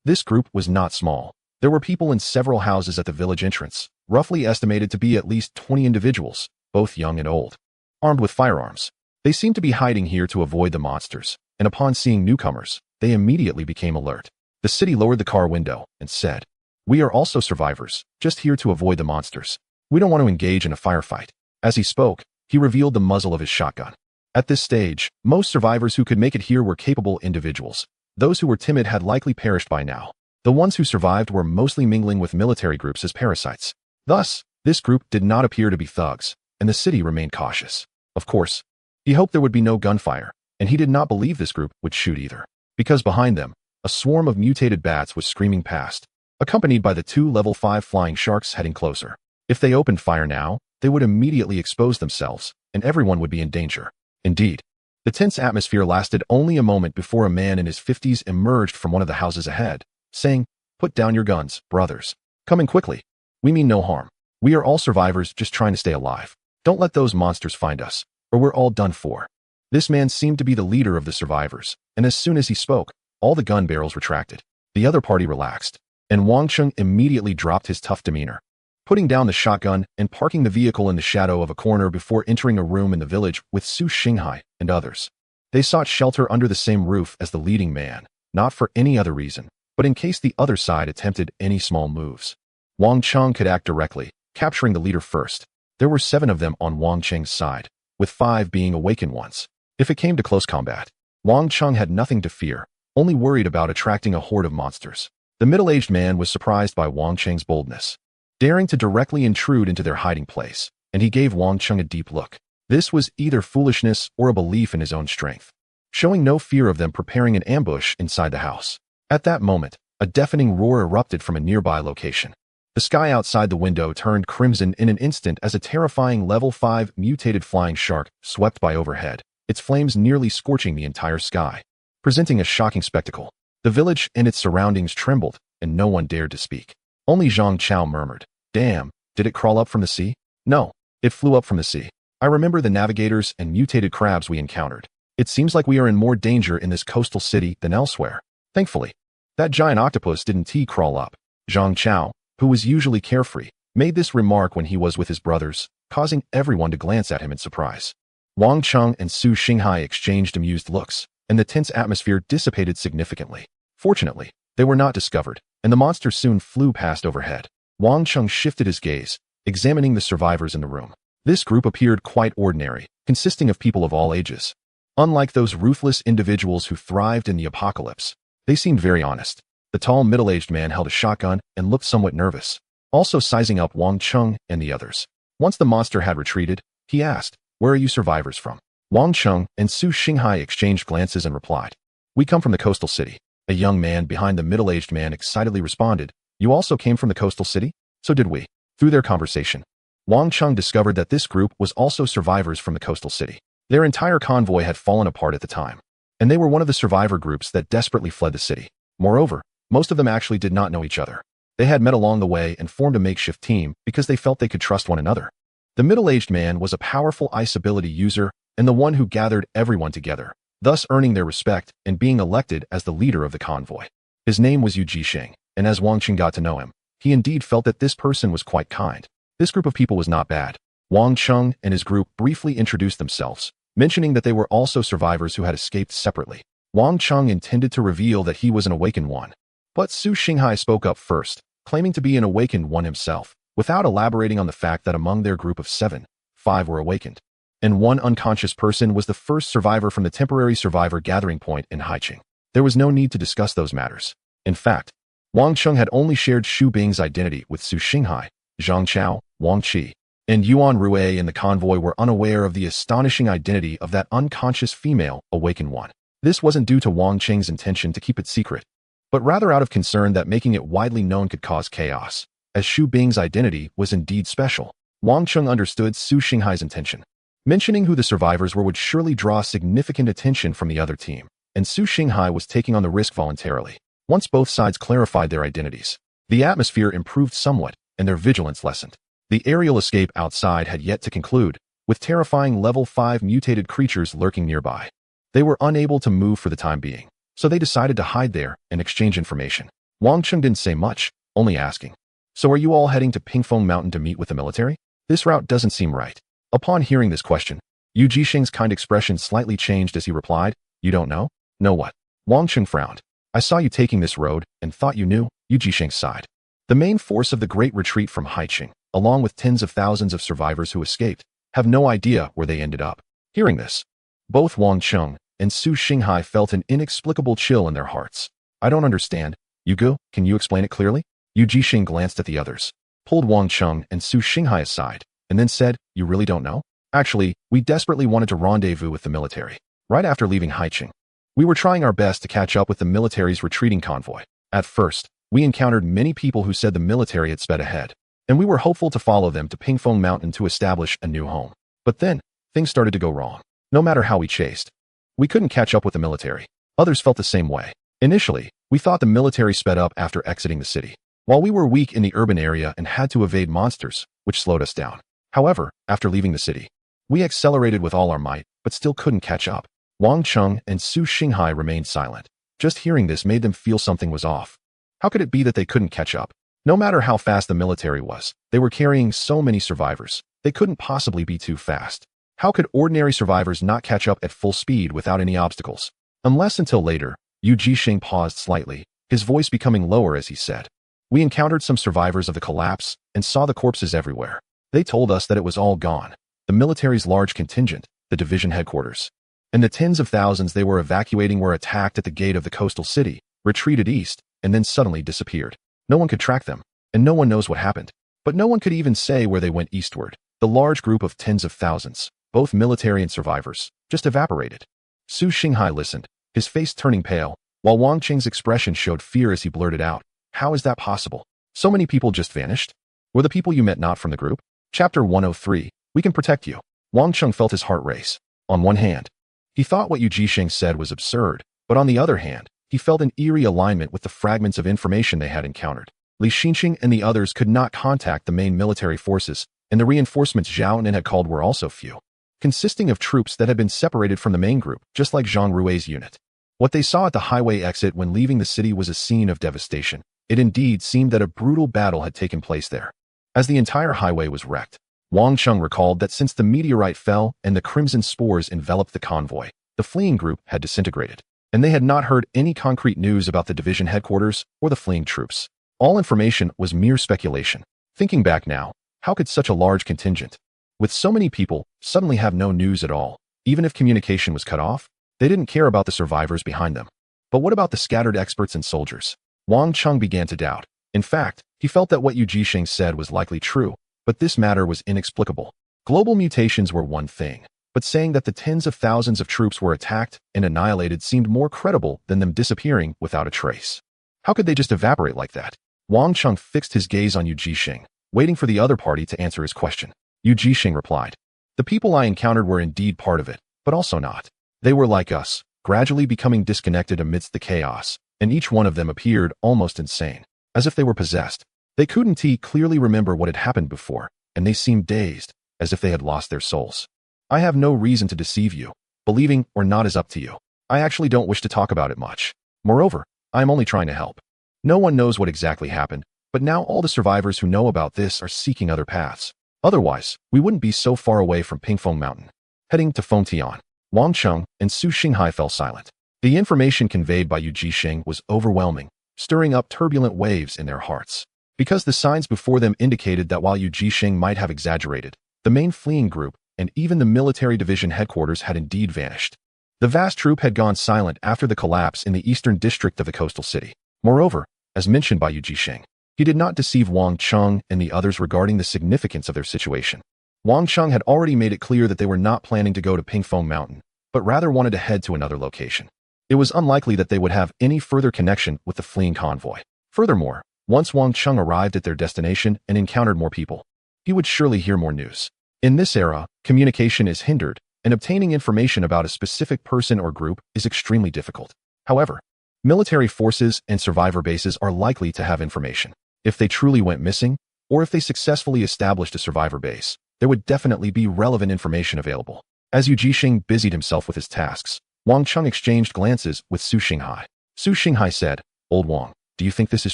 This group was not small. There were people in several houses at the village entrance, roughly estimated to be at least 20 individuals, both young and old, armed with firearms. They seemed to be hiding here to avoid the monsters, and upon seeing newcomers, they immediately became alert. The city lowered the car window and said, "We are also survivors, just here to avoid the monsters. We don't want to engage in a firefight." As he spoke, he revealed the muzzle of his shotgun. At this stage, most survivors who could make it here were capable individuals. Those who were timid had likely perished by now. The ones who survived were mostly mingling with military groups as parasites. Thus, this group did not appear to be thugs, and the city remained cautious. Of course, he hoped there would be no gunfire, and he did not believe this group would shoot either, because behind them, a swarm of mutated bats was screaming past, accompanied by the two level 5 flying sharks heading closer. If they opened fire now, they would immediately expose themselves, and everyone would be in danger. Indeed, the tense atmosphere lasted only a moment before a man in his 50s emerged from one of the houses ahead, saying, "Put down your guns, brothers. Coming quickly. We mean no harm. We are all survivors just trying to stay alive. Don't let those monsters find us, or we're all done for." This man seemed to be the leader of the survivors, and as soon as he spoke, all the gun barrels retracted. The other party relaxed, and Wang Qing immediately dropped his tough demeanor, putting down the shotgun and parking the vehicle in the shadow of a corner before entering a room in the village with Su Xinghai and others. They sought shelter under the same roof as the leading man, not for any other reason, but in case the other side attempted any small moves. Wang Qing could act directly, capturing the leader first. There were 7 of them on Wang Qing's side, with 5 being awakened ones. If it came to close combat, Wang Qing had nothing to fear, only worried about attracting a horde of monsters. The middle-aged man was surprised by Wang Qing's boldness, daring to directly intrude into their hiding place, and he gave Wang Qing a deep look. This was either foolishness or a belief in his own strength, showing no fear of them preparing an ambush inside the house. At that moment, a deafening roar erupted from a nearby location. The sky outside the window turned crimson in an instant as a terrifying level 5 mutated flying shark swept by overhead, its flames nearly scorching the entire sky, presenting a shocking spectacle. The village and its surroundings trembled, and no one dared to speak. Only Zhang Chao murmured, "Damn, did it crawl up from the sea?" "No, it flew up from the sea. I remember the navigators and mutated crabs we encountered. It seems like we are in more danger in this coastal city than elsewhere. Thankfully, that giant octopus didn't crawl up." Zhang Chao, who was usually carefree, made this remark when he was with his brothers, causing everyone to glance at him in surprise. Wang Cheng and Su Xinghai exchanged amused looks, and the tense atmosphere dissipated significantly. Fortunately, they were not discovered, and the monster soon flew past overhead. Wang Cheng shifted his gaze, examining the survivors in the room. This group appeared quite ordinary, consisting of people of all ages. Unlike those ruthless individuals who thrived in the apocalypse, they seemed very honest. The tall middle-aged man held a shotgun and looked somewhat nervous, also sizing up Wang Cheng and the others. Once the monster had retreated, he asked, "Where are you survivors from?" Wang Cheng and Su Xinghai exchanged glances and replied, "We come from the coastal city." A young man behind the middle-aged man excitedly responded, "You also came from the coastal city?" "So did we." Through their conversation, Wang Cheng discovered that this group was also survivors from the coastal city. Their entire convoy had fallen apart at the time, and they were one of the survivor groups that desperately fled the city. Moreover, most of them actually did not know each other. They had met along the way and formed a makeshift team because they felt they could trust one another. The middle-aged man was a powerful ice ability user and the one who gathered everyone together, thus earning their respect and being elected as the leader of the convoy. His name was Yu Jisheng, and as Wang Cheng got to know him, he indeed felt that this person was quite kind. This group of people was not bad. Wang Cheng and his group briefly introduced themselves, mentioning that they were also survivors who had escaped separately. Wang Cheng intended to reveal that he was an awakened one, but Su Xinghai spoke up first, claiming to be an awakened one himself, without elaborating on the fact that among their group of 7, 5 were awakened, and one unconscious person was the first survivor from the temporary survivor gathering point in Haiqing. There was no need to discuss those matters. In fact, Wang Cheng had only shared Xu Bing's identity with Su Xinghai. Zhang Chao, Wang Qi, and Yuan Rue in the convoy were unaware of the astonishing identity of that unconscious female awakened one. This wasn't due to Wang Cheng's intention to keep it secret, but rather out of concern that making it widely known could cause chaos, as Xu Bing's identity was indeed special. Wang Cheng understood Su Xinghai's intention. Mentioning who the survivors were would surely draw significant attention from the other team, and Su Xinghai was taking on the risk voluntarily. Once both sides clarified their identities, the atmosphere improved somewhat, and their vigilance lessened. The aerial escape outside had yet to conclude, with terrifying level 5 mutated creatures lurking nearby. They were unable to move for the time being, so they decided to hide there and exchange information. Wang Cheng didn't say much, only asking, "So are you all heading to Pingfeng Mountain to meet with the military? This route doesn't seem right." Upon hearing this question, Yu Jisheng's kind expression slightly changed as he replied, "You don't know?" "Know what?" Wang Cheng frowned. "I saw you taking this road and thought you knew." Yu Jisheng sighed. The main force of the Great Retreat from Haiqing, along with tens of thousands of survivors who escaped, have no idea where they ended up. Hearing this, both Wang Cheng and Su Xinghai felt an inexplicable chill in their hearts. "I don't understand. Yugu, can you explain it clearly?" Yu Jisheng glanced at the others, pulled Wang Cheng and Su Xinghai aside, and then said, "You really don't know? Actually, we desperately wanted to rendezvous with the military. Right after leaving Haiqing, we were trying our best to catch up with the military's retreating convoy. At first, we encountered many people who said the military had sped ahead, and we were hopeful to follow them to Pingfeng Mountain to establish a new home. But then, things started to go wrong. No matter how we chased, we couldn't catch up with the military." Others felt the same way. "Initially, we thought the military sped up after exiting the city, while we were weak in the urban area and had to evade monsters, which slowed us down. However, after leaving the city, we accelerated with all our might, but still couldn't catch up." Wang Cheng and Su Xinghai remained silent. Just hearing this made them feel something was off. How could it be that they couldn't catch up? No matter how fast the military was, they were carrying so many survivors. They couldn't possibly be too fast. How could ordinary survivors not catch up at full speed without any obstacles? Unless until later, Yu Jisheng paused slightly, his voice becoming lower as he said, "We encountered some survivors of the collapse and saw the corpses everywhere. They told us that it was all gone. The military's large contingent, the division headquarters, and the tens of thousands they were evacuating were attacked at the gate of the coastal city, retreated east, and then suddenly disappeared. No one could track them, and no one knows what happened. But no one could even say where they went eastward. The large group of tens of thousands, both military and survivors, just evaporated." Su Xinghai listened, his face turning pale, while Wang Cheng's expression showed fear as he blurted out, "How is that possible? So many people just vanished? Were the people you met not from the group?" Chapter 103, "We can protect you." Wang Cheng felt his heart race. On one hand, he thought what Yu Jisheng said was absurd, but on the other hand, he felt an eerie alignment with the fragments of information they had encountered. Li Xinxing and the others could not contact the main military forces, and the reinforcements Zhao Nen had called were also few, consisting of troops that had been separated from the main group, just like Zhang Rui's unit. What they saw at the highway exit when leaving the city was a scene of devastation. It indeed seemed that a brutal battle had taken place there. As the entire highway was wrecked, Wang Cheng recalled that since the meteorite fell and the crimson spores enveloped the convoy, the fleeing group had disintegrated, and they had not heard any concrete news about the division headquarters or the fleeing troops. All information was mere speculation. Thinking back now, how could such a large contingent, with so many people, suddenly have no news at all? Even if communication was cut off, they didn't care about the survivors behind them. But what about the scattered experts and soldiers? Wang Cheng began to doubt. In fact, he felt that what Yu Jisheng said was likely true, but this matter was inexplicable. Global mutations were one thing, but saying that the tens of thousands of troops were attacked and annihilated seemed more credible than them disappearing without a trace. How could they just evaporate like that? Wang Cheng fixed his gaze on Yu Jisheng, waiting for the other party to answer his question. Yu Jisheng replied, "The people I encountered were indeed part of it, but also not. They were like us, gradually becoming disconnected amidst the chaos, and each one of them appeared almost insane, as if they were possessed. They couldn't clearly remember what had happened before, and they seemed dazed, as if they had lost their souls. I have no reason to deceive you. Believing or not is up to you. I actually don't wish to talk about it much. Moreover, I am only trying to help. No one knows what exactly happened, but now all the survivors who know about this are seeking other paths. Otherwise, we wouldn't be so far away from Pingfeng Mountain." Heading to Fengtian, Wang Cheng and Su Xinghai fell silent. The information conveyed by Yu Jisheng was overwhelming, stirring up turbulent waves in their hearts. Because the signs before them indicated that while Yu Jisheng might have exaggerated, the main fleeing group and even the military division headquarters had indeed vanished. The vast troop had gone silent after the collapse in the eastern district of the coastal city. Moreover, as mentioned by Yu Jisheng, he did not deceive Wang Cheng and the others regarding the significance of their situation. Wang Cheng had already made it clear that they were not planning to go to Pingfeng Mountain, but rather wanted to head to another location. It was unlikely that they would have any further connection with the fleeing convoy. Furthermore, once Wang Cheng arrived at their destination and encountered more people, he would surely hear more news. In this era, communication is hindered, and obtaining information about a specific person or group is extremely difficult. However, military forces and survivor bases are likely to have information. If they truly went missing, or if they successfully established a survivor base, there would definitely be relevant information available. As Yu Jisheng busied himself with his tasks, Wang Cheng exchanged glances with Su Xinghai. Su Xinghai said, "Old Wang, do you think this is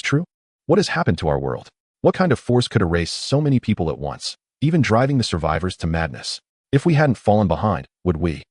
true? What has happened to our world? What kind of force could erase so many people at once, even driving the survivors to madness? If we hadn't fallen behind, would we?"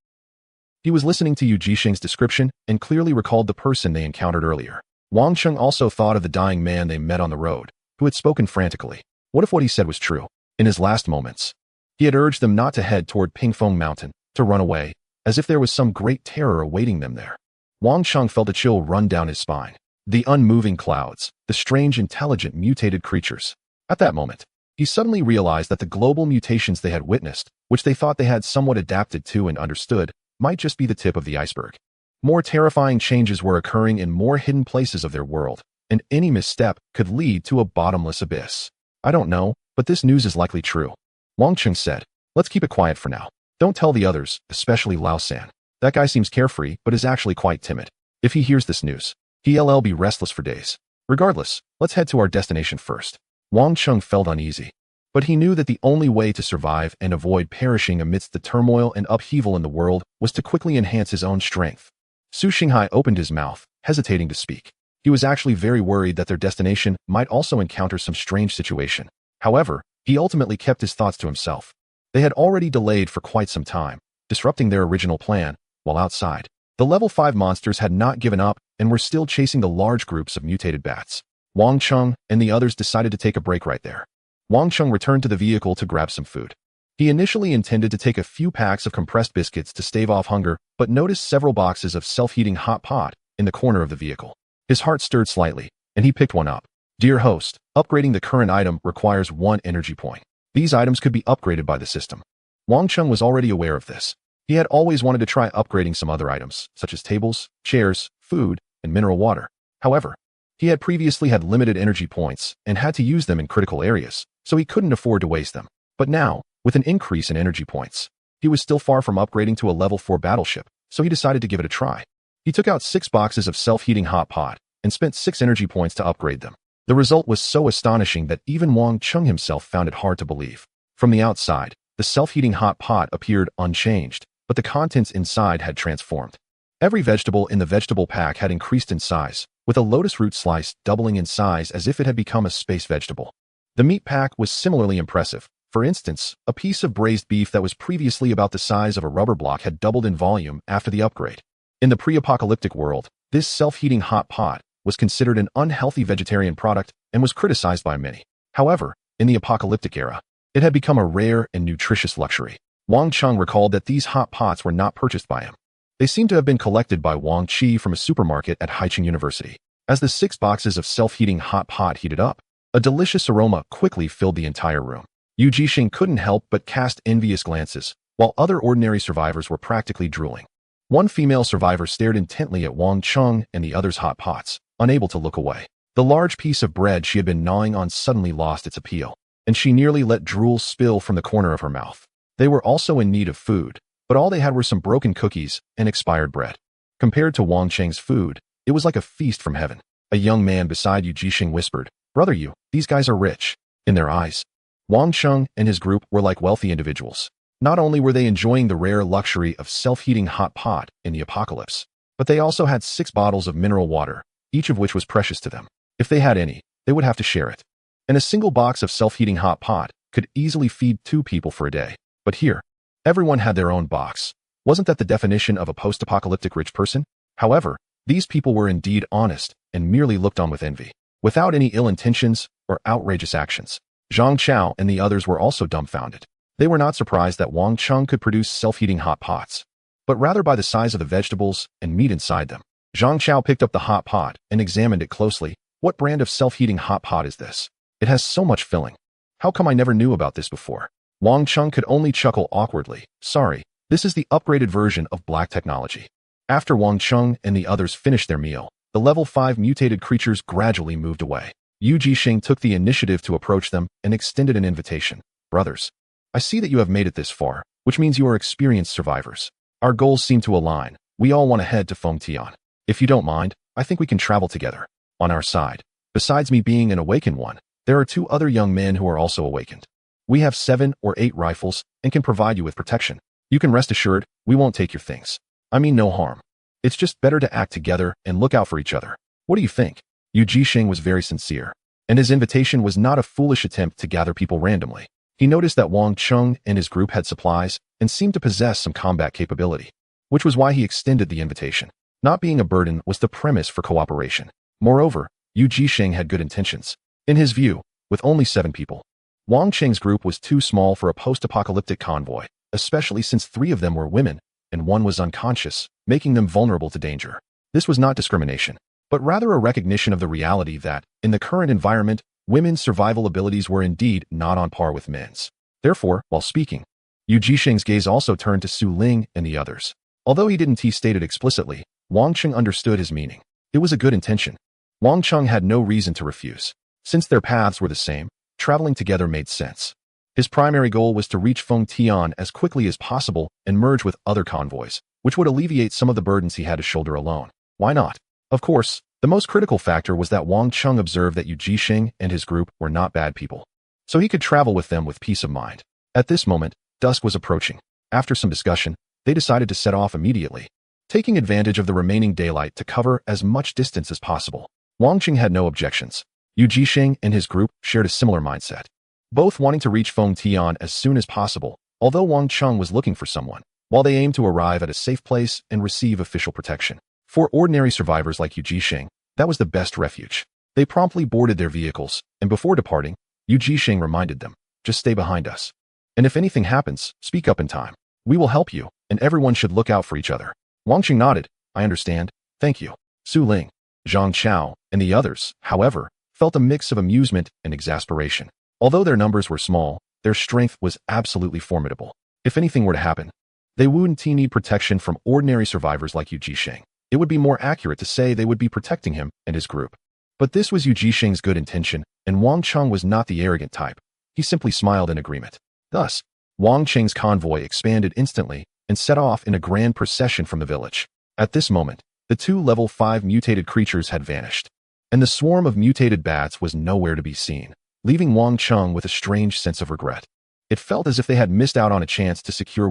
He was listening to Yu Jisheng's description and clearly recalled the person they encountered earlier. Wang Cheng also thought of the dying man they met on the road, who had spoken frantically. What if what he said was true? In his last moments, he had urged them not to head toward Pingfeng Mountain, to run away, as if there was some great terror awaiting them there. Wang Cheng felt a chill run down his spine. The unmoving clouds, the strange intelligent mutated creatures. At that moment, he suddenly realized that the global mutations they had witnessed, which they thought they had somewhat adapted to and understood, might just be the tip of the iceberg. More terrifying changes were occurring in more hidden places of their world, and any misstep could lead to a bottomless abyss. "I don't know, but this news is likely true," Wang Cheng said. "Let's keep it quiet for now. Don't tell the others, especially Lao San. That guy seems carefree, but is actually quite timid. If he hears this news, he'll be restless for days. Regardless, let's head to our destination first." Wang Cheng felt uneasy, but he knew that the only way to survive and avoid perishing amidst the turmoil and upheaval in the world was to quickly enhance his own strength. Su Xinghai opened his mouth, hesitating to speak. He was actually very worried that their destination might also encounter some strange situation. However, he ultimately kept his thoughts to himself. They had already delayed for quite some time, disrupting their original plan, while outside, the level 5 monsters had not given up and were still chasing the large groups of mutated bats. Wang Cheng and the others decided to take a break right there. Wang Cheng returned to the vehicle to grab some food. He initially intended to take a few packs of compressed biscuits to stave off hunger, but noticed several boxes of self-heating hot pot in the corner of the vehicle. His heart stirred slightly, and he picked one up. "Dear host, upgrading the current item requires 1 energy point. These items could be upgraded by the system." Wang Cheng was already aware of this. He had always wanted to try upgrading some other items, such as tables, chairs, food, and mineral water. However, he had previously had limited energy points and had to use them in critical areas, so he couldn't afford to waste them. But now, with an increase in energy points, he was still far from upgrading to a level 4 battleship, so he decided to give it a try. He took out 6 boxes of self-heating hot pot and spent 6 energy points to upgrade them. The result was so astonishing that even Wang Chung himself found it hard to believe. From the outside, the self-heating hot pot appeared unchanged, but the contents inside had transformed. Every vegetable in the vegetable pack had increased in size, with a lotus root slice doubling in size as if it had become a space vegetable. The meat pack was similarly impressive. For instance, a piece of braised beef that was previously about the size of a rubber block had doubled in volume after the upgrade. In the pre-apocalyptic world, this self-heating hot pot was considered an unhealthy vegetarian product and was criticized by many. However, in the apocalyptic era, it had become a rare and nutritious luxury. Wang Chung recalled that these hot pots were not purchased by him. They seemed to have been collected by Wang Qi from a supermarket at Haicheng University. As the 6 boxes of self-heating hot pot heated up, a delicious aroma quickly filled the entire room. Yu Jixing couldn't help but cast envious glances, while other ordinary survivors were practically drooling. One female survivor stared intently at Wang Chung and the other's hot pots, unable to look away. The large piece of bread she had been gnawing on suddenly lost its appeal, and she nearly let drool spill from the corner of her mouth. They were also in need of food, but all they had were some broken cookies and expired bread. Compared to Wang Cheng's food, it was like a feast from heaven. A young man beside Yu Jixing whispered, "Brother Yu, these guys are rich." In their eyes, Wang Chung and his group were like wealthy individuals. Not only were they enjoying the rare luxury of self-heating hot pot in the apocalypse, but they also had 6 bottles of mineral water, each of which was precious to them. If they had any, they would have to share it. And a single box of self-heating hot pot could easily feed 2 people for a day. But here, everyone had their own box. Wasn't that the definition of a post-apocalyptic rich person? However, these people were indeed honest and merely looked on with envy, without any ill intentions or outrageous actions. Zhang Chao and the others were also dumbfounded. They were not surprised that Wang Chung could produce self-heating hot pots, but rather by the size of the vegetables and meat inside them. Zhang Chao picked up the hot pot and examined it closely. What brand of self-heating hot pot is this? It has so much filling. How come I never knew about this before? Wang Chung could only chuckle awkwardly. Sorry, this is the upgraded version of black technology. After Wang Chung and the others finished their meal, the level 5 mutated creatures gradually moved away. Yu Jixing took the initiative to approach them and extended an invitation. Brothers, I see that you have made it this far, which means you are experienced survivors. Our goals seem to align. We all want to head to Fengtian. If you don't mind, I think we can travel together. On our side, besides me being an awakened one, there are 2 other young men who are also awakened. We have 7 or 8 rifles and can provide you with protection. You can rest assured, we won't take your things. I mean no harm. It's just better to act together and look out for each other. What do you think? Yu Jixing was very sincere, and his invitation was not a foolish attempt to gather people randomly. He noticed that Wang Chung and his group had supplies and seemed to possess some combat capability, which was why he extended the invitation. Not being a burden was the premise for cooperation. Moreover, Yu Jixing had good intentions. In his view, with only 7 people, Wang Cheng's group was too small for a post-apocalyptic convoy, especially since 3 of them were women and 1 was unconscious, making them vulnerable to danger. This was not discrimination, but rather a recognition of the reality that, in the current environment, women's survival abilities were indeed not on par with men's. Therefore, while speaking, Yu Jixing's gaze also turned to Su Ling and the others. Although he didn't state it explicitly, Wang Chung understood his meaning. It was a good intention. Wang Chung had no reason to refuse. Since their paths were the same, traveling together made sense. His primary goal was to reach Fengtian as quickly as possible and merge with other convoys, which would alleviate some of the burdens he had to shoulder alone. Why not? Of course, the most critical factor was that Wang Chung observed that Yu Jixing and his group were not bad people, so he could travel with them with peace of mind. At this moment, dusk was approaching. After some discussion, they decided to set off immediately, taking advantage of the remaining daylight to cover as much distance as possible. Wang Chung had no objections. Yu Jixing and his group shared a similar mindset, both wanting to reach Fengtian as soon as possible, although Wang Chung was looking for someone, while they aimed to arrive at a safe place and receive official protection. For ordinary survivors like Yu Jixing, that was the best refuge. They promptly boarded their vehicles, and before departing, Yu Jixing reminded them, just stay behind us. And if anything happens, speak up in time. We will help you, and everyone should look out for each other. Wang Chung nodded. I understand. Thank you. Su Ling, Zhang Chao, and the others, however, felt a mix of amusement and exasperation. Although their numbers were small, their strength was absolutely formidable. If anything were to happen, they wouldn't need protection from ordinary survivors like Yu Jixing. It would be more accurate to say they would be protecting him and his group. But this was Yu Jixing's good intention, and Wang Chung was not the arrogant type. He simply smiled in agreement. Thus, Wang Cheng's convoy expanded instantly and set off in a grand procession from the village. At this moment, the 2 level 5 mutated creatures had vanished. and the swarm of mutated bats was nowhere to be seen, leaving Wang Chung with a strange sense of regret. It felt as if they had missed out on a chance to secure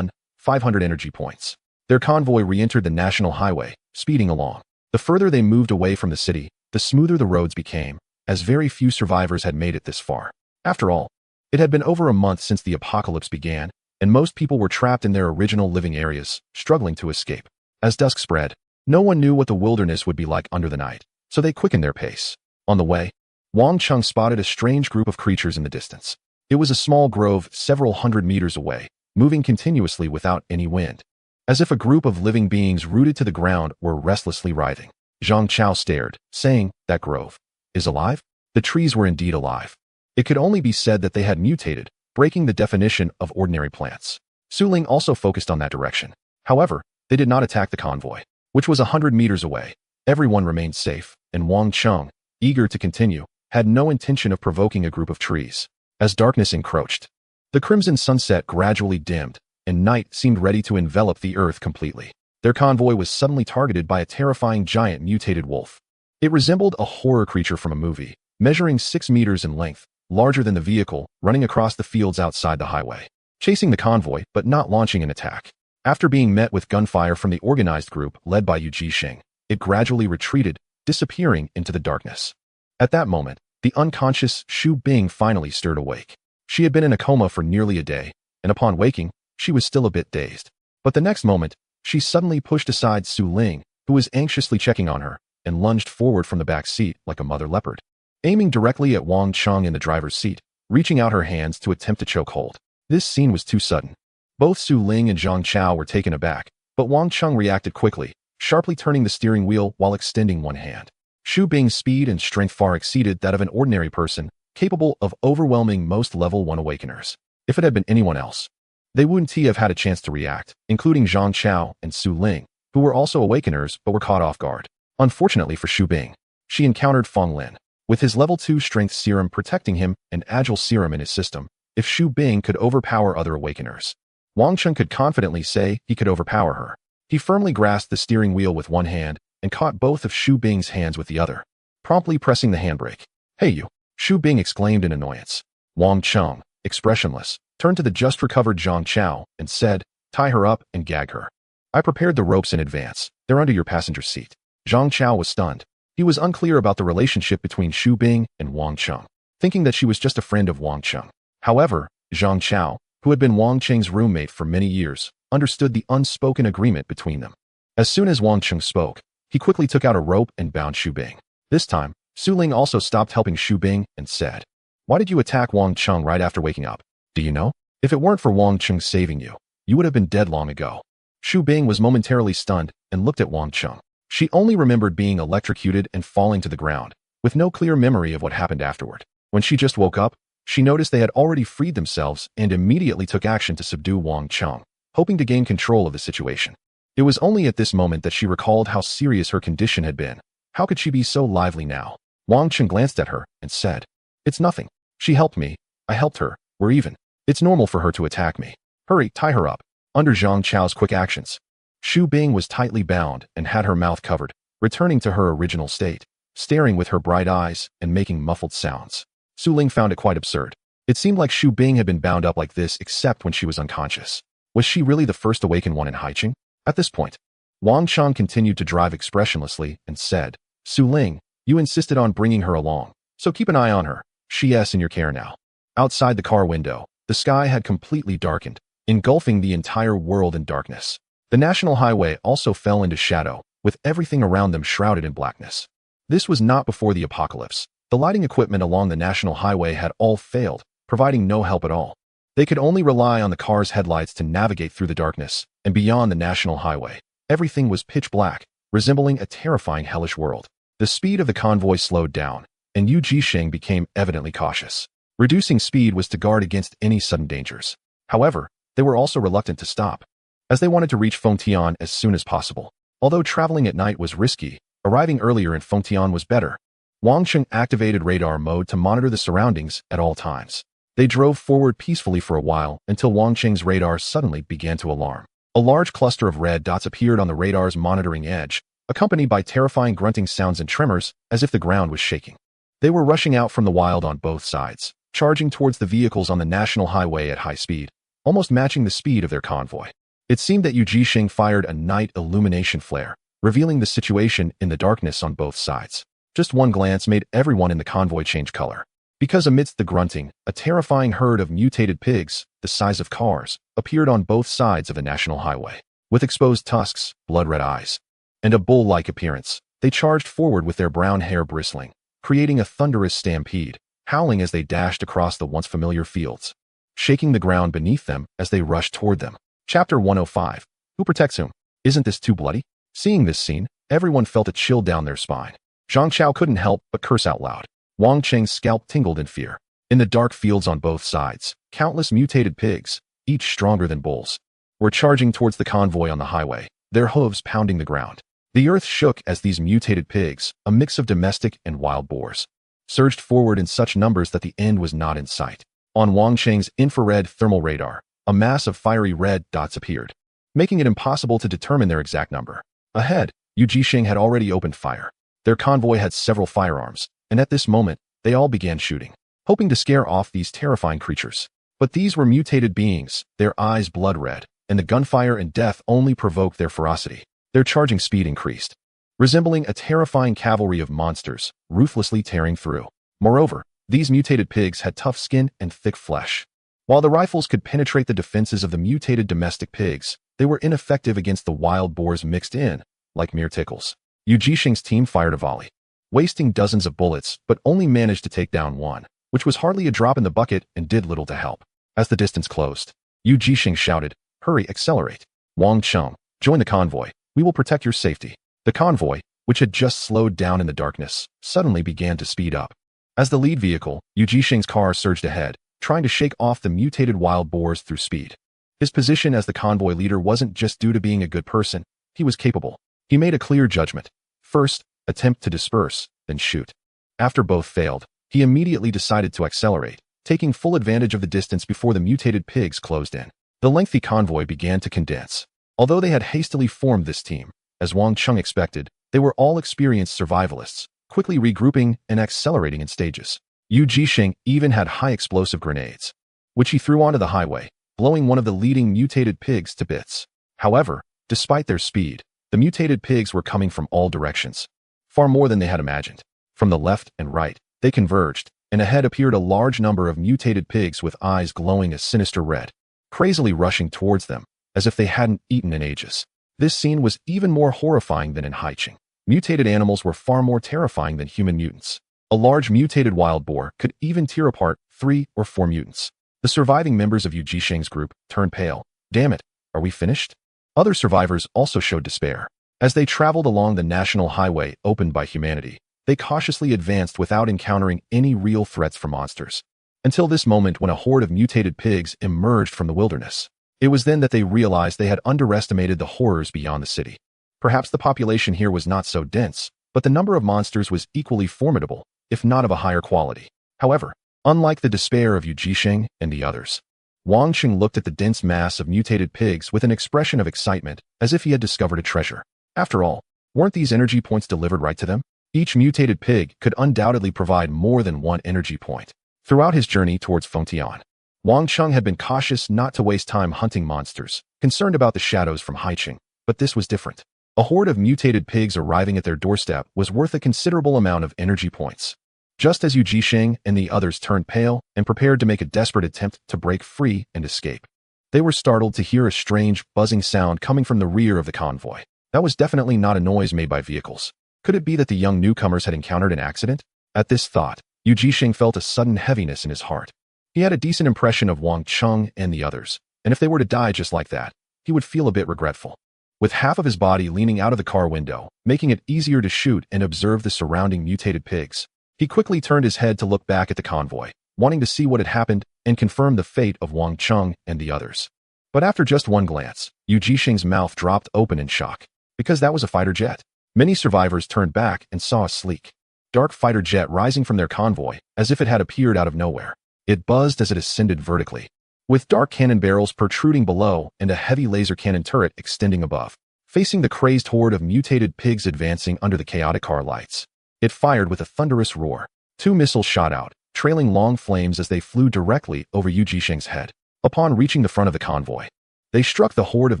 500 energy points. Their convoy re-entered the national highway, speeding along. The further they moved away from the city, the smoother the roads became, as very few survivors had made it this far. After all, it had been over a month since the apocalypse began, and most people were trapped in their original living areas, struggling to escape. As dusk spread, no one knew what the wilderness would be like under the night, so they quickened their pace. On the way, Wang Chung spotted a strange group of creatures in the distance. It was a small grove several hundred meters away, moving continuously without any wind, as if a group of living beings rooted to the ground were restlessly writhing. Zhang Chao stared, saying, "That grove is alive?" The trees were indeed alive. It could only be said that they had mutated, breaking the definition of ordinary plants. Su Ling also focused on that direction. However, they did not attack the convoy, which was 100 meters away. Everyone remained safe, and Wang Chung, eager to continue, had no intention of provoking a group of trees. As darkness encroached, the crimson sunset gradually dimmed, and night seemed ready to envelop the earth completely. Their convoy was suddenly targeted by a terrifying giant mutated wolf. It resembled a horror creature from a movie, measuring 6 meters in length, larger than the vehicle, running across the fields outside the highway, chasing the convoy but not launching an attack. After being met with gunfire from the organized group led by Yu Jisheng, it gradually retreated, disappearing into the darkness. At that moment, the unconscious Xu Bing finally stirred awake. She had been in a coma for nearly a day, and upon waking, she was still a bit dazed. But the next moment, she suddenly pushed aside Su Ling, who was anxiously checking on her, and lunged forward from the back seat like a mother leopard, aiming directly at Wang Chung in the driver's seat, reaching out her hands to attempt to choke hold. This scene was too sudden. Both Su Ling and Zhang Chao were taken aback, but Wang Chung reacted quickly, sharply turning the steering wheel while extending one hand. Xu Bing's speed and strength far exceeded that of an ordinary person, capable of overwhelming most level 1 awakeners. If it had been anyone else, they wouldn't have had a chance to react, including Zhang Chao and Su Ling, who were also awakeners but were caught off guard. Unfortunately for Xu Bing, she encountered Feng Lin, with his level 2 strength serum protecting him and agile serum in his system. If Xu Bing could overpower other awakeners, Wang Chung could confidently say he could overpower her. He firmly grasped the steering wheel with one hand and caught both of Xu Bing's hands with the other, promptly pressing the handbrake. "Hey you!" Xu Bing exclaimed in annoyance. Wang Chung, expressionless, turned to the just-recovered Zhang Chao and said, "Tie her up and gag her. I prepared the ropes in advance. They're under your passenger seat." Zhang Chao was stunned. He was unclear about the relationship between Xu Bing and Wang Chung, thinking that she was just a friend of Wang Chung. However, Zhang Chao, who had been Wang Cheng's roommate for many years, understood the unspoken agreement between them. As soon as Wang Chung spoke, he quickly took out a rope and bound Xu Bing. This time, Su Ling also stopped helping Xu Bing and said, "Why did you attack Wang Chung right after waking up? Do you know? If it weren't for Wang Chung saving you, you would have been dead long ago." Xu Bing was momentarily stunned and looked at Wang Chung. She only remembered being electrocuted and falling to the ground, with no clear memory of what happened afterward. When she just woke up, she noticed they had already freed themselves and immediately took action to subdue Wang Chung, hoping to gain control of the situation. It was only at this moment that she recalled how serious her condition had been. How could she be so lively now? Wang Chung glanced at her and said, "It's nothing. She helped me. I helped her. We're even. It's normal for her to attack me. Hurry, tie her up." Under Zhang Chao's quick actions, Xu Bing was tightly bound and had her mouth covered, returning to her original state, staring with her bright eyes and making muffled sounds. Su Ling found it quite absurd. It seemed like Xu Bing had been bound up like this except when she was unconscious. Was she really the first awakened one in Haicheng? At this point, Wang Chung continued to drive expressionlessly and said, "Su Ling, you insisted on bringing her along, so keep an eye on her. She's in your care now." Outside the car window, the sky had completely darkened, engulfing the entire world in darkness. The national highway also fell into shadow, with everything around them shrouded in blackness. This was not before the apocalypse. The lighting equipment along the national highway had all failed, providing no help at all. They could only rely on the car's headlights to navigate through the darkness, and beyond the national highway, everything was pitch black, resembling a terrifying hellish world. The speed of the convoy slowed down, and Yu Jisheng became evidently cautious. Reducing speed was to guard against any sudden dangers. However, they were also reluctant to stop, as they wanted to reach Fengtian as soon as possible. Although traveling at night was risky, arriving earlier in Fengtian was better. Wang Chung activated radar mode to monitor the surroundings at all times. They drove forward peacefully for a while until Wang Cheng's radar suddenly began to alarm. A large cluster of red dots appeared on the radar's monitoring edge, accompanied by terrifying grunting sounds and tremors as if the ground was shaking. They were rushing out from the wild on both sides, charging towards the vehicles on the national highway at high speed, almost matching the speed of their convoy. It seemed that Yu Jixing fired a night illumination flare, revealing the situation in the darkness on both sides. Just one glance made everyone in the convoy change color. Because amidst the grunting, a terrifying herd of mutated pigs, the size of cars, appeared on both sides of the national highway. With exposed tusks, blood-red eyes, and a bull-like appearance, they charged forward with their brown hair bristling, creating a thunderous stampede, howling as they dashed across the once familiar fields, shaking the ground beneath them as they rushed toward them. Chapter 105. Who protects whom? Isn't this too bloody? Seeing this scene, everyone felt a chill down their spine. Zhang Chao couldn't help but curse out loud. Wang Cheng's scalp tingled in fear. In the dark fields on both sides, countless mutated pigs, each stronger than bulls, were charging towards the convoy on the highway, their hooves pounding the ground. The earth shook as these mutated pigs, a mix of domestic and wild boars, surged forward in such numbers that the end was not in sight. On Wang Cheng's infrared thermal radar, a mass of fiery red dots appeared, making it impossible to determine their exact number. Ahead, Yu Jixing had already opened fire. Their convoy had several firearms, and at this moment, they all began shooting, hoping to scare off these terrifying creatures. But these were mutated beings, their eyes blood-red, and the gunfire and death only provoked their ferocity. Their charging speed increased, resembling a terrifying cavalry of monsters, ruthlessly tearing through. Moreover, these mutated pigs had tough skin and thick flesh. While the rifles could penetrate the defenses of the mutated domestic pigs, they were ineffective against the wild boars mixed in, like mere tickles. Yu Jixing's team fired a volley, wasting dozens of bullets, but only managed to take down one, which was hardly a drop in the bucket and did little to help. As the distance closed, Yu Jixing shouted, "Hurry, accelerate. Wang Cheng, join the convoy. We will protect your safety." The convoy, which had just slowed down in the darkness, suddenly began to speed up. As the lead vehicle, Yu Jixing's car surged ahead, trying to shake off the mutated wild boars through speed. His position as the convoy leader wasn't just due to being a good person, he was capable. He made a clear judgment. First, attempt to disperse, then shoot. After both failed, he immediately decided to accelerate, taking full advantage of the distance before the mutated pigs closed in. The lengthy convoy began to condense. Although they had hastily formed this team, as Wang Cheng expected, they were all experienced survivalists, quickly regrouping and accelerating in stages. Yu Jixing even had high explosive grenades, which he threw onto the highway, blowing one of the leading mutated pigs to bits. However, despite their speed, the mutated pigs were coming from all directions, far more than they had imagined. From the left and right, they converged, and ahead appeared a large number of mutated pigs with eyes glowing a sinister red, crazily rushing towards them, as if they hadn't eaten in ages. This scene was even more horrifying than in Haicheng. Mutated animals were far more terrifying than human mutants. A large mutated wild boar could even tear apart 3 or 4 mutants. The surviving members of Yu Jixing's group turned pale. Damn it, are we finished? Other survivors also showed despair. As they traveled along the national highway opened by humanity, they cautiously advanced without encountering any real threats from monsters. Until this moment when a horde of mutated pigs emerged from the wilderness. It was then that they realized they had underestimated the horrors beyond the city. Perhaps the population here was not so dense, but the number of monsters was equally formidable, if not of a higher quality. However, unlike the despair of Yu Jixing and the others, Wang Cheng looked at the dense mass of mutated pigs with an expression of excitement, as if he had discovered a treasure. After all, weren't these energy points delivered right to them? Each mutated pig could undoubtedly provide more than one energy point. Throughout his journey towards Fengtian, Wang Cheng had been cautious not to waste time hunting monsters, concerned about the shadows from Haicheng, but this was different. A horde of mutated pigs arriving at their doorstep was worth a considerable amount of energy points. Just as Yu Jixing and the others turned pale and prepared to make a desperate attempt to break free and escape, they were startled to hear a strange, buzzing sound coming from the rear of the convoy. That was definitely not a noise made by vehicles. Could it be that the young newcomers had encountered an accident? At this thought, Yu Jixing felt a sudden heaviness in his heart. He had a decent impression of Wang Cheng and the others, and if they were to die just like that, he would feel a bit regretful. With half of his body leaning out of the car window, making it easier to shoot and observe the surrounding mutated pigs, he quickly turned his head to look back at the convoy, wanting to see what had happened and confirm the fate of Wang Cheng and the others. But after just one glance, Yu Jixing's mouth dropped open in shock, because that was a fighter jet. Many survivors turned back and saw a sleek, dark fighter jet rising from their convoy, as if it had appeared out of nowhere. It buzzed as it ascended vertically, with dark cannon barrels protruding below and a heavy laser cannon turret extending above. facing the crazed horde of mutated pigs advancing under the chaotic car lights. It fired with a thunderous roar. 2 missiles shot out, trailing long flames as they flew directly over Yu Jisheng's head. Upon reaching the front of the convoy, they struck the horde of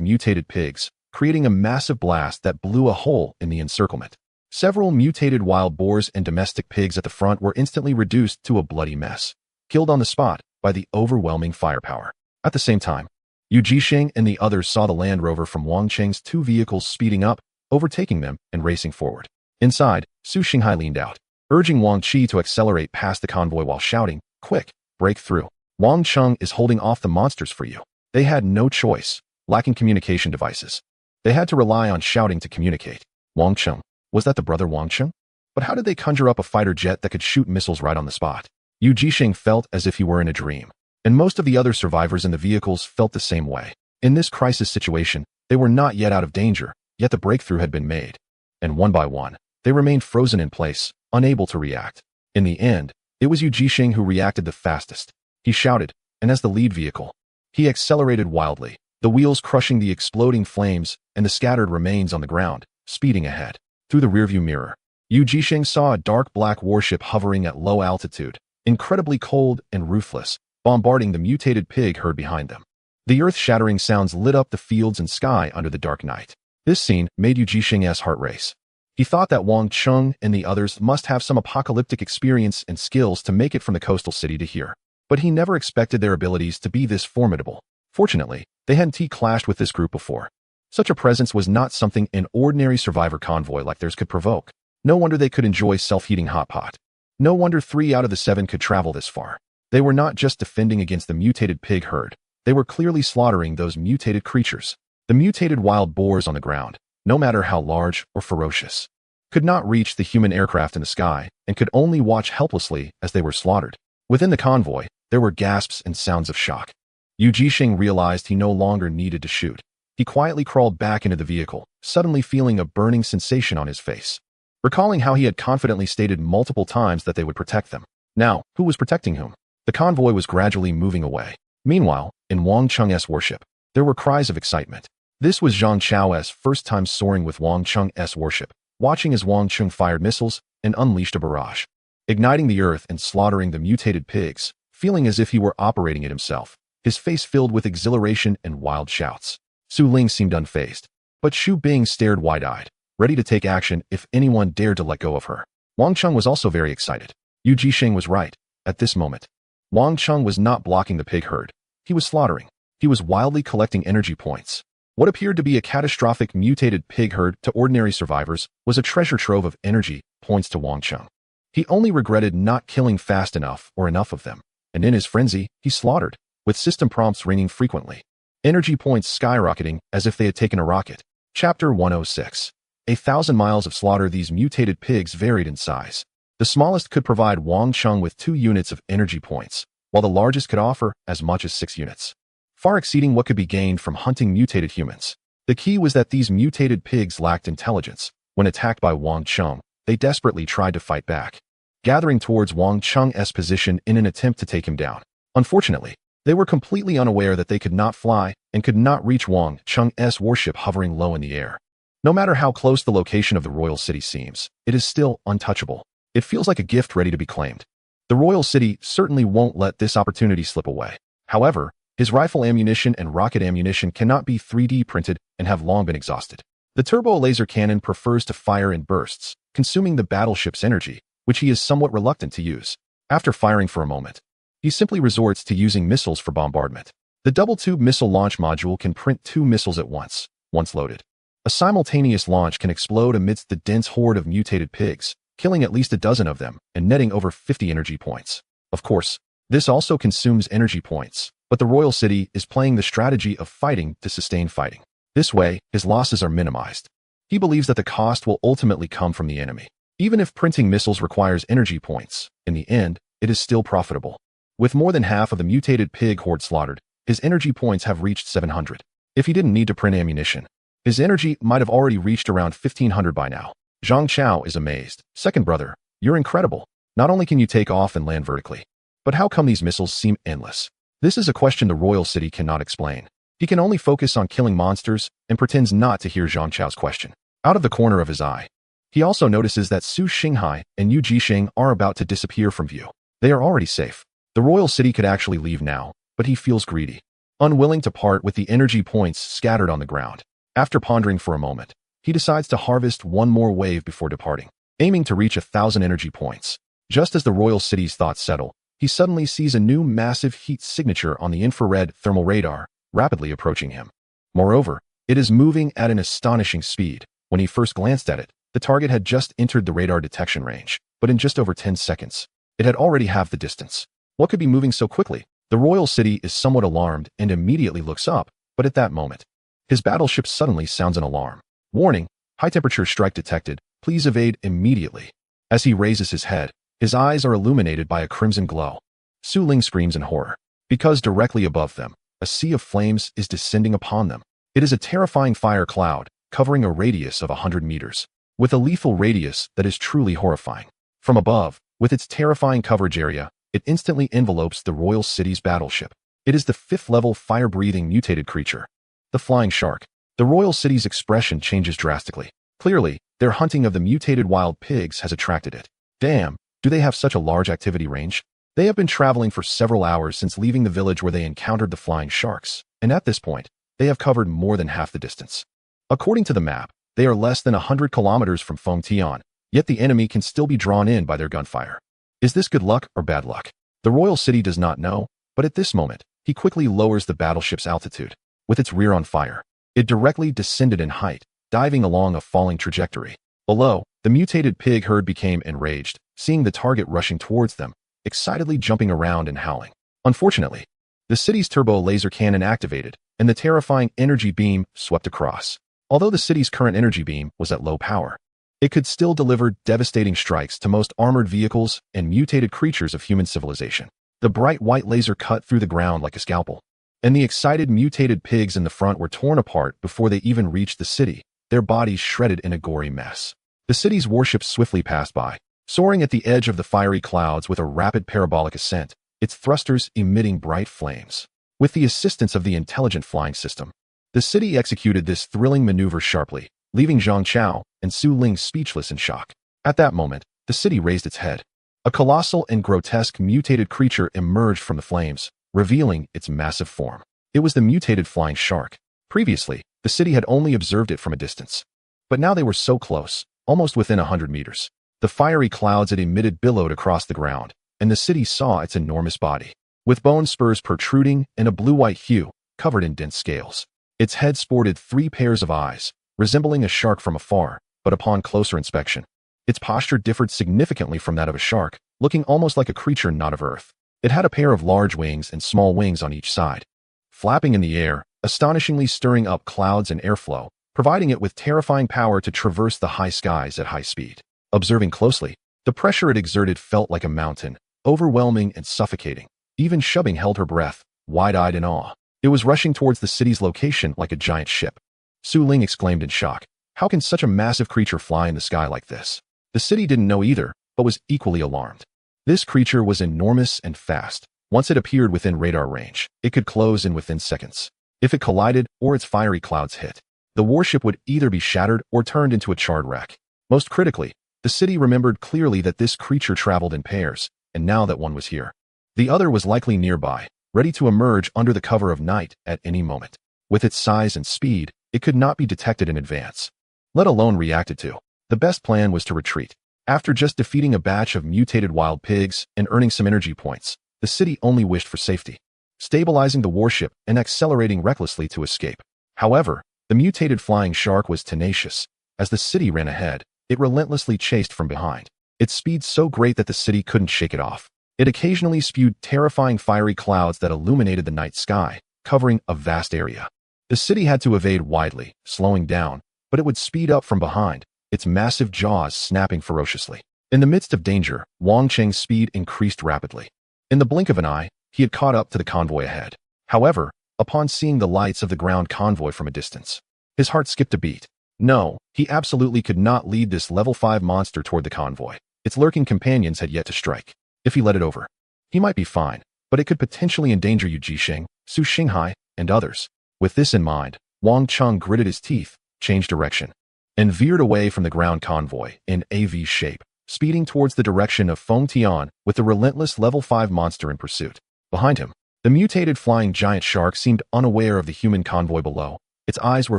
mutated pigs, creating a massive blast that blew a hole in the encirclement. Several mutated wild boars and domestic pigs at the front were instantly reduced to a bloody mess, killed on the spot by the overwhelming firepower. At the same time, Yu Jisheng and the others saw the Land Rover from Wang Cheng's 2 vehicles speeding up, overtaking them and racing forward. Inside, Su Xinghai leaned out, urging Wang Qi to accelerate past the convoy while shouting, "Quick, break through. Wang Cheng is holding off the monsters for you." They had no choice, lacking communication devices. They had to rely on shouting to communicate. Wang Cheng. Was that the brother Wang Cheng? But how did they conjure up a fighter jet that could shoot missiles right on the spot? Yu Jisheng felt as if he were in a dream, and most of the other survivors in the vehicles felt the same way. In this crisis situation, they were not yet out of danger, yet the breakthrough had been made. And one by one, they remained frozen in place, unable to react. In the end, it was Yu Jisheng who reacted the fastest. He shouted, and as the lead vehicle, he accelerated wildly, the wheels crushing the exploding flames and the scattered remains on the ground, speeding ahead. Through the rearview mirror, Yu Jisheng saw a dark black warship hovering at low altitude, incredibly cold and ruthless, bombarding the mutated pig herd behind them. The earth-shattering sounds lit up the fields and sky under the dark night. This scene made Yu Jisheng's heart race. He thought that Wang Cheng and the others must have some apocalyptic experience and skills to make it from the coastal city to here. But he never expected their abilities to be this formidable. Fortunately, they hadn't clashed with this group before. Such a presence was not something an ordinary survivor convoy like theirs could provoke. No wonder they could enjoy self-heating hot pot. No wonder 3 out of the 7 could travel this far. They were not just defending against the mutated pig herd. They were clearly slaughtering those mutated creatures. The mutated wild boars on the ground, no matter how large or ferocious, could not reach the human aircraft in the sky and could only watch helplessly as they were slaughtered. Within the convoy, there were gasps and sounds of shock. Yu Jisheng realized he no longer needed to shoot. He quietly crawled back into the vehicle, suddenly feeling a burning sensation on his face, recalling how he had confidently stated multiple times that they would protect them. Now, who was protecting whom? The convoy was gradually moving away. Meanwhile, in Wang Cheng's warship, there were cries of excitement. This was Zhang Chao's first time soaring with Wang Cheng's warship, watching as Wang Cheng fired missiles and unleashed a barrage, igniting the earth and slaughtering the mutated pigs, feeling as if he were operating it himself, his face filled with exhilaration and wild shouts. Su Ling seemed unfazed, but Xu Bing stared wide-eyed, ready to take action if anyone dared to let go of her. Wang Cheng was also very excited. Yu Jisheng was right. At this moment, Wang Cheng was not blocking the pig herd. He was slaughtering. He was wildly collecting energy points. What appeared to be a catastrophic mutated pig herd to ordinary survivors was a treasure trove of energy points to Wang Cheng. He only regretted not killing fast enough or enough of them, and in his frenzy, he slaughtered, with system prompts ringing frequently. Energy points skyrocketing as if they had taken a rocket. Chapter 106. 1,000 miles of slaughter. These mutated pigs varied in size. The smallest could provide Wang Cheng with 2 units of energy points, while the largest could offer as much as 6 units, far exceeding what could be gained from hunting mutated humans. The key was that these mutated pigs lacked intelligence. When attacked by Wang Cheng, they desperately tried to fight back, gathering towards Wang Cheng's position in an attempt to take him down. Unfortunately, they were completely unaware that they could not fly and could not reach Wang Cheng's warship hovering low in the air. No matter how close the location of the royal city seems, it is still untouchable. It feels like a gift ready to be claimed. The royal city certainly won't let this opportunity slip away. However, his rifle ammunition and rocket ammunition cannot be 3D printed and have long been exhausted. The turbo laser cannon prefers to fire in bursts, consuming the battleship's energy, which he is somewhat reluctant to use. After firing for a moment, he simply resorts to using missiles for bombardment. The double-tube missile launch module can print 2 missiles at once loaded. A simultaneous launch can explode amidst the dense horde of mutated pigs, killing at least a dozen of them and netting over 50 energy points. Of course, this also consumes energy points, but the royal city is playing the strategy of fighting to sustain fighting. This way, his losses are minimized. He believes that the cost will ultimately come from the enemy. Even if printing missiles requires energy points, in the end, it is still profitable. With more than half of the mutated pig horde slaughtered, his energy points have reached 700. If he didn't need to print ammunition, his energy might have already reached around 1,500 by now. Zhang Chao is amazed. Second brother, you're incredible. Not only can you take off and land vertically, but how come these missiles seem endless? This is a question the royal city cannot explain. He can only focus on killing monsters and pretends not to hear Zhang Chao's question. Out of the corner of his eye, he also notices that Su Xinghai and Yu Jisheng are about to disappear from view. They are already safe. The royal city could actually leave now, but he feels greedy, unwilling to part with the energy points scattered on the ground. After pondering for a moment, he decides to harvest one more wave before departing, aiming to reach 1,000 energy points. Just as the royal city's thoughts settle, he suddenly sees a new massive heat signature on the infrared thermal radar, rapidly approaching him. Moreover, it is moving at an astonishing speed. When he first glanced at it, the target had just entered the radar detection range, but in just over 10 seconds, it had already halved the distance. What could be moving so quickly? The royal city is somewhat alarmed and immediately looks up, but at that moment, his battleship suddenly sounds an alarm. Warning, high temperature strike detected, please evade immediately. As he raises his head, his eyes are illuminated by a crimson glow. Su Ling screams in horror, because directly above them, a sea of flames is descending upon them. It is a terrifying fire cloud, covering a radius of 100 meters, with a lethal radius that is truly horrifying. From above, with its terrifying coverage area, it instantly envelopes the royal city's battleship. It is the 5th-level fire-breathing mutated creature, the flying shark. The royal city's expression changes drastically. Clearly, their hunting of the mutated wild pigs has attracted it. Damn, do they have such a large activity range? They have been traveling for several hours since leaving the village where they encountered the flying sharks, and at this point, they have covered more than half the distance. According to the map, they are less than 100 kilometers from Fengtian, yet the enemy can still be drawn in by their gunfire. Is this good luck or bad luck? The royal city does not know, but at this moment, he quickly lowers the battleship's altitude. With its rear on fire, it directly descended in height, diving along a falling trajectory. Below, the mutated pig herd became enraged, seeing the target rushing towards them, excitedly jumping around and howling. Unfortunately, the city's turbo laser cannon activated, and the terrifying energy beam swept across. Although the city's current energy beam was at low power, it could still deliver devastating strikes to most armored vehicles and mutated creatures of human civilization. The bright white laser cut through the ground like a scalpel, and the excited mutated pigs in the front were torn apart before they even reached the city, their bodies shredded in a gory mess. The city's warships swiftly passed by, soaring at the edge of the fiery clouds with a rapid parabolic ascent, its thrusters emitting bright flames. With the assistance of the intelligent flying system, the city executed this thrilling maneuver sharply, leaving Zhang Chao and Su Ling speechless in shock. At that moment, the city raised its head. A colossal and grotesque mutated creature emerged from the flames, revealing its massive form. It was the mutated flying shark. Previously, the city had only observed it from a distance. But now they were so close, almost within 100 meters. The fiery clouds it emitted billowed across the ground, and the city saw its enormous body, with bone spurs protruding and a blue-white hue, covered in dense scales. Its head sported 3 pairs of eyes, resembling a shark from afar, but upon closer inspection, its posture differed significantly from that of a shark, looking almost like a creature not of Earth. It had a pair of large wings and small wings on each side, flapping in the air, astonishingly stirring up clouds and airflow, providing it with terrifying power to traverse the high skies at high speed. Observing closely, the pressure it exerted felt like a mountain, overwhelming and suffocating. Even Shubbing held her breath, wide-eyed in awe. It was rushing towards the city's location like a giant ship. Su Ling exclaimed in shock, "How can such a massive creature fly in the sky like this?" The city didn't know either, but was equally alarmed. This creature was enormous and fast. Once it appeared within radar range, it could close in within seconds. If it collided or its fiery clouds hit, the warship would either be shattered or turned into a charred wreck. Most critically, the city remembered clearly that this creature traveled in pairs, and now that one was here, the other was likely nearby, ready to emerge under the cover of night at any moment. With its size and speed, it could not be detected in advance, let alone reacted to. The best plan was to retreat. After just defeating a batch of mutated wild pigs and earning some energy points, the city only wished for safety, stabilizing the warship and accelerating recklessly to escape. However, the mutated flying shark was tenacious. As the city ran ahead, it relentlessly chased from behind, its speed so great that the city couldn't shake it off. It occasionally spewed terrifying fiery clouds that illuminated the night sky, covering a vast area. The city had to evade widely, slowing down, but it would speed up from behind, its massive jaws snapping ferociously. In the midst of danger, Wang Cheng's speed increased rapidly. In the blink of an eye, he had caught up to the convoy ahead. However, upon seeing the lights of the ground convoy from a distance, his heart skipped a beat. No, he absolutely could not lead this level 5 monster toward the convoy. Its lurking companions had yet to strike. If he let it over, he might be fine, but it could potentially endanger Yu Jisheng, Su Xinghai, and others. With this in mind, Wang Chung gritted his teeth, changed direction, and veered away from the ground convoy in a V shape, speeding towards the direction of Feng Tian with the relentless level 5 monster in pursuit. Behind him, the mutated flying giant shark seemed unaware of the human convoy below. Its eyes were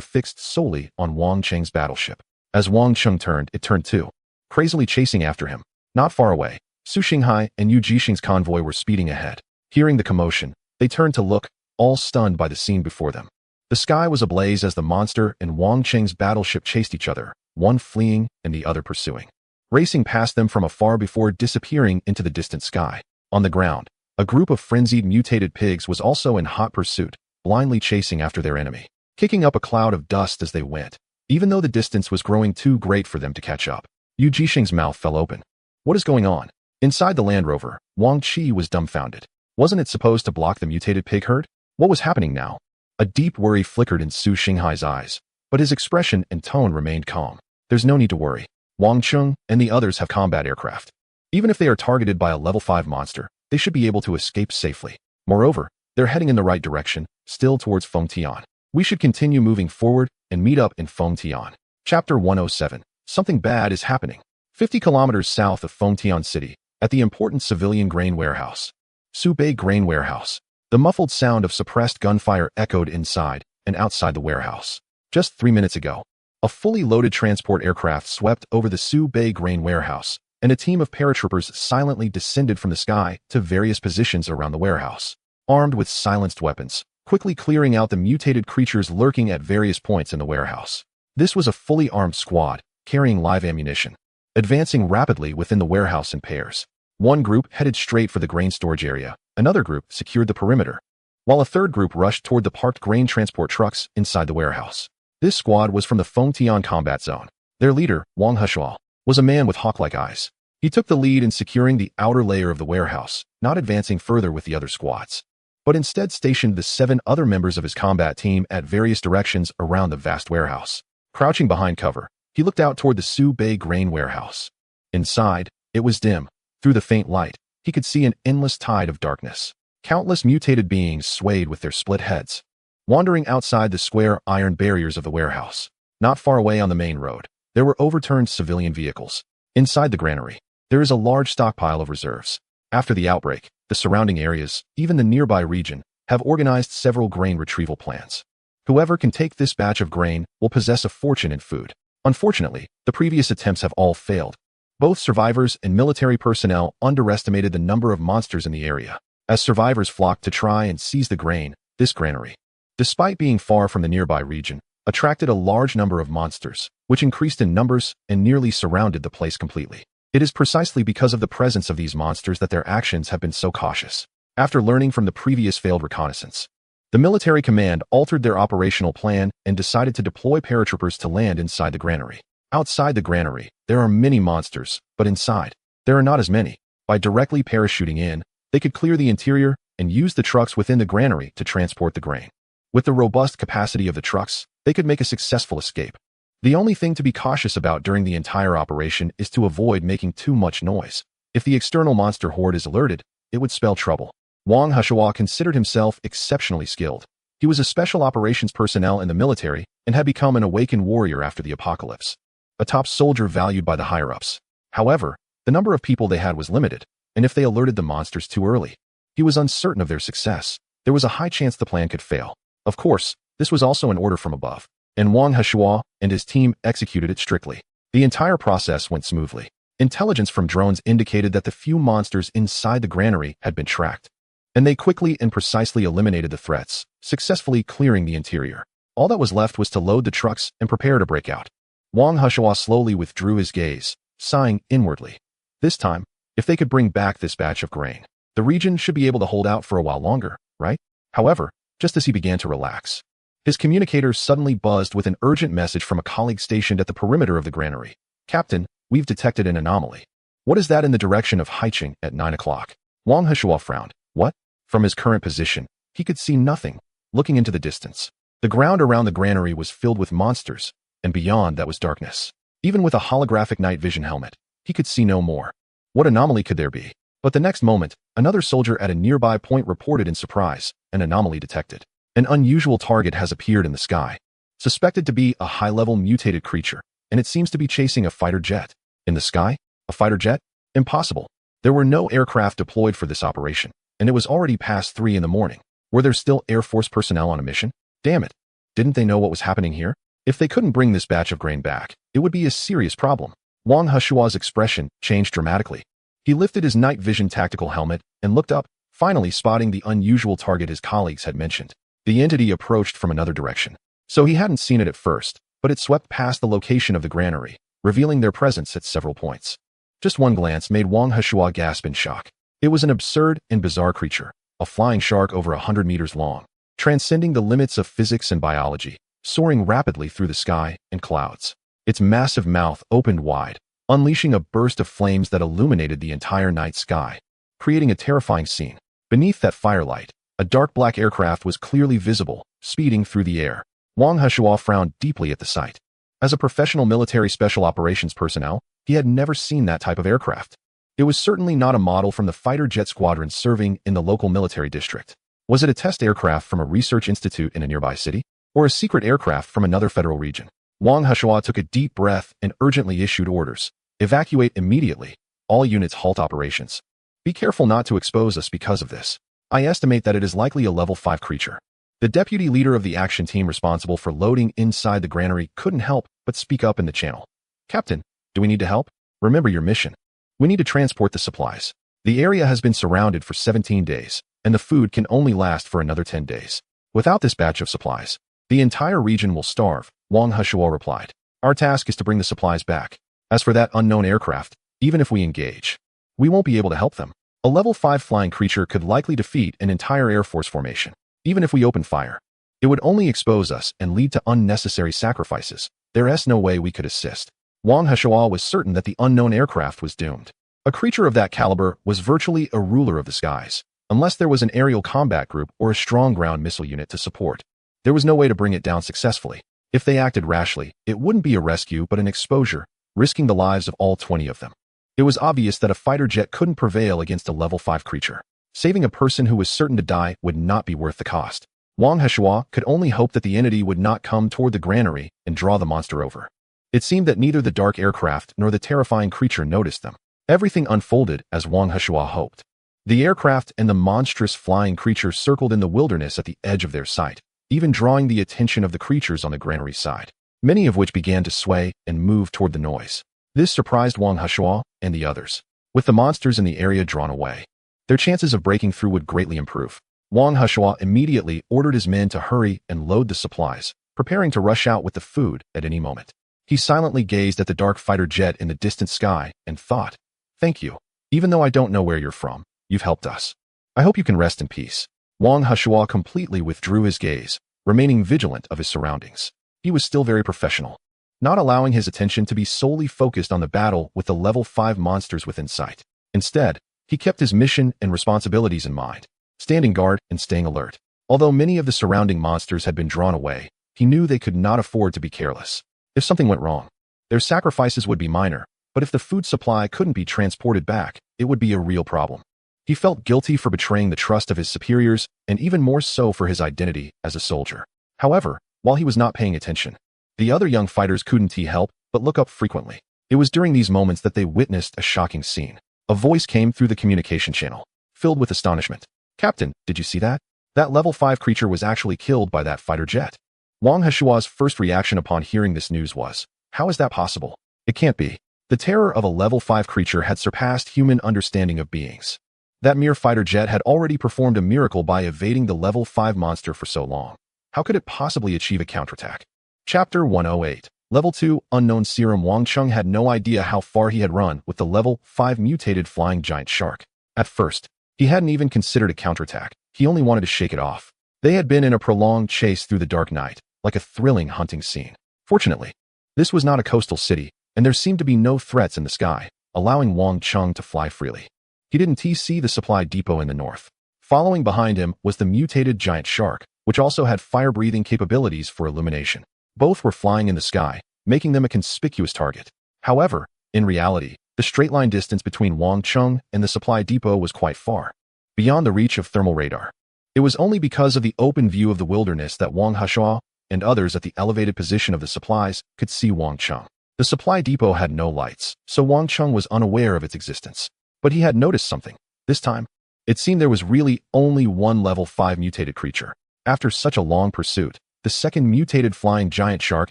fixed solely on Wang Cheng's battleship. As Wang Chung turned, it turned too, crazily chasing after him. Not far away, Su Xinghai and Yu Jixing's convoy were speeding ahead. Hearing the commotion, they turned to look, all stunned by the scene before them. The sky was ablaze as the monster and Wang Cheng's battleship chased each other, one fleeing and the other pursuing, racing past them from afar before disappearing into the distant sky. On the ground, a group of frenzied mutated pigs was also in hot pursuit, blindly chasing after their enemy, kicking up a cloud of dust as they went, even though the distance was growing too great for them to catch up. Yu Jixing's mouth fell open. What is going on? Inside the Land Rover, Wang Qi was dumbfounded. Wasn't it supposed to block the mutated pig herd? What was happening now? A deep worry flickered in Su Xinghai's eyes, but his expression and tone remained calm. There's no need to worry. Wang Chung and the others have combat aircraft. Even if they are targeted by a level 5 monster, they should be able to escape safely. Moreover, they're heading in the right direction, still towards Feng Tian. We should continue moving forward and meet up in Feng Tian. Chapter 107. Something bad is happening. 50 kilometers south of Feng Tian City, at the important civilian grain warehouse. Subei Grain Warehouse. The muffled sound of suppressed gunfire echoed inside and outside the warehouse. Just 3 minutes ago, a fully loaded transport aircraft swept over the Subei Grain Warehouse, and a team of paratroopers silently descended from the sky to various positions around the warehouse, armed with silenced weapons, quickly clearing out the mutated creatures lurking at various points in the warehouse. This was a fully armed squad, carrying live ammunition, advancing rapidly within the warehouse in pairs. One group headed straight for the grain storage area, another group secured the perimeter, while a third group rushed toward the parked grain transport trucks inside the warehouse. This squad was from the Feng Tian combat zone. Their leader, Wang Heshuo, was a man with hawk-like eyes. He took the lead in securing the outer layer of the warehouse, not advancing further with the other squads, but instead stationed the 7 other members of his combat team at various directions around the vast warehouse. Crouching behind cover, he looked out toward the Subei Grain Warehouse. Inside, it was dim. Through the faint light, he could see an endless tide of darkness. Countless mutated beings swayed with their split heads, wandering outside the square iron barriers of the warehouse. Not far away on the main road, there were overturned civilian vehicles. Inside the granary, there is a large stockpile of reserves. After the outbreak, the surrounding areas, even the nearby region, have organized several grain retrieval plans. Whoever can take this batch of grain will possess a fortune in food. Unfortunately, the previous attempts have all failed. Both survivors and military personnel underestimated the number of monsters in the area. As survivors flocked to try and seize the grain, this granary, despite being far from the nearby region, attracted a large number of monsters, which increased in numbers and nearly surrounded the place completely. It is precisely because of the presence of these monsters that their actions have been so cautious. After learning from the previous failed reconnaissance, the military command altered their operational plan and decided to deploy paratroopers to land inside the granary. Outside the granary, there are many monsters, but inside, there are not as many. By directly parachuting in, they could clear the interior and use the trucks within the granary to transport the grain. With the robust capacity of the trucks, they could make a successful escape. The only thing to be cautious about during the entire operation is to avoid making too much noise. If the external monster horde is alerted, it would spell trouble. Wang Heshuo considered himself exceptionally skilled. He was a special operations personnel in the military and had become an awakened warrior after the apocalypse, a top soldier valued by the higher-ups. However, the number of people they had was limited, and if they alerted the monsters too early, he was uncertain of their success. There was a high chance the plan could fail. Of course, this was also an order from above, and Wang Heshuo and his team executed it strictly. The entire process went smoothly. Intelligence from drones indicated that the few monsters inside the granary had been tracked, and they quickly and precisely eliminated the threats, successfully clearing the interior. All that was left was to load the trucks and prepare to break out. Wang Heshuo slowly withdrew his gaze, sighing inwardly. This time, if they could bring back this batch of grain, the region should be able to hold out for a while longer, right? However, just as he began to relax, his communicator suddenly buzzed with an urgent message from a colleague stationed at the perimeter of the granary. Captain, we've detected an anomaly. What is that in the direction of Haicheng at 9 o'clock? Wang Heshuo frowned. What? From his current position, he could see nothing, looking into the distance. The ground around the granary was filled with monsters, and beyond that was darkness. Even with a holographic night vision helmet, he could see no more. What anomaly could there be? But the next moment, another soldier at a nearby point reported in surprise, an anomaly detected. An unusual target has appeared in the sky, suspected to be a high-level mutated creature, and it seems to be chasing a fighter jet. In the sky? A fighter jet? Impossible. There were no aircraft deployed for this operation, and it was already past 3 in the morning. Were there still Air Force personnel on a mission? Damn it. Didn't they know what was happening here? If they couldn't bring this batch of grain back, it would be a serious problem. Wang Heshua's expression changed dramatically. He lifted his night vision tactical helmet and looked up, finally spotting the unusual target his colleagues had mentioned. The entity approached from another direction. So he hadn't seen it at first, but it swept past the location of the granary, revealing their presence at several points. Just one glance made Wang Heshua gasp in shock. It was an absurd and bizarre creature, a flying shark over 100 meters long, transcending the limits of physics and biology, soaring rapidly through the sky and clouds. Its massive mouth opened wide, unleashing a burst of flames that illuminated the entire night sky, creating a terrifying scene. Beneath that firelight, a dark black aircraft was clearly visible, speeding through the air. Wang Heshua frowned deeply at the sight. As a professional military special operations personnel, he had never seen that type of aircraft. It was certainly not a model from the fighter jet squadron serving in the local military district. Was it a test aircraft from a research institute in a nearby city? Or a secret aircraft from another federal region? Wang Heshua took a deep breath and urgently issued orders. Evacuate immediately. All units halt operations. Be careful not to expose us because of this. I estimate that it is likely a level 5 creature. The deputy leader of the action team responsible for loading inside the granary couldn't help but speak up in the channel. Captain, do we need to help? Remember your mission. We need to transport the supplies. The area has been surrounded for 17 days, and the food can only last for another 10 days. Without this batch of supplies, the entire region will starve, Wang Heshua replied. Our task is to bring the supplies back. As for that unknown aircraft, even if we engage, we won't be able to help them. A level 5 flying creature could likely defeat an entire Air Force formation. Even if we open fire, it would only expose us and lead to unnecessary sacrifices. There is no way we could assist. Wang Heshua was certain that the unknown aircraft was doomed. A creature of that caliber was virtually a ruler of the skies, unless there was an aerial combat group or a strong ground missile unit to support. There was no way to bring it down successfully. If they acted rashly, it wouldn't be a rescue but an exposure, risking the lives of all 20 of them. It was obvious that a fighter jet couldn't prevail against a level 5 creature. Saving a person who was certain to die would not be worth the cost. Wang Heshua could only hope that the entity would not come toward the granary and draw the monster over. It seemed that neither the dark aircraft nor the terrifying creature noticed them. Everything unfolded as Wang Heshua hoped. The aircraft and the monstrous flying creature circled in the wilderness at the edge of their sight, even drawing the attention of the creatures on the granary side, many of which began to sway and move toward the noise. This surprised Wang Heshua and the others. With the monsters in the area drawn away, their chances of breaking through would greatly improve. Wang Heshua immediately ordered his men to hurry and load the supplies, preparing to rush out with the food at any moment. He silently gazed at the dark fighter jet in the distant sky and thought, "Thank you. Even though I don't know where you're from, you've helped us. I hope you can rest in peace." Wang Heshua completely withdrew his gaze, remaining vigilant of his surroundings. He was still very professional, not allowing his attention to be solely focused on the battle with the level 5 monsters within sight. Instead, he kept his mission and responsibilities in mind, standing guard and staying alert. Although many of the surrounding monsters had been drawn away, he knew they could not afford to be careless. If something went wrong, their sacrifices would be minor, but if the food supply couldn't be transported back, it would be a real problem. He felt guilty for betraying the trust of his superiors, and even more so for his identity as a soldier. However, while he was not paying attention, the other young fighters couldn't help but look up frequently. It was during these moments that they witnessed a shocking scene. A voice came through the communication channel, filled with astonishment. "Captain, did you see that? That level 5 creature was actually killed by that fighter jet." Wang Heshua's first reaction upon hearing this news was, "How is that possible? It can't be." The terror of a level 5 creature had surpassed human understanding of beings. That mere fighter jet had already performed a miracle by evading the level 5 monster for so long. How could it possibly achieve a counterattack? Chapter 108. Level 2 Unknown Serum. Wang Chung had no idea how far he had run with the level 5 mutated flying giant shark. At first, he hadn't even considered a counterattack. He only wanted to shake it off. They had been in a prolonged chase through the dark night, like a thrilling hunting scene. Fortunately, this was not a coastal city, and there seemed to be no threats in the sky, allowing Wang Chung to fly freely. He didn't see the supply depot in the north. Following behind him was the mutated giant shark, which also had fire-breathing capabilities for illumination. Both were flying in the sky, making them a conspicuous target. However, in reality, the straight-line distance between Wang Chung and the supply depot was quite far, beyond the reach of thermal radar. It was only because of the open view of the wilderness that Wang Hashua and others at the elevated position of the supplies could see Wang Cheng. The supply depot had no lights, so Wang Cheng was unaware of its existence. But he had noticed something. This time, it seemed there was really only one level 5 mutated creature. After such a long pursuit, the second mutated flying giant shark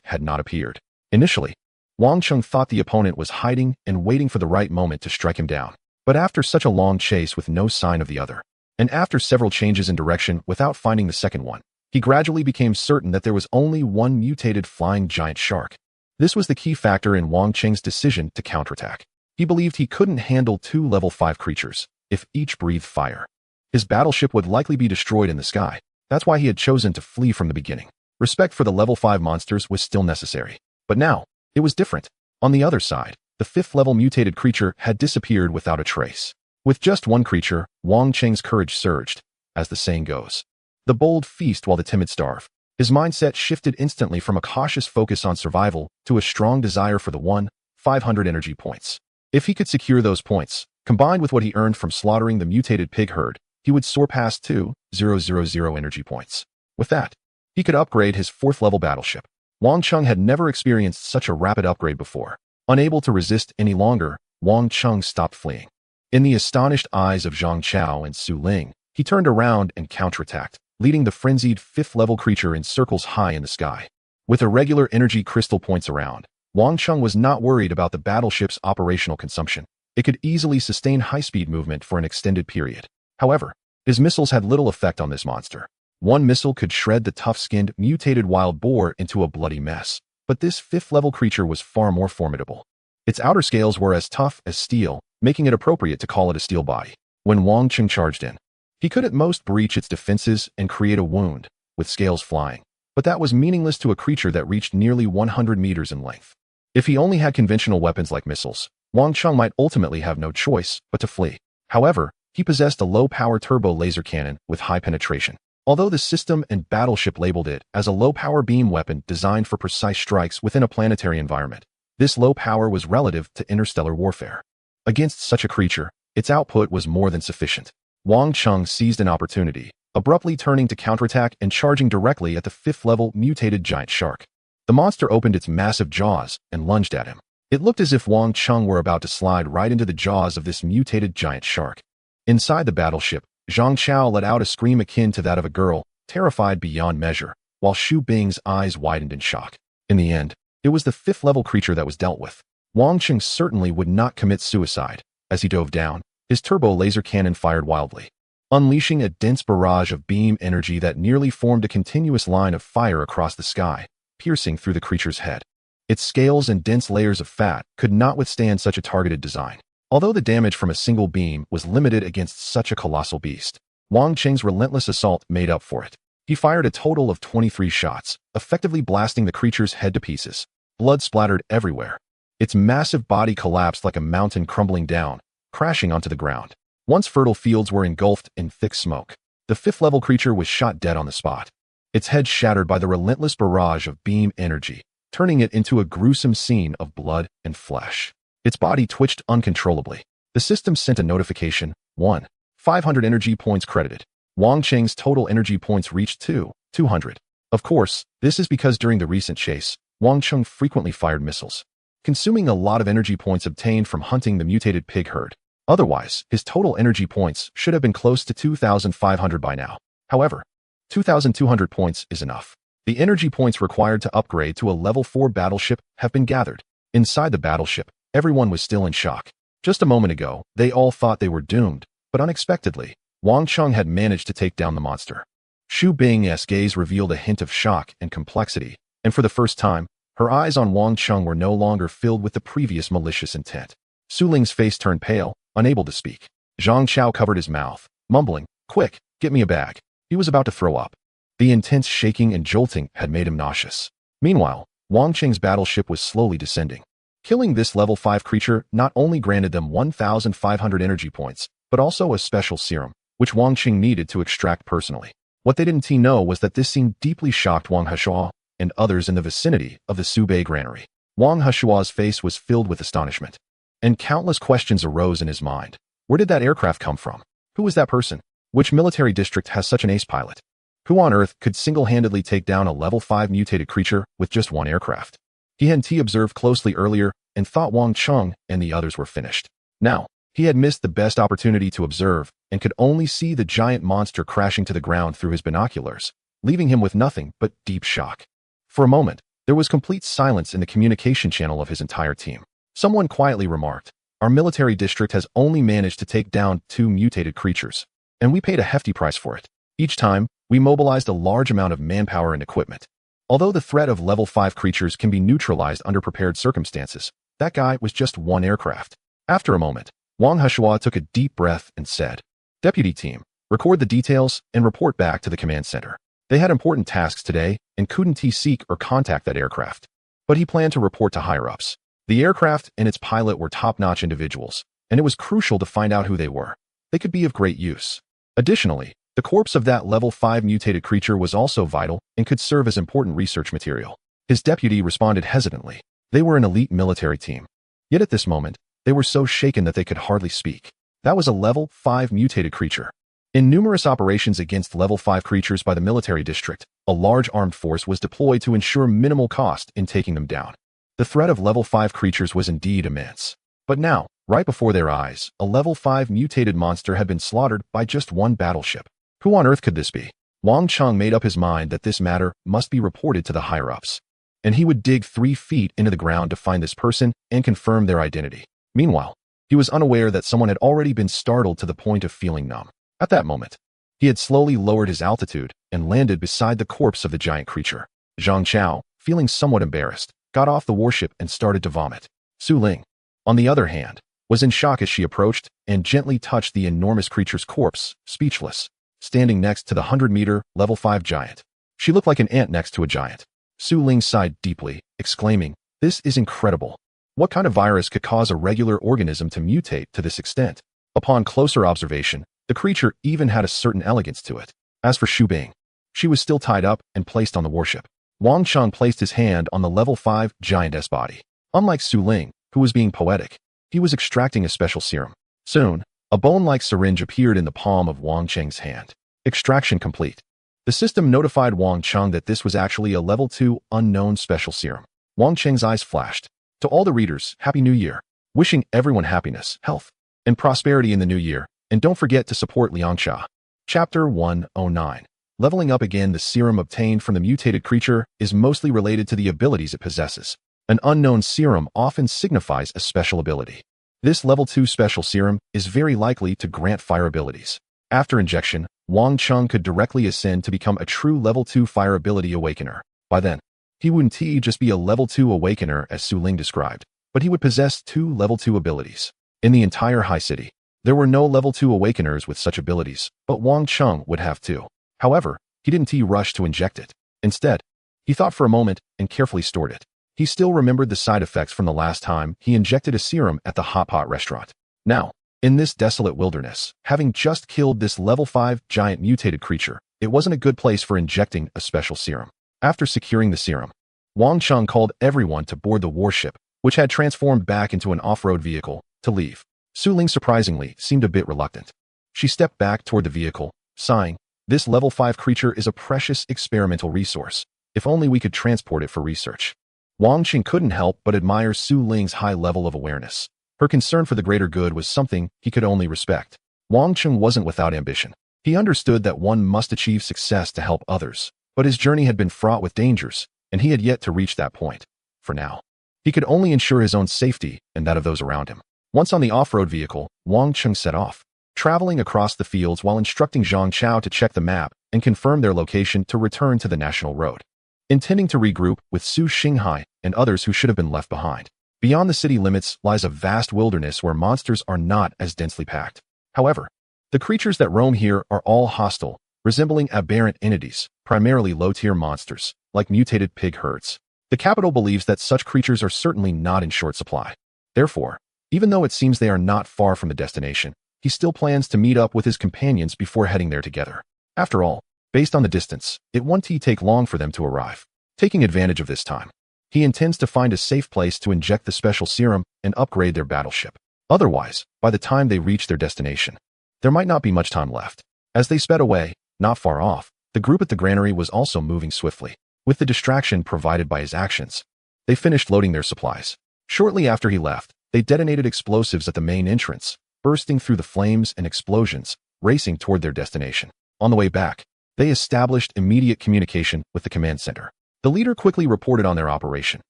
had not appeared. Initially, Wang Cheng thought the opponent was hiding and waiting for the right moment to strike him down. But after such a long chase with no sign of the other, and after several changes in direction without finding the second one, he gradually became certain that there was only one mutated flying giant shark. This was the key factor in Wang Cheng's decision to counterattack. He believed he couldn't handle 2 level 5 creatures if each breathed fire. His battleship would likely be destroyed in the sky. That's why he had chosen to flee from the beginning. Respect for the level 5 monsters was still necessary. But now, it was different. On the other side, the 5th level mutated creature had disappeared without a trace. With just one creature, Wang Cheng's courage surged. As the saying goes, the bold feast while the timid starve. His mindset shifted instantly from a cautious focus on survival to a strong desire for the 500 energy points. If he could secure those points, combined with what he earned from slaughtering the mutated pig herd, he would soar past 2,000 energy points. With that, he could upgrade his 4th level battleship. Wang Cheng had never experienced such a rapid upgrade before. Unable to resist any longer, Wang Cheng stopped fleeing. In the astonished eyes of Zhang Chao and Su Ling, he turned around and counterattacked, leading the frenzied 5th level creature in circles high in the sky. With irregular energy crystal points around, Wang Cheng was not worried about the battleship's operational consumption. It could easily sustain high-speed movement for an extended period. However, his missiles had little effect on this monster. One missile could shred the tough-skinned, mutated wild boar into a bloody mess. But this 5th level creature was far more formidable. Its outer scales were as tough as steel, making it appropriate to call it a steel body. When Wang Cheng charged in, he could at most breach its defenses and create a wound, with scales flying. But that was meaningless to a creature that reached nearly 100 meters in length. If he only had conventional weapons like missiles, Wang Cheng might ultimately have no choice but to flee. However, he possessed a low-power turbo laser cannon with high penetration. Although the system and battleship labeled it as a low-power beam weapon designed for precise strikes within a planetary environment, this low power was relative to interstellar warfare. Against such a creature, its output was more than sufficient. Wang Cheng seized an opportunity, abruptly turning to counterattack and charging directly at the 5th level mutated giant shark. The monster opened its massive jaws and lunged at him. It looked as if Wang Cheng were about to slide right into the jaws of this mutated giant shark. Inside the battleship, Zhang Chao let out a scream akin to that of a girl, terrified beyond measure, while Xu Bing's eyes widened in shock. In the end, it was the 5th level creature that was dealt with. Wang Cheng certainly would not commit suicide. As he dove down, his turbo laser cannon fired wildly, unleashing a dense barrage of beam energy that nearly formed a continuous line of fire across the sky, piercing through the creature's head. Its scales and dense layers of fat could not withstand such a targeted design. Although the damage from a single beam was limited against such a colossal beast, Wang Cheng's relentless assault made up for it. He fired a total of 23 shots, effectively blasting the creature's head to pieces. Blood splattered everywhere. Its massive body collapsed like a mountain crumbling down, crashing onto the ground. Once fertile fields were engulfed in thick smoke, the 5th level creature was shot dead on the spot. Its head shattered by the relentless barrage of beam energy, turning it into a gruesome scene of blood and flesh. Its body twitched uncontrollably. The system sent a notification, 500 energy points credited. Wang Cheng's total energy points reached 200. Of course, this is because during the recent chase, Wang Cheng frequently fired missiles, consuming a lot of energy points obtained from hunting the mutated pig herd. Otherwise, his total energy points should have been close to 2,500 by now. However, 2,200 points is enough. The energy points required to upgrade to a level 4 battleship have been gathered. Inside the battleship, everyone was still in shock. Just a moment ago, they all thought they were doomed, but unexpectedly, Wang Cheng had managed to take down the monster. Xu Bing's gaze revealed a hint of shock and complexity, and for the first time, her eyes on Wang Cheng were no longer filled with the previous malicious intent. Su Ling's face turned pale, unable to speak. Zhang Chao covered his mouth, mumbling, "Quick, get me a bag." He was about to throw up. The intense shaking and jolting had made him nauseous. Meanwhile, Wang Cheng's battleship was slowly descending. Killing this level 5 creature not only granted them 1,500 energy points, but also a special serum, which Wang Cheng needed to extract personally. What they didn't know was that this scene deeply shocked Wang Hashua and others in the vicinity of the Subei granary. Wang Hashua's face was filled with astonishment, and countless questions arose in his mind. Where did that aircraft come from? Who was that person? Which military district has such an ace pilot? Who on Earth could single-handedly take down a level 5 mutated creature with just one aircraft? He hadn't observed closely earlier and thought Wang Chung and the others were finished. Now, he had missed the best opportunity to observe and could only see the giant monster crashing to the ground through his binoculars, leaving him with nothing but deep shock. For a moment, there was complete silence in the communication channel of his entire team. Someone quietly remarked, "Our military district has only managed to take down 2 mutated creatures, and we paid a hefty price for it. Each time, we mobilized a large amount of manpower and equipment. Although the threat of level 5 creatures can be neutralized under prepared circumstances, that guy was just one aircraft." After a moment, Wang Heshua took a deep breath and said, "Deputy team, record the details and report back to the command center." They had important tasks today and couldn't seek or contact that aircraft, but he planned to report to higher-ups. The aircraft and its pilot were top-notch individuals, and it was crucial to find out who they were. They could be of great use. Additionally, the corpse of that level 5 mutated creature was also vital and could serve as important research material. His deputy responded hesitantly. They were an elite military team. Yet at this moment, they were so shaken that they could hardly speak. That was a level 5 mutated creature. In numerous operations against level 5 creatures by the military district, a large armed force was deployed to ensure minimal cost in taking them down. The threat of level 5 creatures was indeed immense. But now, right before their eyes, a level 5 mutated monster had been slaughtered by just one battleship. Who on Earth could this be? Wang Chung made up his mind that this matter must be reported to the higher-ups, and he would dig 3 feet into the ground to find this person and confirm their identity. Meanwhile, he was unaware that someone had already been startled to the point of feeling numb. At that moment, he had slowly lowered his altitude and landed beside the corpse of the giant creature. Zhang Chao, feeling somewhat embarrassed, got off the warship and started to vomit. Su Ling, on the other hand, was in shock as she approached and gently touched the enormous creature's corpse, speechless, standing next to the 100-meter, level 5 giant. She looked like an ant next to a giant. Su Ling sighed deeply, exclaiming, "This is incredible. What kind of virus could cause a regular organism to mutate to this extent?" Upon closer observation, the creature even had a certain elegance to it. As for Xu Bing, she was still tied up and placed on the warship. Wang Chung placed his hand on the level 5 giantess body. Unlike Su Ling, who was being poetic, he was extracting a special serum. Soon, a bone-like syringe appeared in the palm of Wang Cheng's hand. Extraction complete. The system notified Wang Chung that this was actually a level 2 unknown special serum. Wang Cheng's eyes flashed. To all the readers, Happy New Year. Wishing everyone happiness, health, and prosperity in the new year. And don't forget to support Liangsha. Chapter 109. Leveling up again. The serum obtained from the mutated creature is mostly related to the abilities it possesses. An unknown serum often signifies a special ability. This level 2 special serum is very likely to grant fire abilities. After injection, Wang Chung could directly ascend to become a true level 2 fire ability awakener. By then, he wouldn't just be a level 2 awakener as Su Ling described, but he would possess 2 level 2 abilities. In the entire High City, there were no level 2 awakeners with such abilities, but Wang Chung would have 2. However, he didn't rush to inject it. Instead, he thought for a moment and carefully stored it. He still remembered the side effects from the last time he injected a serum at the Hot Pot restaurant. Now, in this desolate wilderness, having just killed this level 5 giant mutated creature, it wasn't a good place for injecting a special serum. After securing the serum, Wang Chung called everyone to board the warship, which had transformed back into an off-road vehicle, to leave. Su Ling surprisingly seemed a bit reluctant. She stepped back toward the vehicle, sighing, "This level 5 creature is a precious experimental resource. If only we could transport it for research." Wang Chung couldn't help but admire Su Ling's high level of awareness. Her concern for the greater good was something he could only respect. Wang Chung wasn't without ambition. He understood that one must achieve success to help others, but his journey had been fraught with dangers, and he had yet to reach that point. For now, he could only ensure his own safety and that of those around him. Once on the off-road vehicle, Wang Chung set off, traveling across the fields while instructing Zhang Chao to check the map and confirm their location to return to the national road, intending to regroup with Su Xinghai and others who should have been left behind. Beyond the city limits lies a vast wilderness where monsters are not as densely packed. However, the creatures that roam here are all hostile, resembling aberrant entities, primarily low-tier monsters, like mutated pig herds. The capital believes that such creatures are certainly not in short supply. Therefore, even though it seems they are not far from the destination, he still plans to meet up with his companions before heading there together. After all, based on the distance, it won't take long for them to arrive. Taking advantage of this time, he intends to find a safe place to inject the special serum and upgrade their battleship. Otherwise, by the time they reach their destination, there might not be much time left. As they sped away, not far off, the group at the granary was also moving swiftly. With the distraction provided by his actions, they finished loading their supplies. Shortly after he left, they detonated explosives at the main entrance, bursting through the flames and explosions, racing toward their destination. On the way back, they established immediate communication with the command center. The leader quickly reported on their operation,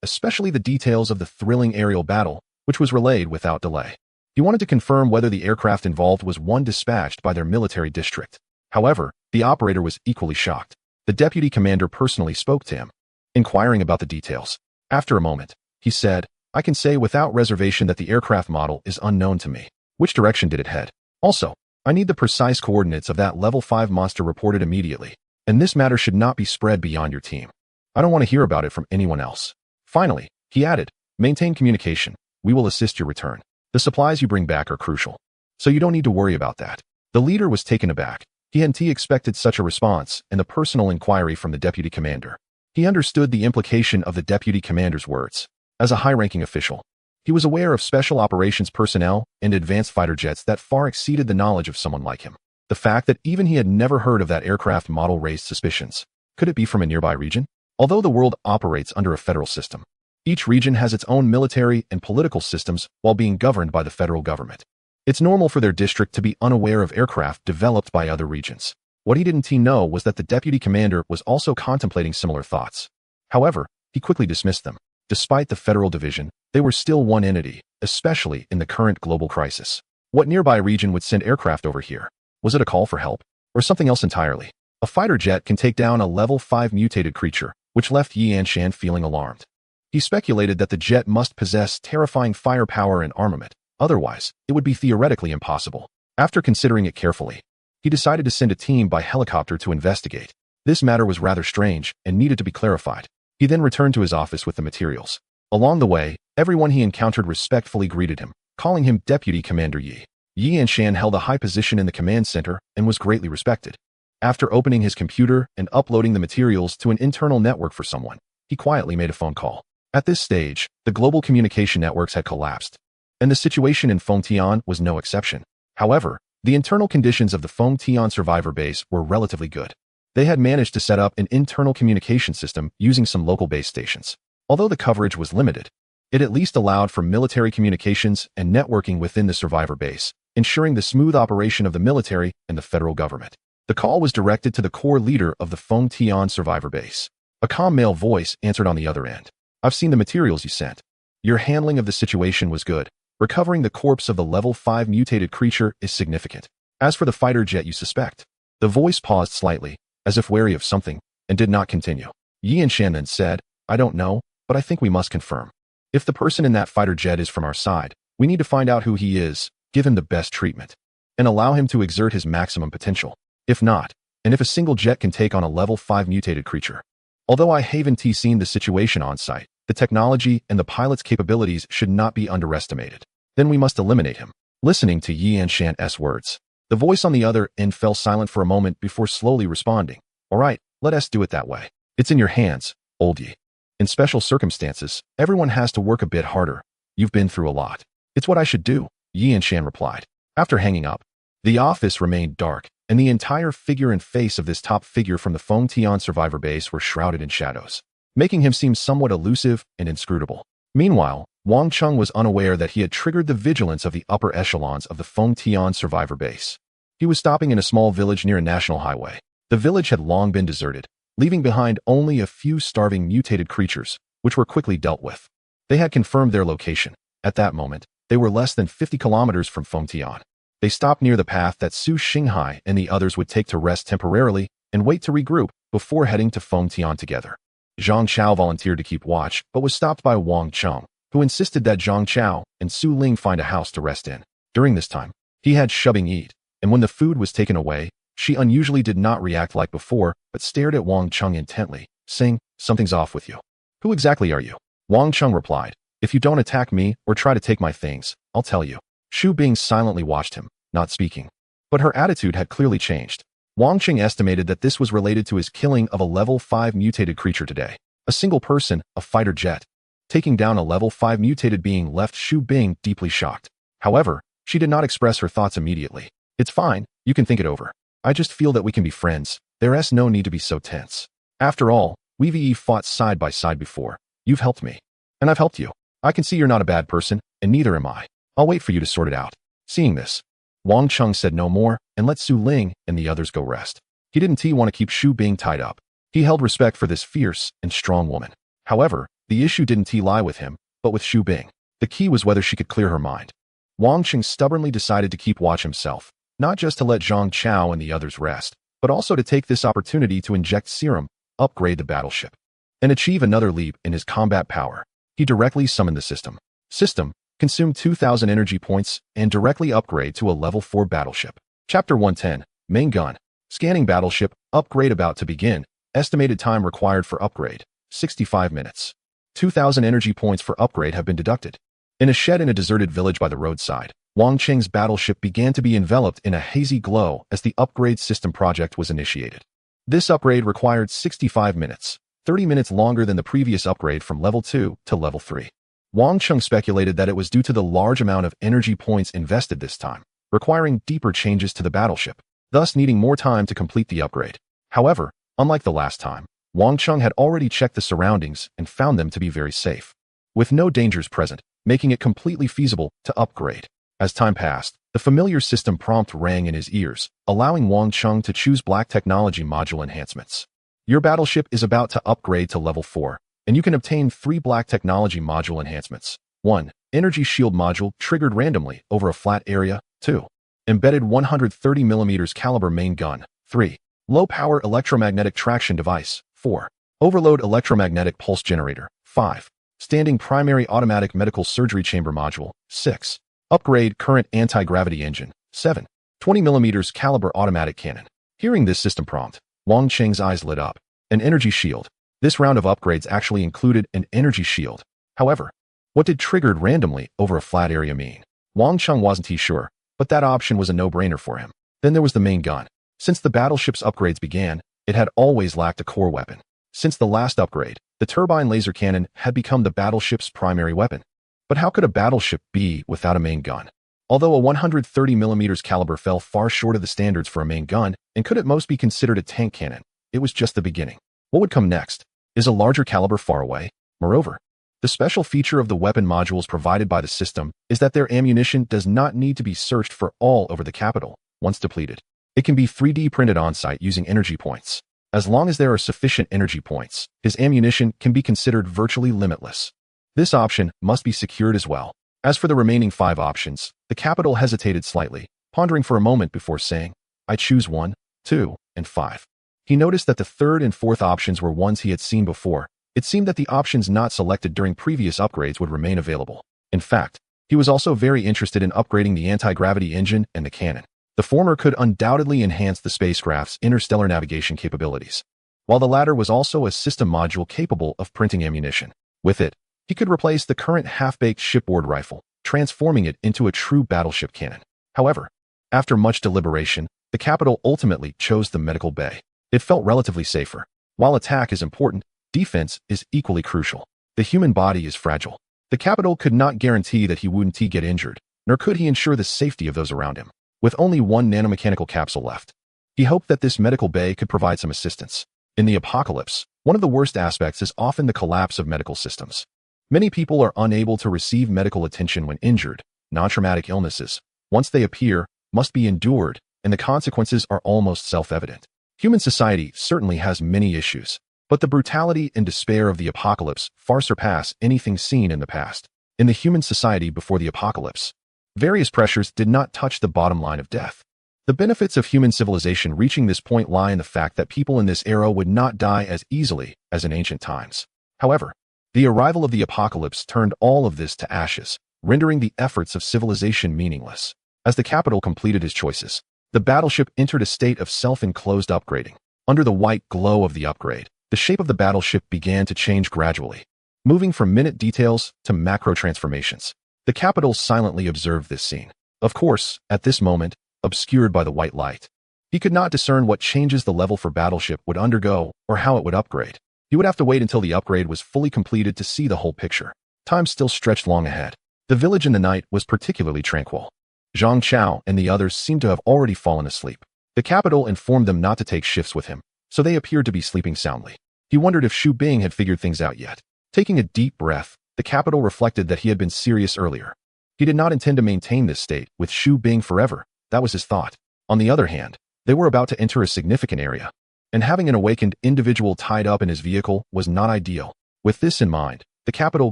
especially the details of the thrilling aerial battle, which was relayed without delay. He wanted to confirm whether the aircraft involved was one dispatched by their military district. However, the operator was equally shocked. The deputy commander personally spoke to him, inquiring about the details. After a moment, he said, "I can say without reservation that the aircraft model is unknown to me. Which direction did it head? Also, I need the precise coordinates of that level 5 monster reported immediately, and this matter should not be spread beyond your team. I don't want to hear about it from anyone else." Finally, he added, "Maintain communication. We will assist your return. The supplies you bring back are crucial, so you don't need to worry about that." The leader was taken aback. He hadn't expected such a response and the personal inquiry from the deputy commander. He understood the implication of the deputy commander's words. As a high-ranking official, he was aware of special operations personnel and advanced fighter jets that far exceeded the knowledge of someone like him. The fact that even he had never heard of that aircraft model raised suspicions. Could it be from a nearby region? Although the world operates under a federal system, each region has its own military and political systems while being governed by the federal government. It's normal for their district to be unaware of aircraft developed by other regions. What he didn't know was that the deputy commander was also contemplating similar thoughts. However, he quickly dismissed them. Despite the federal division, they were still one entity, especially in the current global crisis. What nearby region would send aircraft over here? Was it a call for help? Or something else entirely? A fighter jet can take down a level 5 mutated creature, which left Yi Anshan feeling alarmed. He speculated that the jet must possess terrifying firepower and armament. Otherwise, it would be theoretically impossible. After considering it carefully, he decided to send a team by helicopter to investigate. This matter was rather strange and needed to be clarified. He then returned to his office with the materials. Along the way, everyone he encountered respectfully greeted him, calling him Deputy Commander Yi. Yi Anshan held a high position in the command center and was greatly respected. After opening his computer and uploading the materials to an internal network for someone, he quietly made a phone call. At this stage, the global communication networks had collapsed, and the situation in Fengtian was no exception. However, the internal conditions of the Fengtian survivor base were relatively good. They had managed to set up an internal communication system using some local base stations. Although the coverage was limited, it at least allowed for military communications and networking within the survivor base, ensuring the smooth operation of the military and the federal government. The call was directed to the core leader of the Fengtian survivor base. A calm male voice answered on the other end. "I've seen the materials you sent. Your handling of the situation was good. Recovering the corpse of the level 5 mutated creature is significant. As for the fighter jet you suspect." The voice paused slightly, as if wary of something, and did not continue. Yi Anshan then said, "I don't know, but I think we must confirm. If the person in that fighter jet is from our side, we need to find out who he is, give him the best treatment, and allow him to exert his maximum potential. If not, and if a single jet can take on a level 5 mutated creature. Although I haven't seen the situation on site, the technology and the pilot's capabilities should not be underestimated. Then we must eliminate him." Listening to Yi Anshan's words, the voice on the other end fell silent for a moment before slowly responding. "All right, let us do it that way. It's in your hands, old Yi. In special circumstances, everyone has to work a bit harder. You've been through a lot." "It's what I should do," Yi Anshan replied. After hanging up, the office remained dark, and the entire figure and face of this top figure from the Fengtian survivor base were shrouded in shadows, making him seem somewhat elusive and inscrutable. Meanwhile, Wang Chung was unaware that he had triggered the vigilance of the upper echelons of the Fengtian survivor base. He was stopping in a small village near a national highway. The village had long been deserted, leaving behind only a few starving mutated creatures, which were quickly dealt with. They had confirmed their location. At that moment, they were less than 50 kilometers from Fengtian. They stopped near the path that Su Xinghai and the others would take to rest temporarily and wait to regroup before heading to Fengtian together. Zhang Chao volunteered to keep watch, but was stopped by Wang Chung, who insisted that Zhang Chao and Su Ling find a house to rest in. During this time, he had Shubing eat, and when the food was taken away, she unusually did not react like before, but stared at Wang Chung intently, saying, "Something's off with you. Who exactly are you?" Wang Chung replied, "If you don't attack me or try to take my things, I'll tell you." Shu Bing silently watched him, not speaking. But her attitude had clearly changed. Wang Chung estimated that this was related to his killing of a level 5 mutated creature today. A single person, a fighter jet. Taking down a level 5 mutated being left Shu Bing deeply shocked. However, she did not express her thoughts immediately. "It's fine, you can think it over." I just feel that we can be friends. There's no need to be so tense. After all, we've fought side by side before. You've helped me. And I've helped you. I can see you're not a bad person, and neither am I. I'll wait for you to sort it out. Seeing this, Wang Cheng said no more and let Su Ling and the others go rest. He didn't want to keep Xu Bing tied up. He held respect for this fierce and strong woman. However, the issue didn't lie with him, but with Xu Bing. The key was whether she could clear her mind. Wang Cheng stubbornly decided to keep watch himself, not just to let Zhang Chao and the others rest, but also to take this opportunity to inject serum, upgrade the battleship, and achieve another leap in his combat power. He directly summoned the system. System, consume 2,000 energy points and directly upgrade to a level 4 battleship. Chapter 110, Main Gun. Scanning battleship, upgrade about to begin. Estimated time required for upgrade, 65 minutes. 2,000 energy points for upgrade have been deducted. In a shed in a deserted village by the roadside, Wang Cheng's battleship began to be enveloped in a hazy glow as the upgrade system project was initiated. This upgrade required 65 minutes, 30 minutes longer than the previous upgrade from level 2 to level 3. Wang Cheng speculated that it was due to the large amount of energy points invested this time, requiring deeper changes to the battleship, thus needing more time to complete the upgrade. However, unlike the last time, Wang Cheng had already checked the surroundings and found them to be very safe, with no dangers present, making it completely feasible to upgrade. As time passed, the familiar system prompt rang in his ears, allowing Wang Cheng to choose Black Technology Module enhancements. Your battleship is about to upgrade to level 4, and you can obtain 3 Black Technology Module enhancements. 1. Energy Shield Module triggered randomly over a flat area. 2. Embedded 130mm caliber main gun. 3. Low-power electromagnetic traction device. 4. Overload electromagnetic pulse generator. 5. Standing primary automatic medical surgery chamber module. 6. Upgrade current anti-gravity engine. 7. 20mm caliber automatic cannon. Hearing this system prompt, Wang Cheng's eyes lit up. An energy shield. This round of upgrades actually included an energy shield. However, what did triggered randomly over a flat area mean? Wang Cheng wasn't sure, but that option was a no-brainer for him. Then there was the main gun. Since the battleship's upgrades began, it had always lacked a core weapon. Since the last upgrade, the turbine laser cannon had become the battleship's primary weapon. But how could a battleship be without a main gun? Although a 130mm caliber fell far short of the standards for a main gun and could at most be considered a tank cannon, it was just the beginning. What would come next? Is a larger caliber far away? Moreover, the special feature of the weapon modules provided by the system is that their ammunition does not need to be searched for all over the capital. Once depleted, it can be 3D printed on-site using energy points. As long as there are sufficient energy points, his ammunition can be considered virtually limitless. This option must be secured as well. As for the remaining 5 options, the capital hesitated slightly, pondering for a moment before saying, I choose 1, 2, and 5. He noticed that the 3rd and 4th options were ones he had seen before. It seemed that the options not selected during previous upgrades would remain available. In fact, he was also very interested in upgrading the anti-gravity engine and the cannon. The former could undoubtedly enhance the spacecraft's interstellar navigation capabilities, while the latter was also a system module capable of printing ammunition. With it, he could replace the current half-baked shipboard rifle, transforming it into a true battleship cannon. However, after much deliberation, the capital ultimately chose the medical bay. It felt relatively safer. While attack is important, defense is equally crucial. The human body is fragile. The capital could not guarantee that he wouldn't get injured, nor could he ensure the safety of those around him. With only 1 nanomechanical capsule left, he hoped that this medical bay could provide some assistance. In the apocalypse, one of the worst aspects is often the collapse of medical systems. Many people are unable to receive medical attention when injured. Non-traumatic illnesses, once they appear, must be endured, and the consequences are almost self-evident. Human society certainly has many issues, but the brutality and despair of the apocalypse far surpass anything seen in the past. In the human society before the apocalypse, various pressures did not touch the bottom line of death. The benefits of human civilization reaching this point lie in the fact that people in this era would not die as easily as in ancient times. However, the arrival of the apocalypse turned all of this to ashes, rendering the efforts of civilization meaningless. As the capital completed his choices, the battleship entered a state of self-enclosed upgrading. Under the white glow of the upgrade, the shape of the battleship began to change gradually, moving from minute details to macro transformations. The capital silently observed this scene. Of course, at this moment, obscured by the white light, he could not discern what changes the level for battleship would undergo or how it would upgrade. He would have to wait until the upgrade was fully completed to see the whole picture. Time still stretched long ahead. The village in the night was particularly tranquil. Zhang Chao and the others seemed to have already fallen asleep. The capital informed them not to take shifts with him, so they appeared to be sleeping soundly. He wondered if Shu Bing had figured things out yet. Taking a deep breath, the capital reflected that he had been serious earlier. He did not intend to maintain this state with Shu Bing forever. That was his thought. On the other hand, they were about to enter a significant area, and having an awakened individual tied up in his vehicle was not ideal. With this in mind, the capital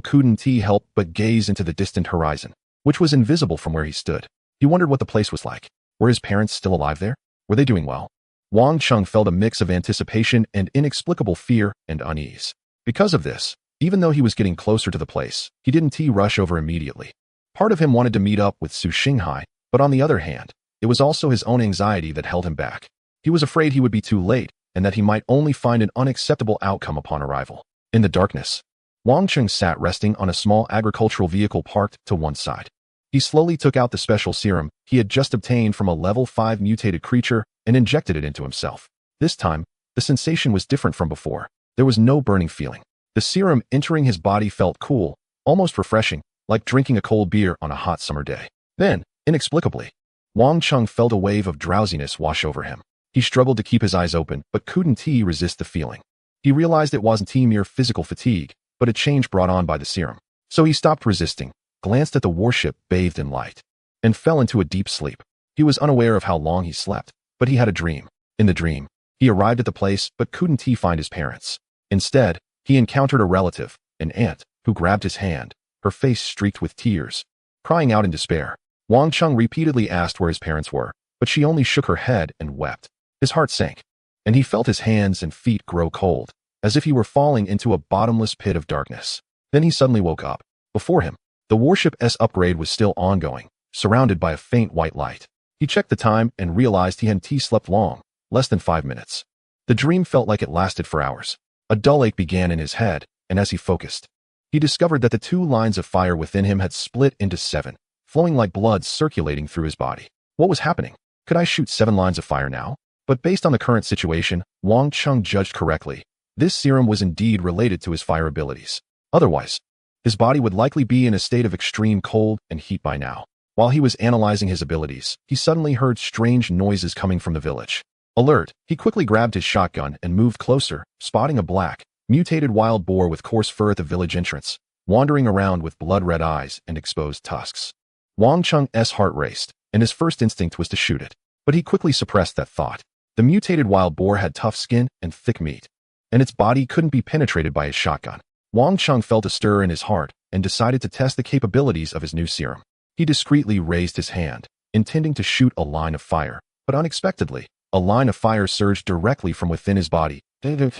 couldn't help but gaze into the distant horizon, which was invisible from where he stood. He wondered what the place was like. Were his parents still alive there? Were they doing well? Wang Chung felt a mix of anticipation and inexplicable fear and unease. Because of this, even though he was getting closer to the place, he didn't rush over immediately. Part of him wanted to meet up with Su Xinghai, but on the other hand, it was also his own anxiety that held him back. He was afraid he would be too late, and that he might only find an unacceptable outcome upon arrival. In the darkness, Wang Chung sat resting on a small agricultural vehicle parked to one side. He slowly took out the special serum he had just obtained from a level 5 mutated creature and injected it into himself. This time, the sensation was different from before. There was no burning feeling. The serum entering his body felt cool, almost refreshing, like drinking a cold beer on a hot summer day. Then, inexplicably, Wang Chung felt a wave of drowsiness wash over him. He struggled to keep his eyes open, but couldn't resist the feeling. He realized it wasn't mere physical fatigue, but a change brought on by the serum. So he stopped resisting, glanced at the warship bathed in light, and fell into a deep sleep. He was unaware of how long he slept, but he had a dream. In the dream, he arrived at the place but couldn't find his parents. Instead, he encountered a relative, an aunt, who grabbed his hand, her face streaked with tears. Crying out in despair, Wang Chung repeatedly asked where his parents were, but she only shook her head and wept. His heart sank, and he felt his hands and feet grow cold, as if he were falling into a bottomless pit of darkness. Then he suddenly woke up. Before him, the warship's upgrade was still ongoing, surrounded by a faint white light. He checked the time and realized he hadn't slept long, less than 5 minutes. The dream felt like it lasted for hours. A dull ache began in his head, and as he focused, he discovered that the 2 lines of fire within him had split into 7, flowing like blood circulating through his body. What was happening? Could I shoot 7 lines of fire now? But based on the current situation, Wang Chung judged correctly. This serum was indeed related to his fire abilities. Otherwise, his body would likely be in a state of extreme cold and heat by now. While he was analyzing his abilities, he suddenly heard strange noises coming from the village. Alert, he quickly grabbed his shotgun and moved closer, spotting a black, mutated wild boar with coarse fur at the village entrance, wandering around with blood-red eyes and exposed tusks. Wang Chung's heart raced, and his first instinct was to shoot it, but he quickly suppressed that thought. The mutated wild boar had tough skin and thick meat, and its body couldn't be penetrated by his shotgun. Wang Chung felt a stir in his heart and decided to test the capabilities of his new serum. He discreetly raised his hand, intending to shoot a line of fire, but unexpectedly, a line of fire surged directly from within his body, in his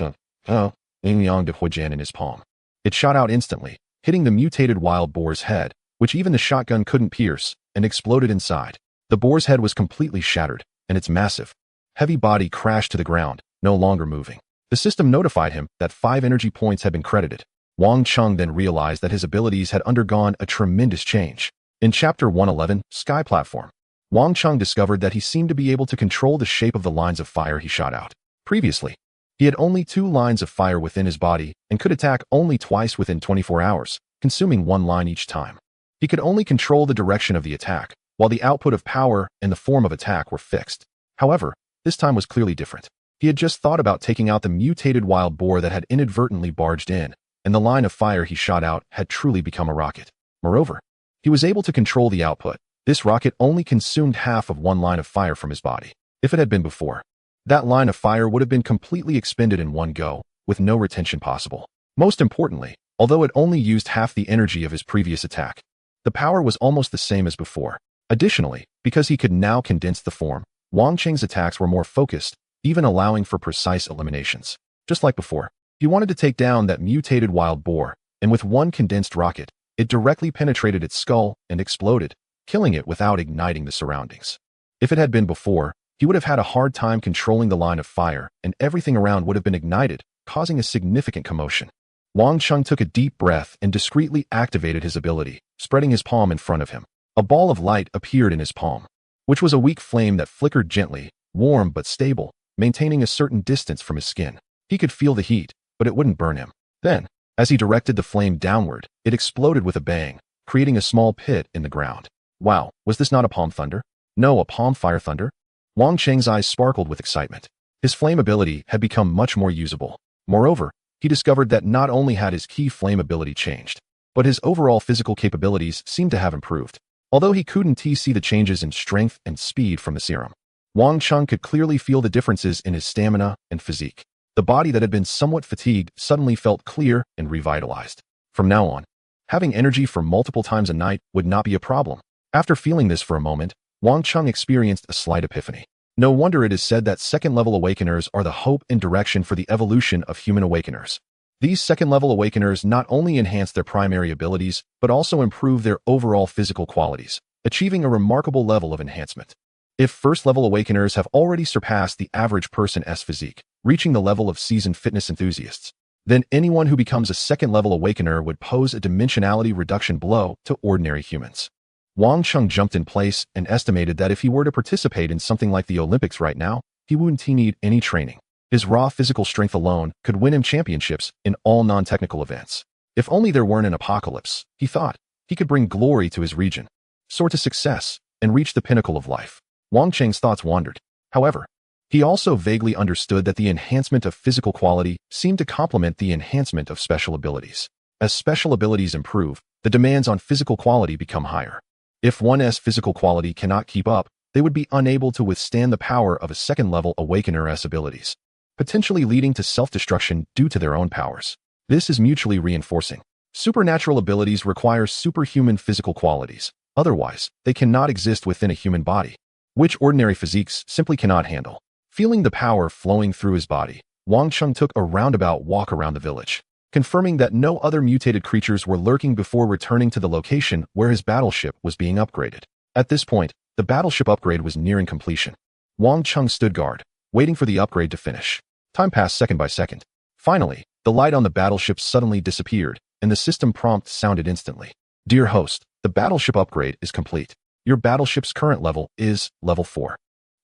palm. It shot out instantly, hitting the mutated wild boar's head, which even the shotgun couldn't pierce, and exploded inside. The boar's head was completely shattered, and its massive, heavy body crashed to the ground, no longer moving. The system notified him that 5 energy points had been credited. Wang Chung then realized that his abilities had undergone a tremendous change. In Chapter 111, Sky Platform, Wang Chung discovered that he seemed to be able to control the shape of the lines of fire he shot out. Previously, he had only 2 lines of fire within his body and could attack only twice within 24 hours, consuming 1 line each time. He could only control the direction of the attack, while the output of power and the form of attack were fixed. However, this time was clearly different. He had just thought about taking out the mutated wild boar that had inadvertently barged in, and the line of fire he shot out had truly become a rocket. Moreover, he was able to control the output. This rocket only consumed half of 1 line of fire from his body. If it had been before, that line of fire would have been completely expended in one go, with no retention possible. Most importantly, although it only used half the energy of his previous attack, the power was almost the same as before. Additionally, because he could now condense the form, Wang Cheng's attacks were more focused, even allowing for precise eliminations. Just like before, he wanted to take down that mutated wild boar, and with one condensed rocket, it directly penetrated its skull and exploded, killing it without igniting the surroundings. If it had been before, he would have had a hard time controlling the line of fire, and everything around would have been ignited, causing a significant commotion. Wang Chung took a deep breath and discreetly activated his ability, spreading his palm in front of him. A ball of light appeared in his palm, which was a weak flame that flickered gently, warm but stable, maintaining a certain distance from his skin. He could feel the heat, but it wouldn't burn him. Then, as he directed the flame downward, it exploded with a bang, creating a small pit in the ground. Wow, was this not a palm thunder? No, a palm fire thunder? Wang Cheng's eyes sparkled with excitement. His flame ability had become much more usable. Moreover, he discovered that not only had his key flame ability changed, but his overall physical capabilities seemed to have improved. Although he couldn't see the changes in strength and speed from the serum, Wang Cheng could clearly feel the differences in his stamina and physique. The body that had been somewhat fatigued suddenly felt clear and revitalized. From now on, having energy for multiple times a night would not be a problem. After feeling this for a moment, Wang Cheng experienced a slight epiphany. No wonder it is said that second-level awakeners are the hope and direction for the evolution of human awakeners. These second-level awakeners not only enhance their primary abilities, but also improve their overall physical qualities, achieving a remarkable level of enhancement. If first-level awakeners have already surpassed the average person's physique, reaching the level of seasoned fitness enthusiasts, then anyone who becomes a second-level awakener would pose a dimensionality reduction blow to ordinary humans. Wang Cheng jumped in place and estimated that if he were to participate in something like the Olympics right now, he wouldn't need any training. His raw physical strength alone could win him championships in all non-technical events. If only there weren't an apocalypse, he thought, he could bring glory to his region, soar to success, and reach the pinnacle of life. Wang Cheng's thoughts wandered. However, he also vaguely understood that the enhancement of physical quality seemed to complement the enhancement of special abilities. As special abilities improve, the demands on physical quality become higher. If one's physical quality cannot keep up, they would be unable to withstand the power of a second-level awakener's abilities, potentially leading to self-destruction due to their own powers. This is mutually reinforcing. Supernatural abilities require superhuman physical qualities. Otherwise, they cannot exist within a human body, which ordinary physiques simply cannot handle. Feeling the power flowing through his body, Wang Cheng took a roundabout walk around the village, confirming that no other mutated creatures were lurking before returning to the location where his battleship was being upgraded. At this point, the battleship upgrade was nearing completion. Wang Cheng stood guard, waiting for the upgrade to finish. Time passed second by second. Finally, the light on the battleship suddenly disappeared, and the system prompt sounded instantly. Dear host, the battleship upgrade is complete. Your battleship's current level is level 4.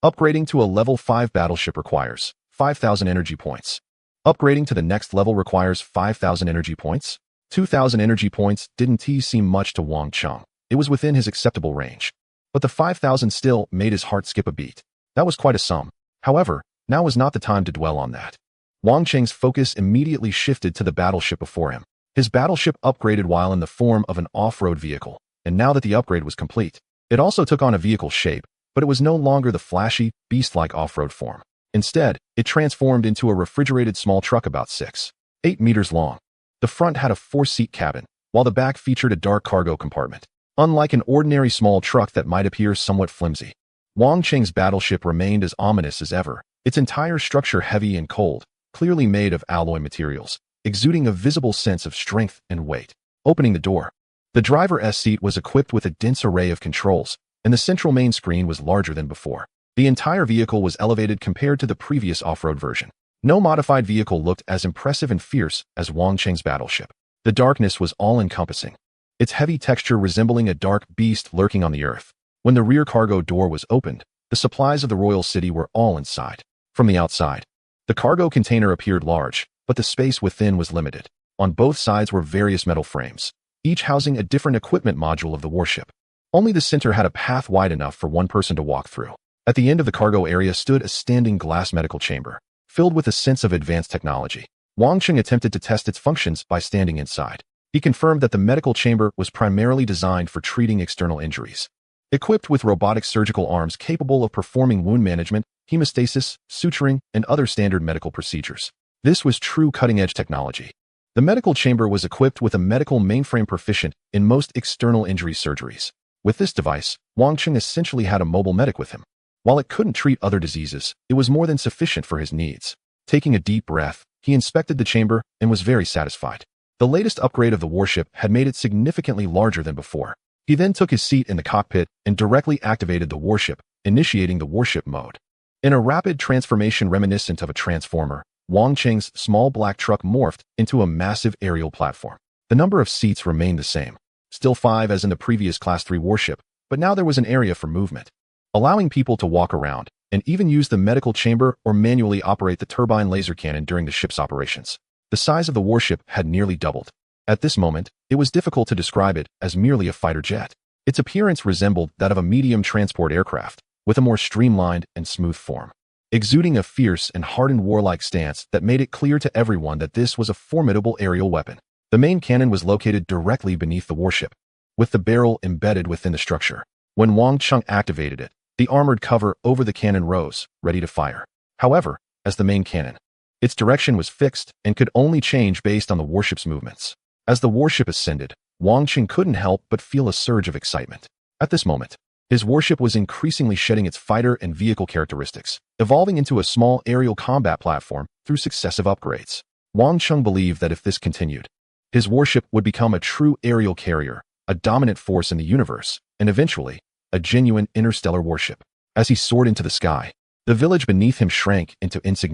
Upgrading to a level 5 battleship requires 5,000 energy points. Upgrading to the next level requires 5,000 energy points. 2,000 energy points didn't seem much to Wang Cheng. It was within his acceptable range. But the 5,000 still made his heart skip a beat. That was quite a sum. However, now was not the time to dwell on that. Wang Cheng's focus immediately shifted to the battleship before him. His battleship upgraded while in the form of an off-road vehicle, and now that the upgrade was complete, it also took on a vehicle shape, but it was no longer the flashy, beast-like off-road form. Instead, it transformed into a refrigerated small truck about 6-8 meters long. The front had a 4-seat cabin, while the back featured a dark cargo compartment. Unlike an ordinary small truck that might appear somewhat flimsy, Wang Cheng's battleship remained as ominous as ever, its entire structure heavy and cold, clearly made of alloy materials, exuding a visible sense of strength and weight. Opening the door, the driver's seat was equipped with a dense array of controls, and the central main screen was larger than before. The entire vehicle was elevated compared to the previous off-road version. No modified vehicle looked as impressive and fierce as Wang Cheng's battleship. The darkness was all-encompassing, its heavy texture resembling a dark beast lurking on the earth. When the rear cargo door was opened, the supplies of the royal city were all inside. From the outside, the cargo container appeared large, but the space within was limited. On both sides were various metal frames, each housing a different equipment module of the warship. Only the center had a path wide enough for one person to walk through. At the end of the cargo area stood a standing glass medical chamber, filled with a sense of advanced technology. Wang Cheng attempted to test its functions by standing inside. He confirmed that the medical chamber was primarily designed for treating external injuries. Equipped with robotic surgical arms capable of performing wound management, hemostasis, suturing, and other standard medical procedures. This was true cutting-edge technology. The medical chamber was equipped with a medical mainframe proficient in most external injury surgeries. With this device, Wang Cheng essentially had a mobile medic with him. While it couldn't treat other diseases, it was more than sufficient for his needs. Taking a deep breath, he inspected the chamber and was very satisfied. The latest upgrade of the warship had made it significantly larger than before. He then took his seat in the cockpit and directly activated the warship, initiating the warship mode. In a rapid transformation reminiscent of a transformer, Wang Cheng's small black truck morphed into a massive aerial platform. The number of seats remained the same, still 5 as in the previous Class 3 warship, but now there was an area for movement, allowing people to walk around and even use the medical chamber or manually operate the turbine laser cannon during the ship's operations. The size of the warship had nearly doubled. At this moment, it was difficult to describe it as merely a fighter jet. Its appearance resembled that of a medium transport aircraft, with a more streamlined and smooth form, exuding a fierce and hardened warlike stance that made it clear to everyone that this was a formidable aerial weapon. The main cannon was located directly beneath the warship, with the barrel embedded within the structure. When Wang Chung activated it, the armored cover over the cannon rose, ready to fire. However, as the main cannon, its direction was fixed and could only change based on the warship's movements. As the warship ascended, Wang Chung couldn't help but feel a surge of excitement. At this moment, his warship was increasingly shedding its fighter and vehicle characteristics, evolving into a small aerial combat platform through successive upgrades. Wang Chung believed that if this continued, his warship would become a true aerial carrier, a dominant force in the universe, and eventually, a genuine interstellar warship. As he soared into the sky, the village beneath him shrank into insignificance.